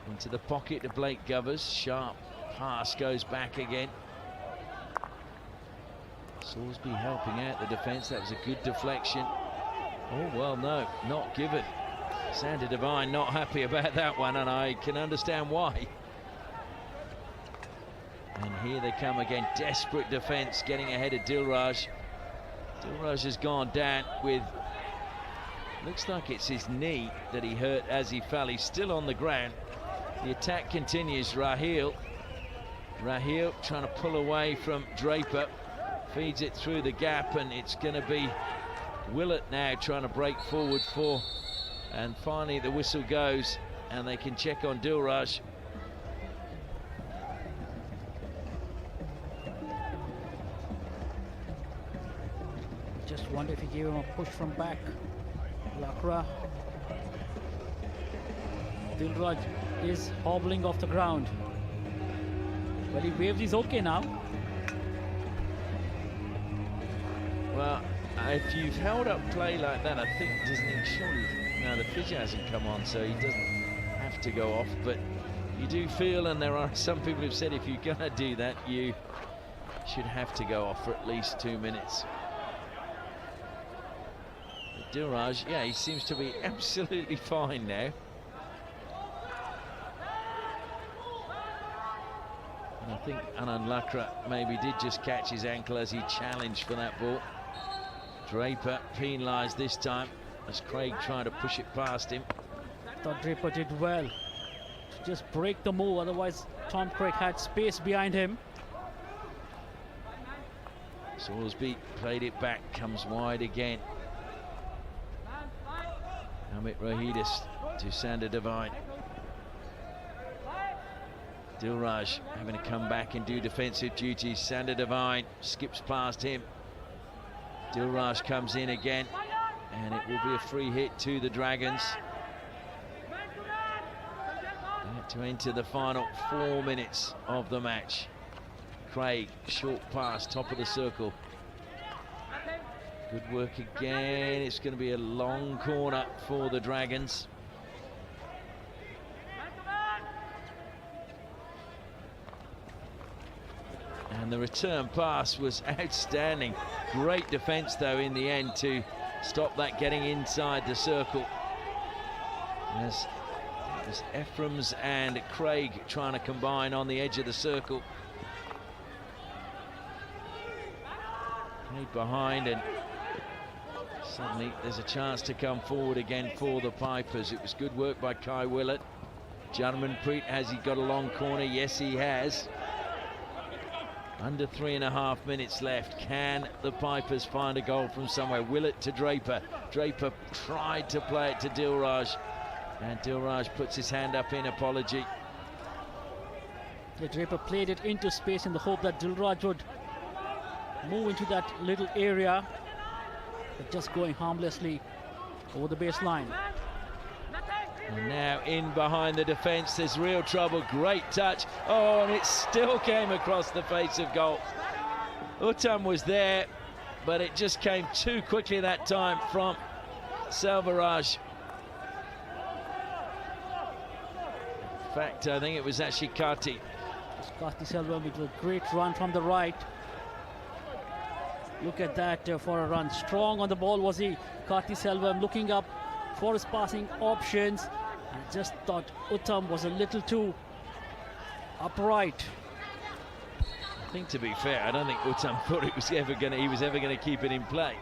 Into the pocket to Blake Govers. Sharp pass goes back again. Salisbury helping out the defence. That was a good deflection. Oh, well, no, not given. Sander Devine not happy about that one, and I can understand why. And here they come again. Desperate defence getting ahead of Dilraj. Dilraj has gone down with, looks like it's his knee that he hurt as he fell. He's still on the ground. The attack continues. Raheel trying to pull away from Draper. Feeds it through the gap, and it's going to be Willett now trying to break forward for. And finally the whistle goes, and they can check on Dilraj. Just wonder if he gave him a push from back. Lakra. Dilraj is hobbling off the ground. Well, he waves, he's okay now. Well, if you've held up play like that, I think, doesn't he surely... No, the physio hasn't come on, so he doesn't have to go off, but you do feel, and there are some people who've said if you're gonna do that, you should have to go off for at least 2 minutes. But Dilraj, yeah, he seems to be absolutely fine now. And I think Anand Lakra maybe did just catch his ankle as he challenged for that ball. Draper penalised this time as Craig tried to push it past him. I thought Draper did well to just break the move, otherwise Tom Craig had space behind him. Salisbury played it back, comes wide again. Amit Rohidis to Sander Devine. Dilraj having to come back and do defensive duties. Sander Devine skips past him. Dilraj comes in again, and it will be a free hit to the Dragons. To enter the final 4 minutes of the match. Craig, short pass, top of the circle. Good work again. It's going to be a long corner for the Dragons. And the return pass was outstanding. Great defence, though, in the end to stop that getting inside the circle. As it was Ephraim's and Craig trying to combine on the edge of the circle. Played behind, and suddenly there's a chance to come forward again for the Pipers. It was good work by Kai Willett. Janmanpreet, has he got a long corner? Yes, he has. Under 3.5 minutes left. Can the Pipers find a goal from somewhere? Willett to Draper. Draper tried to play it to Dilraj, and Dilraj puts his hand up in apology. Yeah, Draper played it into space in the hope that Dilraj would move into that little area, but just going harmlessly over the baseline. And now in behind the defence, there's real trouble. Great touch. Oh, and it still came across the face of goal. Uttam was there, but it just came too quickly that time from Selvaraj. In fact, I think it was actually Karti. Karti Selvam with a great run from the right. Look at that for a run. Strong on the ball was he. Karti Selvam looking up for his passing options. I just thought Uttam was a little too upright. I think, to be fair, I don't think Uttam thought he was ever going to keep it in play.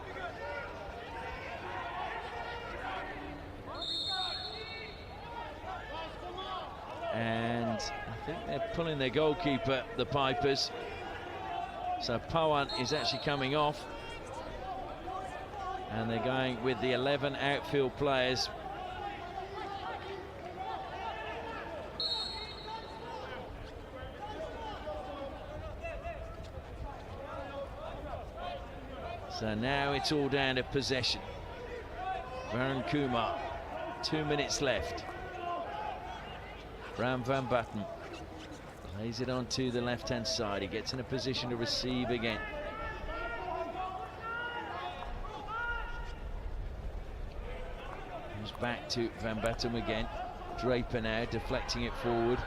And I think they're pulling their goalkeeper, the Pipers. So Pawan is actually coming off. And they're going with the 11 outfield players. So now it's all down to possession. Varun Kumar, 2 minutes left. Bram van Batten lays it onto the left-hand side. He gets in a position to receive again. Comes back to van Batten again. Draper now deflecting it forward.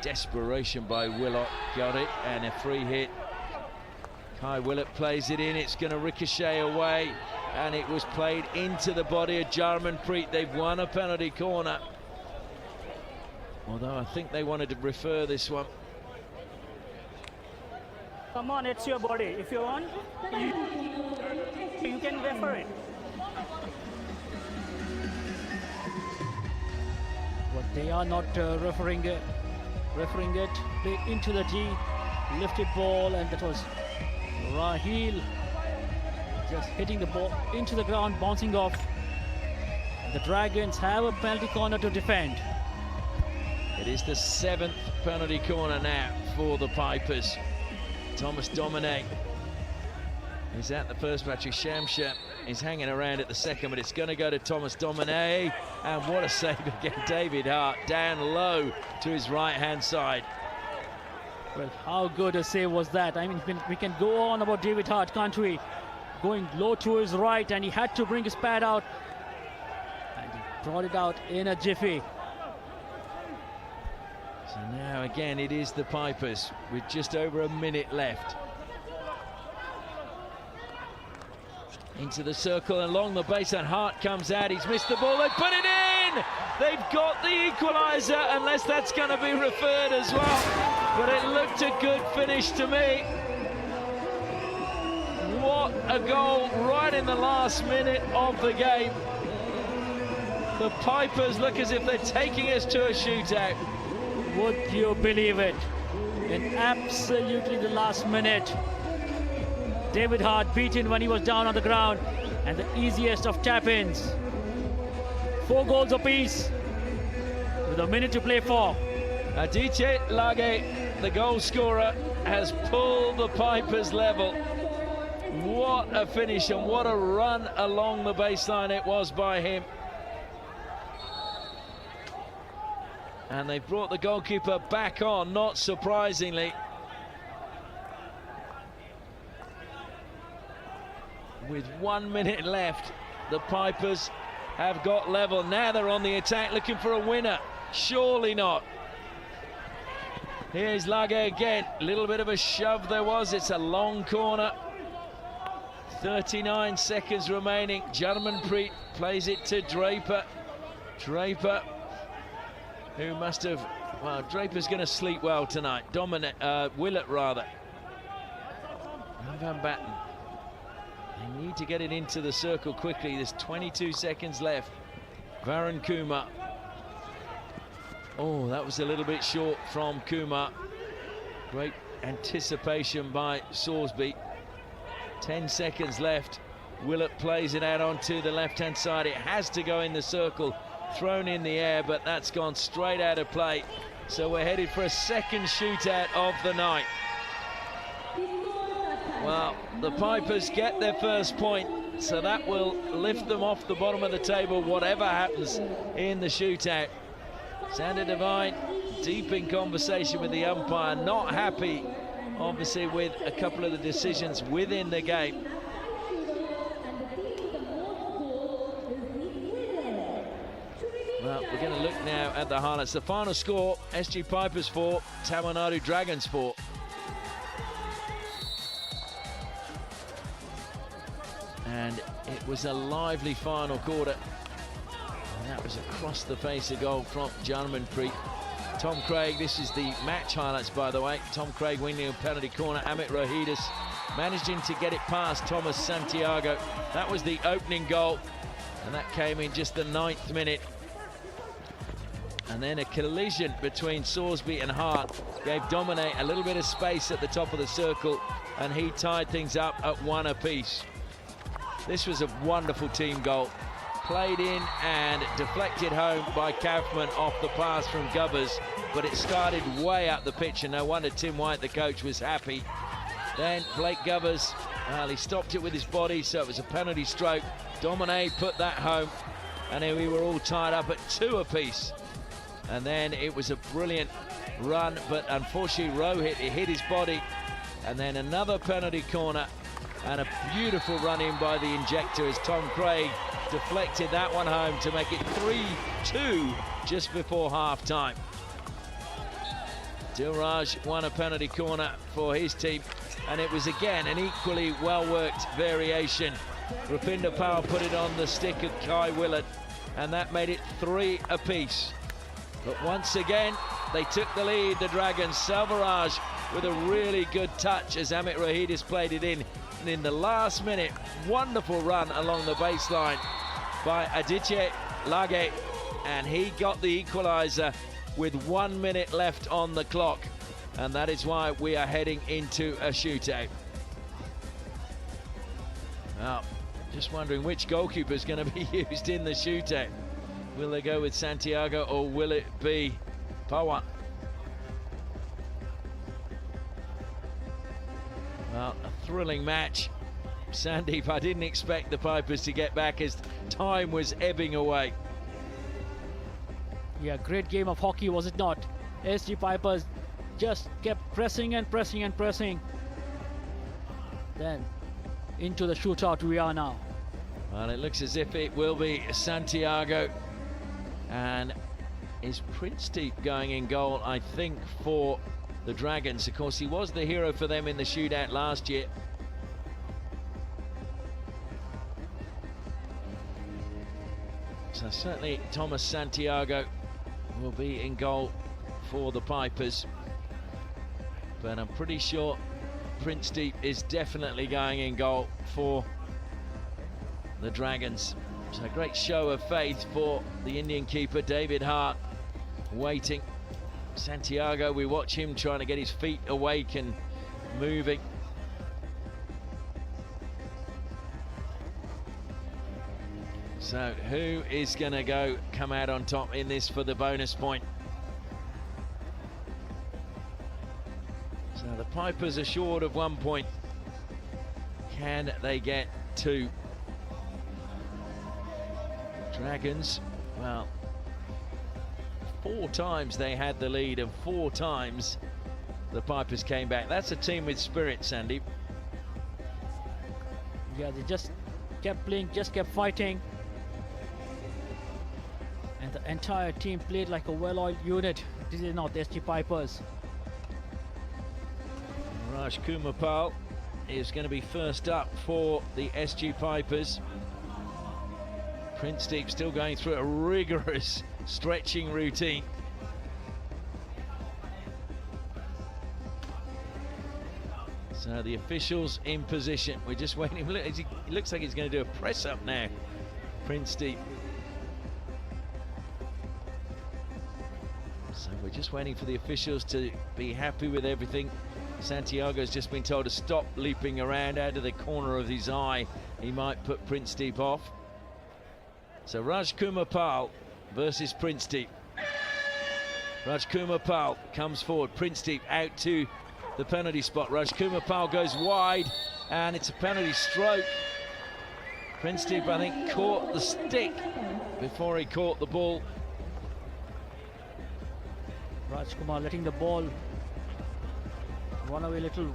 Desperation by Willott, got it, and a free hit. Kai Willett plays it in, it's going to ricochet away, and it was played into the body of Jarmanpreet. They've won a penalty corner. Although I think they wanted to refer this one. Come on, it's your body. If you want, you can refer it. But they are not referring it. Play into the D, lifted ball, and that was Raheel just hitting the ball into the ground, bouncing off. The Dragons have a penalty corner to defend. It is the 7th penalty corner now for the Pipers. Thomas Domine is at the first battery. Shamsha is hanging around at the second, but it's going to go to Thomas Domine. And what a save again, David Hart, down low to his right-hand side. Well, how good a save was that? I mean, we can go on about David Hart, can't we? Going low to his right, and he had to bring his pad out. And he brought it out in a jiffy. So now again it is the Pipers with just over a minute left. Into the circle along the baseline. Hart comes out, he's missed the ball, they put it in! They've got the equalizer, unless that's going to be referred as well. But it looked a good finish to me. What a goal right in the last minute of the game. The Pipers look as if they're taking us to a shootout. Would you believe it? In absolutely the last minute, David Hart beaten when he was down on the ground, and the easiest of tap-ins. 4 goals apiece with a minute to play for. Aditya Lage, the goal scorer, has pulled the Pipers level. What a finish and what a run along the baseline it was by him. And they've brought the goalkeeper back on, not surprisingly. With 1 minute left, the Pipers have got level. Now they're on the attack, looking for a winner. Surely not. Here's Lage again. A little bit of a shove there was. It's a long corner. 39 seconds remaining. Jarmanpreet plays it to Draper. Draper, who must have... Well, Draper's going to sleep well tonight. Willett, rather. And Van Batten. They need to get it into the circle quickly. There's 22 seconds left. Varun Kumar. Oh, that was a little bit short from Kumar. Great anticipation by Sorsby. 10 seconds left. Willett plays it out onto the left-hand side. It has to go in the circle. Thrown in the air, but that's gone straight out of play. So we're headed for a second shootout of the night. Well, the Pipers get their first point, so that will lift them off the bottom of the table, whatever happens in the shootout. Sander Devine deep in conversation with the umpire, not happy, obviously, with a couple of the decisions within the game. Well, we're going to look now at the highlights. The final score, SG Pipers 4, Tamil Nadu Dragons 4. And it was a lively final quarter. And that was across the face a goal from Jarmanpreet. Tom Craig, this is the match highlights, by the way. Tom Craig winning a penalty corner. Amit Rohidis managing to get it past Thomas Santiago. That was the opening goal, and that came in just the 9th minute. And then a collision between Sorsby and Hart gave Domine a little bit of space at the top of the circle, and he tied things up at 1 apiece. This was a wonderful team goal. Played in and deflected home by Kaufman off the pass from Gubbers, but it started way up the pitch, and no wonder Tim White, the coach, was happy. Then Blake Gubbers, well, he stopped it with his body, so it was a penalty stroke. Domine put that home, and then we were all tied up at 2 apiece. And then it was a brilliant run, but unfortunately Rohit, it hit his body. And then another penalty corner and a beautiful run in by the injector as Tom Craig deflected that one home to make it 3-2 just before half-time. Dilraj won a penalty corner for his team, and it was again an equally well-worked variation. Rupinder Pal put it on the stick of Kai Willett, and that made it 3 apiece. But once again, they took the lead, the Dragons. Selvaraj with a really good touch as Amit Rohidis played it in. And in the last minute, wonderful run along the baseline by Aditya Lage, and he got the equalizer with 1 minute left on the clock. And that is why we are heading into a shootout. Now, just wondering which goalkeeper is going to be used in the shootout. Will they go with Santiago or will it be Pawan? Well, a thrilling match. Sandeep, I didn't expect the Pipers to get back as time was ebbing away. Yeah, great game of hockey, was it not? SG Pipers just kept pressing and pressing and pressing. Then into the shootout we are now. Well, it looks as if it will be Santiago. And is Prince-Deep going in goal, I think, for the Dragons? Of course, he was the hero for them in the shootout last year. So certainly Thomas Santiago will be in goal for the Pipers. But I'm pretty sure Prince-Deep is definitely going in goal for the Dragons. So a great show of faith for the Indian keeper, David Hart, waiting. Santiago, we watch him trying to get his feet awake and moving. So who is going to come out on top in this for the bonus point? So the Pipers are short of 1 point. Can they get 2? Dragons, well, 4 times they had the lead and 4 times the Pipers came back. That's a team with spirit, Sandeep. Yeah, they just kept playing, just kept fighting. And the entire team played like a well-oiled unit. This is not the SG Pipers. Raj Kumar Pal is going to be first up for the SG Pipers. Prince-Deep still going through a rigorous stretching routine. So the officials in position. We're just waiting. It looks like he's going to do a press-up now, Prince-Deep. So we're just waiting for the officials to be happy with everything. Santiago's just been told to stop leaping around out of the corner of his eye. He might put Prince-Deep off. So Raj Kumar Pal versus Prince-Deep. Raj Kumar Pal comes forward. Prince-Deep out to the penalty spot. Raj Kumar Pal goes wide, and it's a penalty stroke. Prince-Deep, I think, caught the stick before he caught the ball. Raj Kumar letting the ball run away a little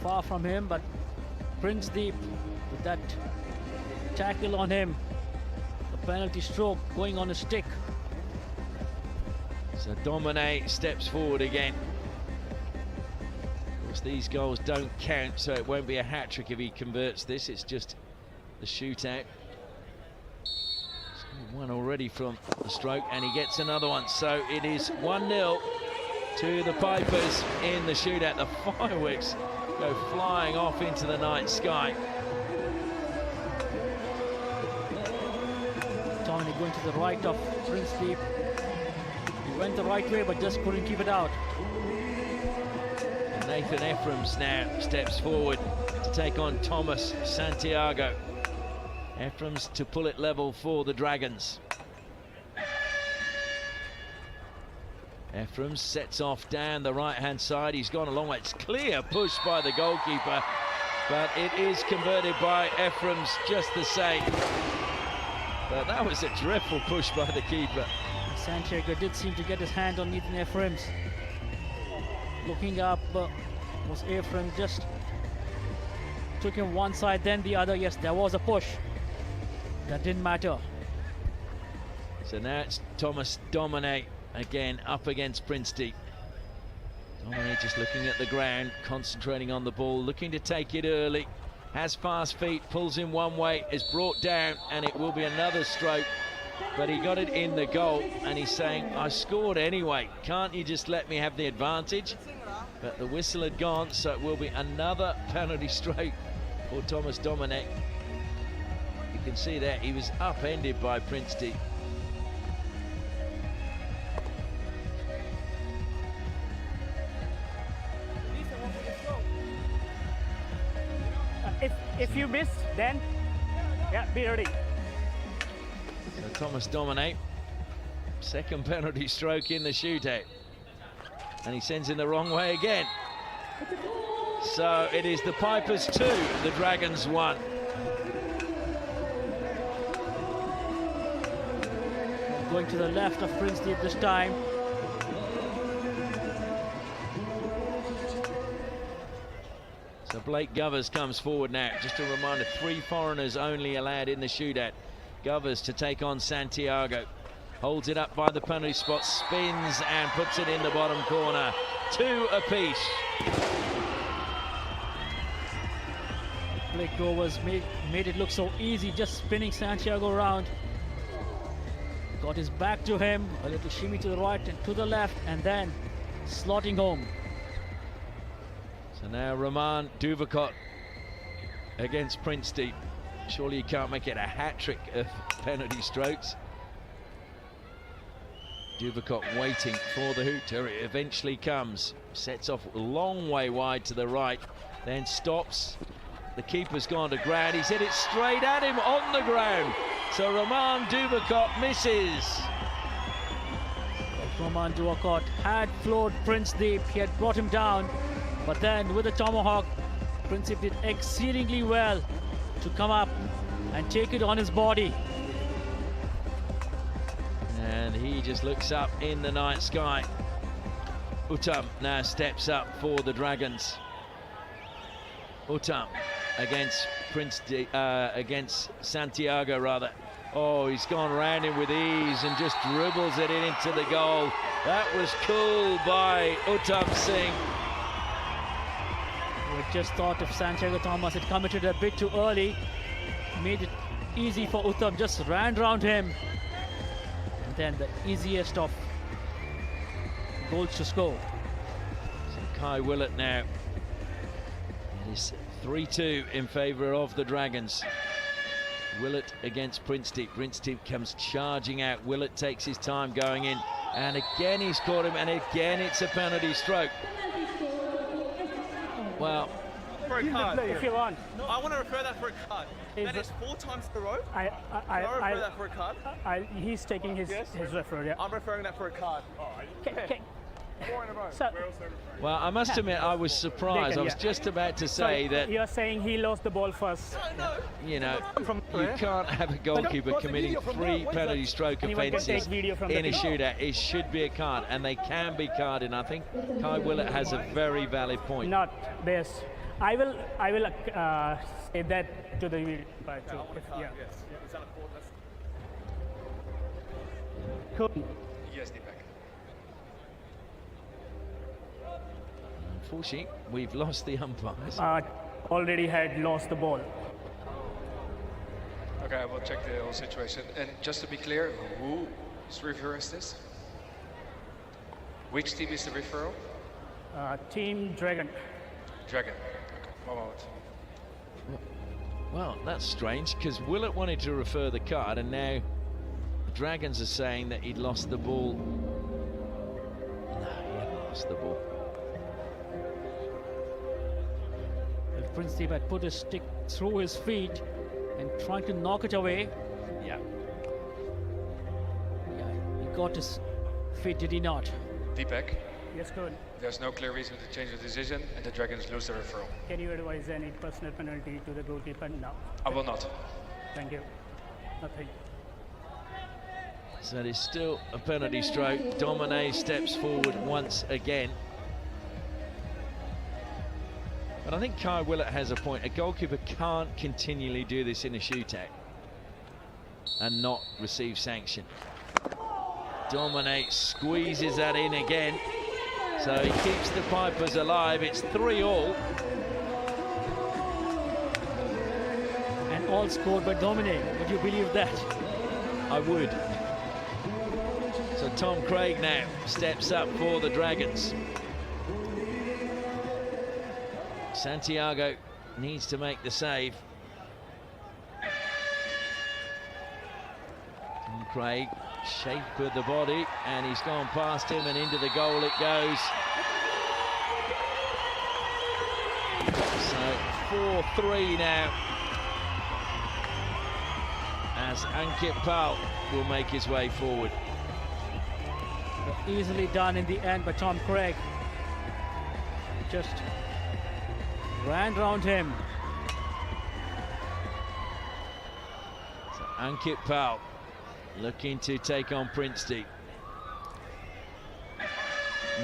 far from him, but Prince-Deep with that tackle on him. Penalty stroke going on a stick. So Domine steps forward again. Of course, these goals don't count, so it won't be a hat-trick if he converts this. It's just the shootout. One already from the stroke, and he gets another one. So it is 1-0 to the Pipers in the shootout. The fireworks go flying off into the night sky. Tony going to the right of Prince-Deep. He went the right way, but just couldn't keep it out. Nathan Ephraim's now steps forward to take on Thomas Santiago. Ephraim's to pull it level for the Dragons. Ephraim sets off down the right-hand side. He's gone a long way. It's clear push by the goalkeeper, but it is converted by Ephraim's just the same. But that was a dreadful push by the keeper. Santiago did seem to get his hand on Nathan Ephraim's. Looking up was Ephraim, just took him one side, then the other. Yes, there was a push. That didn't matter. So now it's Thomas Domine again up against Princety. Domine just looking at the ground, concentrating on the ball, looking to take it early. Has fast feet, pulls in one way, is brought down, and it will be another stroke. But he got it in the goal, and he's saying, I scored anyway. Can't you just let me have the advantage? But the whistle had gone, so it will be another penalty stroke for Thomas Domine. You can see that he was upended by Princety. If you miss, then yeah, be ready. So Thomas Domine, second penalty stroke in the shootout. And he sends in the wrong way again. So it is the Pipers 2, the Dragons 1. Going to the left of Princety at this time. So Blake Govers comes forward now. Just a reminder, 3 foreigners only allowed in the shootout. Govers to take on Santiago. Holds it up by the penalty spot, spins and puts it in the bottom corner. 2 apiece. Blake Govers made it look so easy, just spinning Santiago around. Got his back to him, a little shimmy to the right and to the left, and then slotting home. So now Roman Duvakot against Princety. Surely you can't make it a hat-trick of penalty strokes. Duvakot waiting for the hooter. It eventually comes. Sets off a long way wide to the right, then stops. The keeper's gone to ground. He's hit it straight at him on the ground. So Roman Duvakot misses. Roman Duvakot had floored Princety. He had brought him down. But then with the tomahawk, Princety did exceedingly well to come up and take it on his body. And he just looks up in the night sky. Uttam now steps up for the Dragons. Uttam against against Santiago rather. Oh, he's gone around him with ease and just dribbles it into the goal. That was cool by Uttam Singh. We just thought if Santiago Thomas had committed a bit too early, made it easy for Uttam, just ran around him. And then the easiest of goals to score. So Kai Willett now. It is 3-2 in favour of the Dragons. Willett against Princety. Princety comes charging out. Willett takes his time going in. And again he's caught him, and again it's a penalty stroke. Well, for a card. If you want. No, I want to refer that for a card. That is 4 times in a row. I refer that for a card. He's taking his referral, yeah. I'm referring that for a card. Okay. 4 in a row. So, well, I must admit, I was surprised. I was just about to say that... You're saying he lost the ball first. No. You know, you can't have a goalkeeper committing 3 penalty stroke offences in a shootout. It should be a card, and they can be carded. I think Kai Willett has a very valid point. Not this. I will say that to the video. Yeah. Cool. Yes, Deepak. Unfortunately, we've lost the umpires. Already had lost the ball. Okay, I will check the whole situation. And just to be clear, whose referee is this? Which team is the referral? Team Dragon. Dragon. Okay, 1 moment. Well, that's strange, because Willett wanted to refer the card, and now the Dragons are saying that he'd lost the ball lost the ball. Well, Prince Deep had put his stick through his feet and trying to knock it away. Yeah. Yeah, he got his feet, did he not? Deepak, Yes, good. there's no clear reason to change the decision, and the Dragons lose the referral. Can you advise any personal penalty to the goalkeeper? No. I will not. Thank you. Nothing. So it is still a penalty stroke. Domine steps forward once again. But I think Kai Willett has a point. A goalkeeper can't continually do this in a shootout and not receive sanction. Domine squeezes that in again. So he keeps the Pipers alive. It's 3-all. And all scored by Domine. Would you believe that? I would. So Tom Craig now steps up for the Dragons. Santiago needs to make the save. Tom Craig, shape of the body, and he's gone past him and into the goal it goes. So 4-3 now, as Ankit Pal will make his way forward. Easily done in the end by Tom Craig. Just ran round him. So Ankit Pal looking to take on Prince Deep.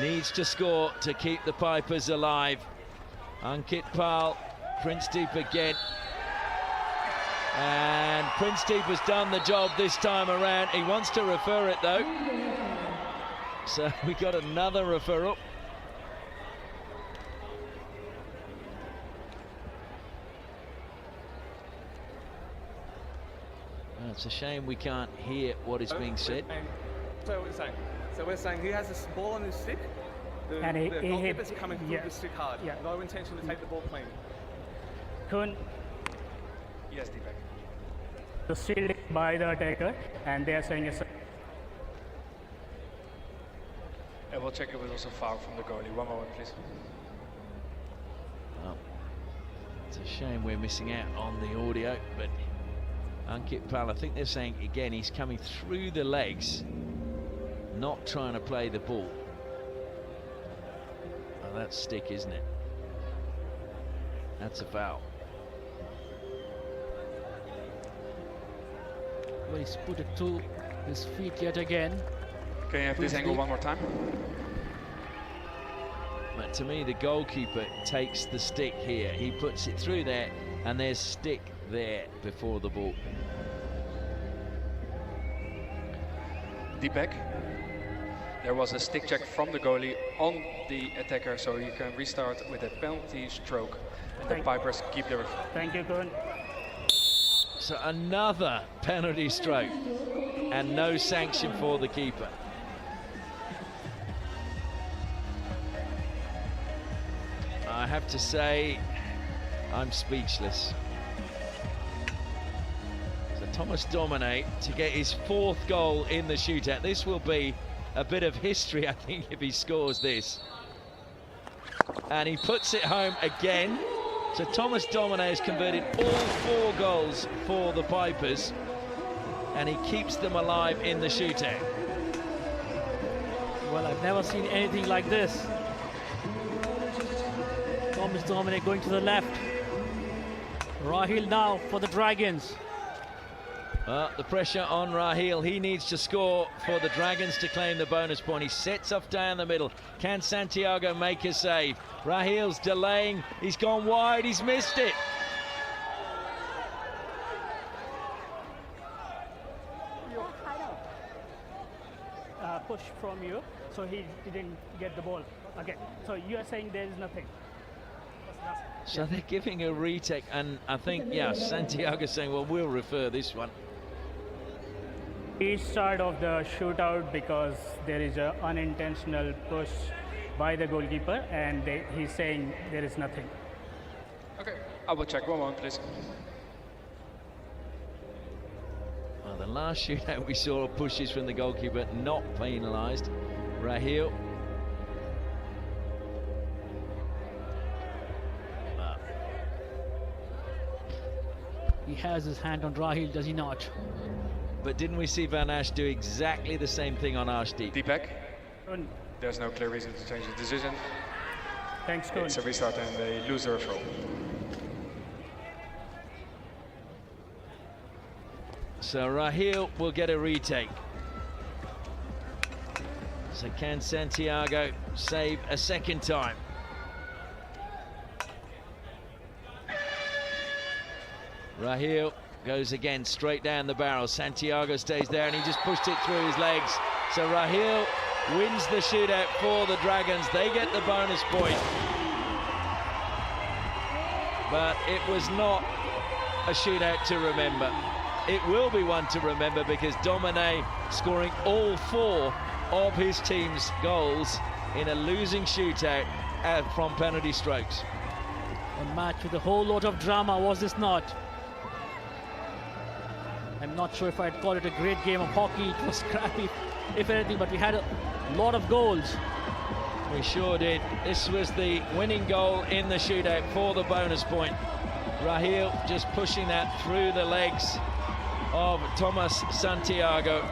Needs to score to keep the Pipers alive. Ankit Pal, Prince Deep again. And Prince Deep has done the job this time around. He wants to refer it though. So we got another referral. Well, it's a shame we can't hear what is being said. So what we're saying? So we're saying he has this ball on his stick. The goalkeeper's coming through the stick hard. Yeah. No intention to take the ball clean. Kun, Yes, Deepak. the shield by the attacker, and they are saying it's. I will check if it was a foul from the goalie. One moment, please. Well, it's a shame we're missing out on the audio, but Ankit Pal, I think they're saying again he's coming through the legs, not trying to play the ball. Oh, that's stick, isn't it? That's a foul. Well, he's put it to his feet yet again. Can you have this angle one more time? But to me, the goalkeeper takes the stick here. He puts it through there, and there's stick there before the ball. Deepak, there was a stick check from the goalie on the attacker, so you can restart with a penalty stroke. And the Pipers keep the referral. Thank you, Kun. So another penalty stroke, and no sanction for the keeper. I have to say, I'm speechless. So Thomas Domine to get his 4th goal in the shootout. This will be a bit of history, I think, if he scores this. And he puts it home again. So Thomas Domine has converted all 4 goals for the Pipers, and he keeps them alive in the shootout. Well, I've never seen anything like this. Thomas Domine going to the left. Rahil now for the Dragons. The pressure on Rahil. He needs to score for the Dragons to claim the bonus point. He sets off down the middle. Can Santiago make a save? Rahil's delaying. He's gone wide. He's missed it. Push from you, so he didn't get the ball. Okay, so you are saying there is nothing. So they're giving a retake, and I think, yeah, Santiago's saying, well, we'll refer this one. Restart of the shootout because there is an unintentional push by the goalkeeper, and he's saying there is nothing. Okay, I will check. One moment, please. Well, the last shootout we saw pushes from the goalkeeper not penalised. Rahil He has his hand on Rahil, does he not? But didn't we see Van Ash do exactly the same thing on Arshdeep? Deepak, there's no clear reason to change the decision. Thanks, coach. It's a restart and a loser throw. So Rahil will get a retake. So can Santiago save a second time? Rahil goes again straight down the barrel. Santiago stays there and he just pushed it through his legs. So Rahil wins the shootout for the Dragons. They get the bonus point. But it was not a shootout to remember. It will be one to remember because Domine scoring all 4 of his team's goals in a losing shootout from penalty strokes. A match with a whole lot of drama, was this not? I'm not sure if I'd call it a great game of hockey. It was scrappy, if anything, but we had a lot of goals. We sure did. This was the winning goal in the shootout for the bonus point. Rahil just pushing that through the legs of Thomas Santiago.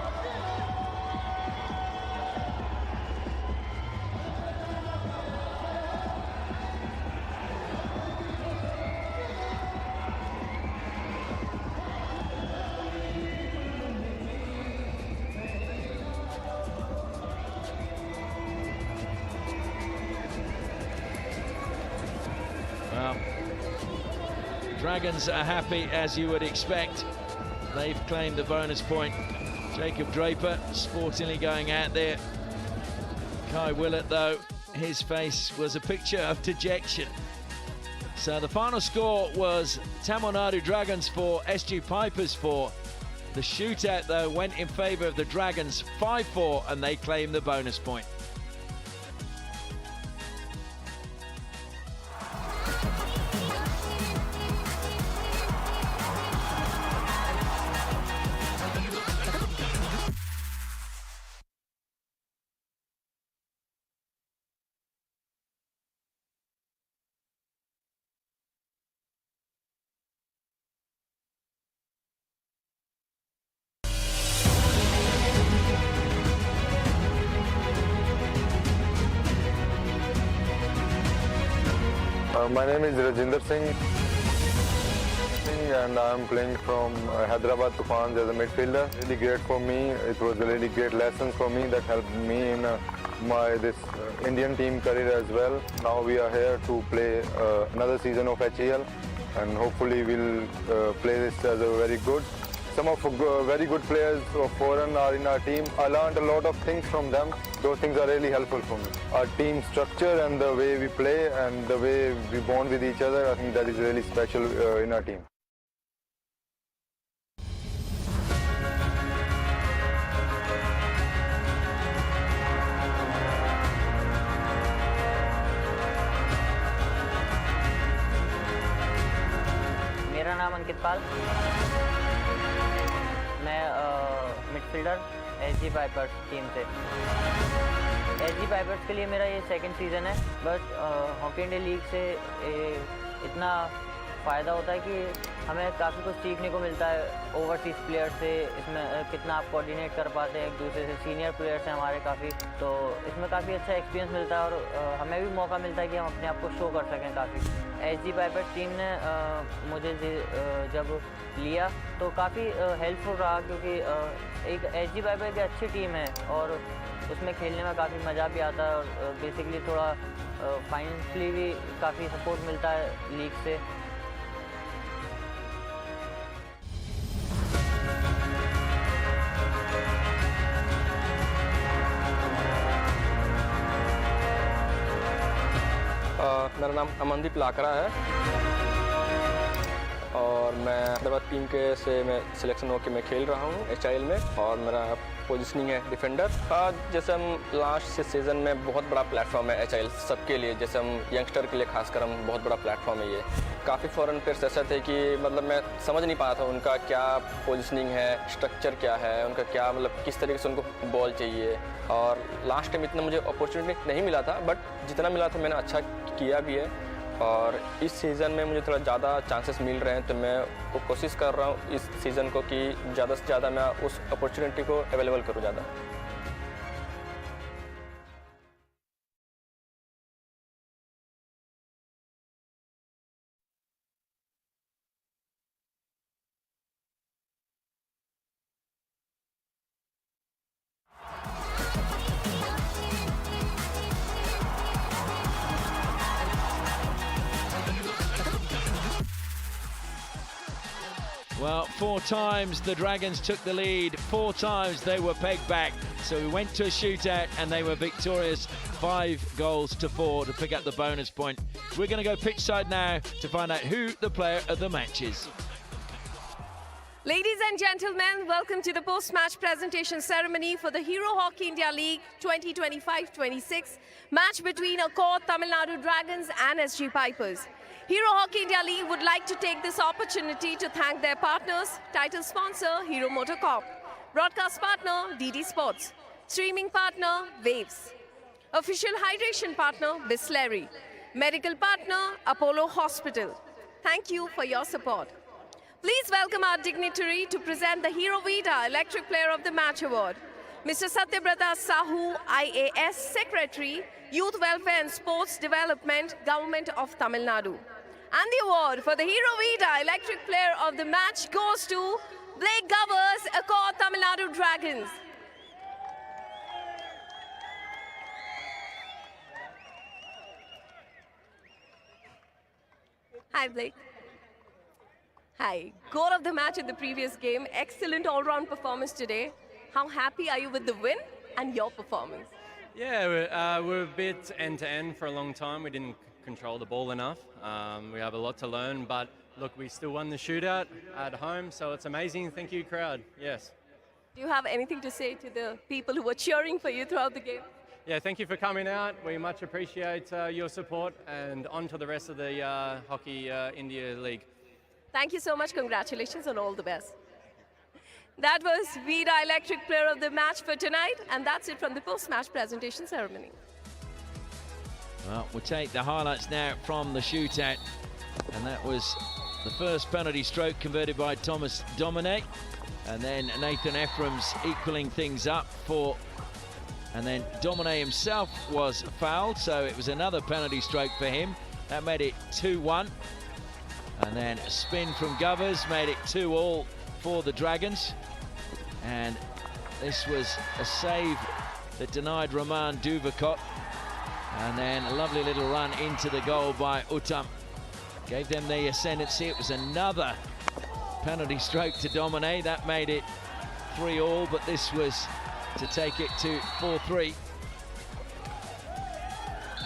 Well, Dragons are happy, as you would expect. They've claimed the bonus point. Jacob Draper sportingly going out there. Kai Willett, though, his face was a picture of dejection. So the final score was Tamil Nadu Dragons 4, SG Pipers 4. The shootout, though, went in favour of the Dragons 5-4, and they claim the bonus point. My name is Rajinder Singh and I'm playing from Hyderabad Tufans as a midfielder. Really great for me. It was a really great lesson for me that helped me in my Indian team career as well. Now we are here to play another season of HEL and hopefully we'll play this as a very good. Some of very good players of foreign are in our team. I learned a lot of things from them. Those things are really helpful for me. Our team structure and the way we play and the way we bond with each other, I think that is really special in our team. मेरा नाम अंकित पाल, मैं midfielder SG pipers team से। SG pipers के लिए मेरा ये second season है। बस हॉकी इंडिया लीग से इतना फ़ायदा होता है कि हमें काफ़ी कुछ सीखने को मिलता है ओवरसीज़ प्लेयर से। इसमें कितना आप कोऑर्डिनेट कर पाते हैं एक दूसरे से। सीनियर प्लेयर्स हैं हमारे काफ़ी, तो इसमें काफ़ी अच्छा एक्सपीरियंस मिलता है और हमें भी मौका मिलता है कि हम अपने आप को शो कर सकें काफ़ी। एसजी पाइपर्स टीम ने मुझे जब लिया तो काफ़ी हेल्पफुल रहा, क्योंकि एक एसजी पाइपर एक अच्छी टीम है और उसमें खेलने में काफ़ी मज़ा भी आता है और बेसिकली थोड़ा फाइनेंशियली भी काफ़ी सपोर्ट मिलता है लीग से। मेरा नाम अमनदीप लाकरा है और मैं हैदराबाद टीम के से मैं सिलेक्शन होकर मैं खेल रहा हूँ HIL में और मेरा पोजीशनिंग है डिफेंडर। जैसे हम लास्ट सीज़न में बहुत बड़ा प्लेटफॉर्म है HIL सबके लिए, जैसे हम यंगस्टर के लिए खासकर हम बहुत बड़ा प्लेटफॉर्म है ये। काफ़ी फॉरेन प्लेयर्स ऐसे थे कि मतलब मैं समझ नहीं पाया था उनका क्या पोजीशनिंग है, स्ट्रक्चर क्या है, उनका क्या मतलब किस तरीके से उनको बॉल चाहिए। और लास्ट टाइम इतना मुझे अपॉर्चुनिटी नहीं मिला था, बट जितना मिला था मैंने अच्छा किया भी है और इस सीज़न में मुझे थोड़ा ज़्यादा चांसेस मिल रहे हैं, तो मैं कोशिश कर रहा हूँ इस सीज़न को कि ज़्यादा से ज़्यादा मैं उस अपॉर्चुनिटी को अवेलेबल करूँ ज़्यादा। Well, 4 times the Dragons took the lead, 4 times they were pegged back. So we went to a shootout and they were victorious, 5 goals to 4 to pick up the bonus point. We're going to go pitch side now to find out who the player of the match is. Ladies and gentlemen, welcome to the post-match presentation ceremony for the Hero Hockey India League 2025-26 match between Accord Tamil Nadu Dragons and SG Pipers. Hero Hockey India League would like to take this opportunity to thank their partners, title sponsor Hero Motorcorp, broadcast partner DD Sports, streaming partner Waves, official hydration partner Bisleri, medical partner Apollo Hospital. Thank you for your support. Please welcome our dignitary to present the Hero Vida Electric Player of the Match Award, Mr. Satyabrata Sahu, IAS Secretary, Youth Welfare and Sports Development, Government of Tamil Nadu. And the award for the Hero Vida Electric Player of the Match goes to Blake Govers, Accord Tamil Nadu Dragons. Hi, Blake. Hi. Goal of the match in the previous game. Excellent all-round performance today. How happy are you with the win and your performance? Yeah, we're a bit end-to-end for a long time. We didn't control the ball enough. We have a lot to learn, but look, we still won the shootout at home, so it's amazing. Thank you, crowd. Yes. Do you have anything to say to the people who were cheering for you throughout the game? Yeah, thank you for coming out. We much appreciate your support, and on to the rest of the Hockey India League. Thank you so much. Congratulations and all the best. That was Vida Electric Player of the Match for tonight, and that's it from the post-match presentation ceremony. Well, we'll take the highlights now from the shootout, and that was the first penalty stroke converted by Thomas Domine, and then Nathan Ephraim's equaling things up and then Domine himself was fouled, so it was another penalty stroke for him. That made it 2-1, and then a spin from Govers made it 2-2 for the Dragons, and this was a save that denied Roman Duvakot. And then a lovely little run into the goal by Uttam. Gave them the ascendancy. It was another penalty stroke to Domine. That made it 3-3, but this was to take it to 4-3.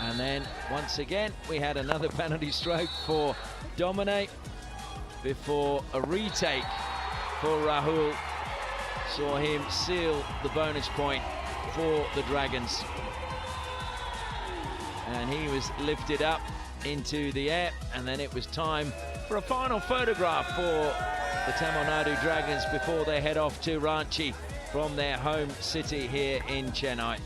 And then, once again, we had another penalty stroke for Domine before a retake for Rahul saw him seal the bonus point for the Dragons. And he was lifted up into the air, and then it was time for a final photograph for the Tamil Nadu Dragons before they head off to Ranchi from their home city here in Chennai.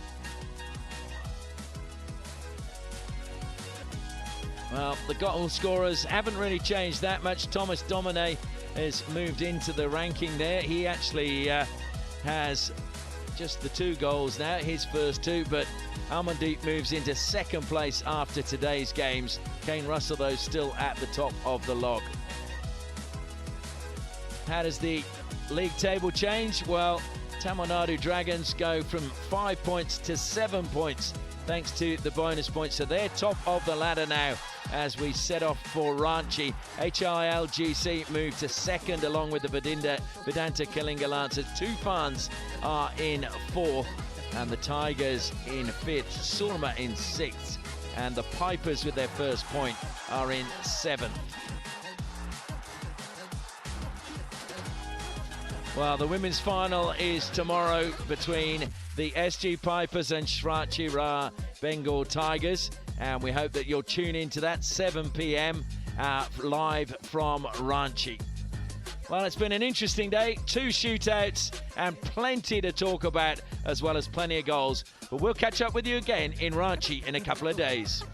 Well, the goal scorers haven't really changed that much. Thomas Domine has moved into the ranking there. He actually has just the 2 goals now, his first 2, but Amandeep moves into second place after today's games. Kane Russell, though, still at the top of the log. How does the league table change? Well, Tamil Nadu Dragons go from 5 points to 7 points thanks to the bonus points, so they're top of the ladder now as we set off for Ranchi. HILGC moved to second along with the Vedanta Kalinga Lancers. Tufans are in 4th and the Tigers in 5th, Surma in 6th, and the Pipers with their first point are in 7th. Well, the women's final is tomorrow between the SG Pipers and Shrachi Ra Bengal Tigers, and we hope that you'll tune into that 7 p.m. Live from Ranchi. Well, it's been an interesting day, 2 shootouts and plenty to talk about, as well as plenty of goals. But we'll catch up with you again in Ranchi in a couple of days.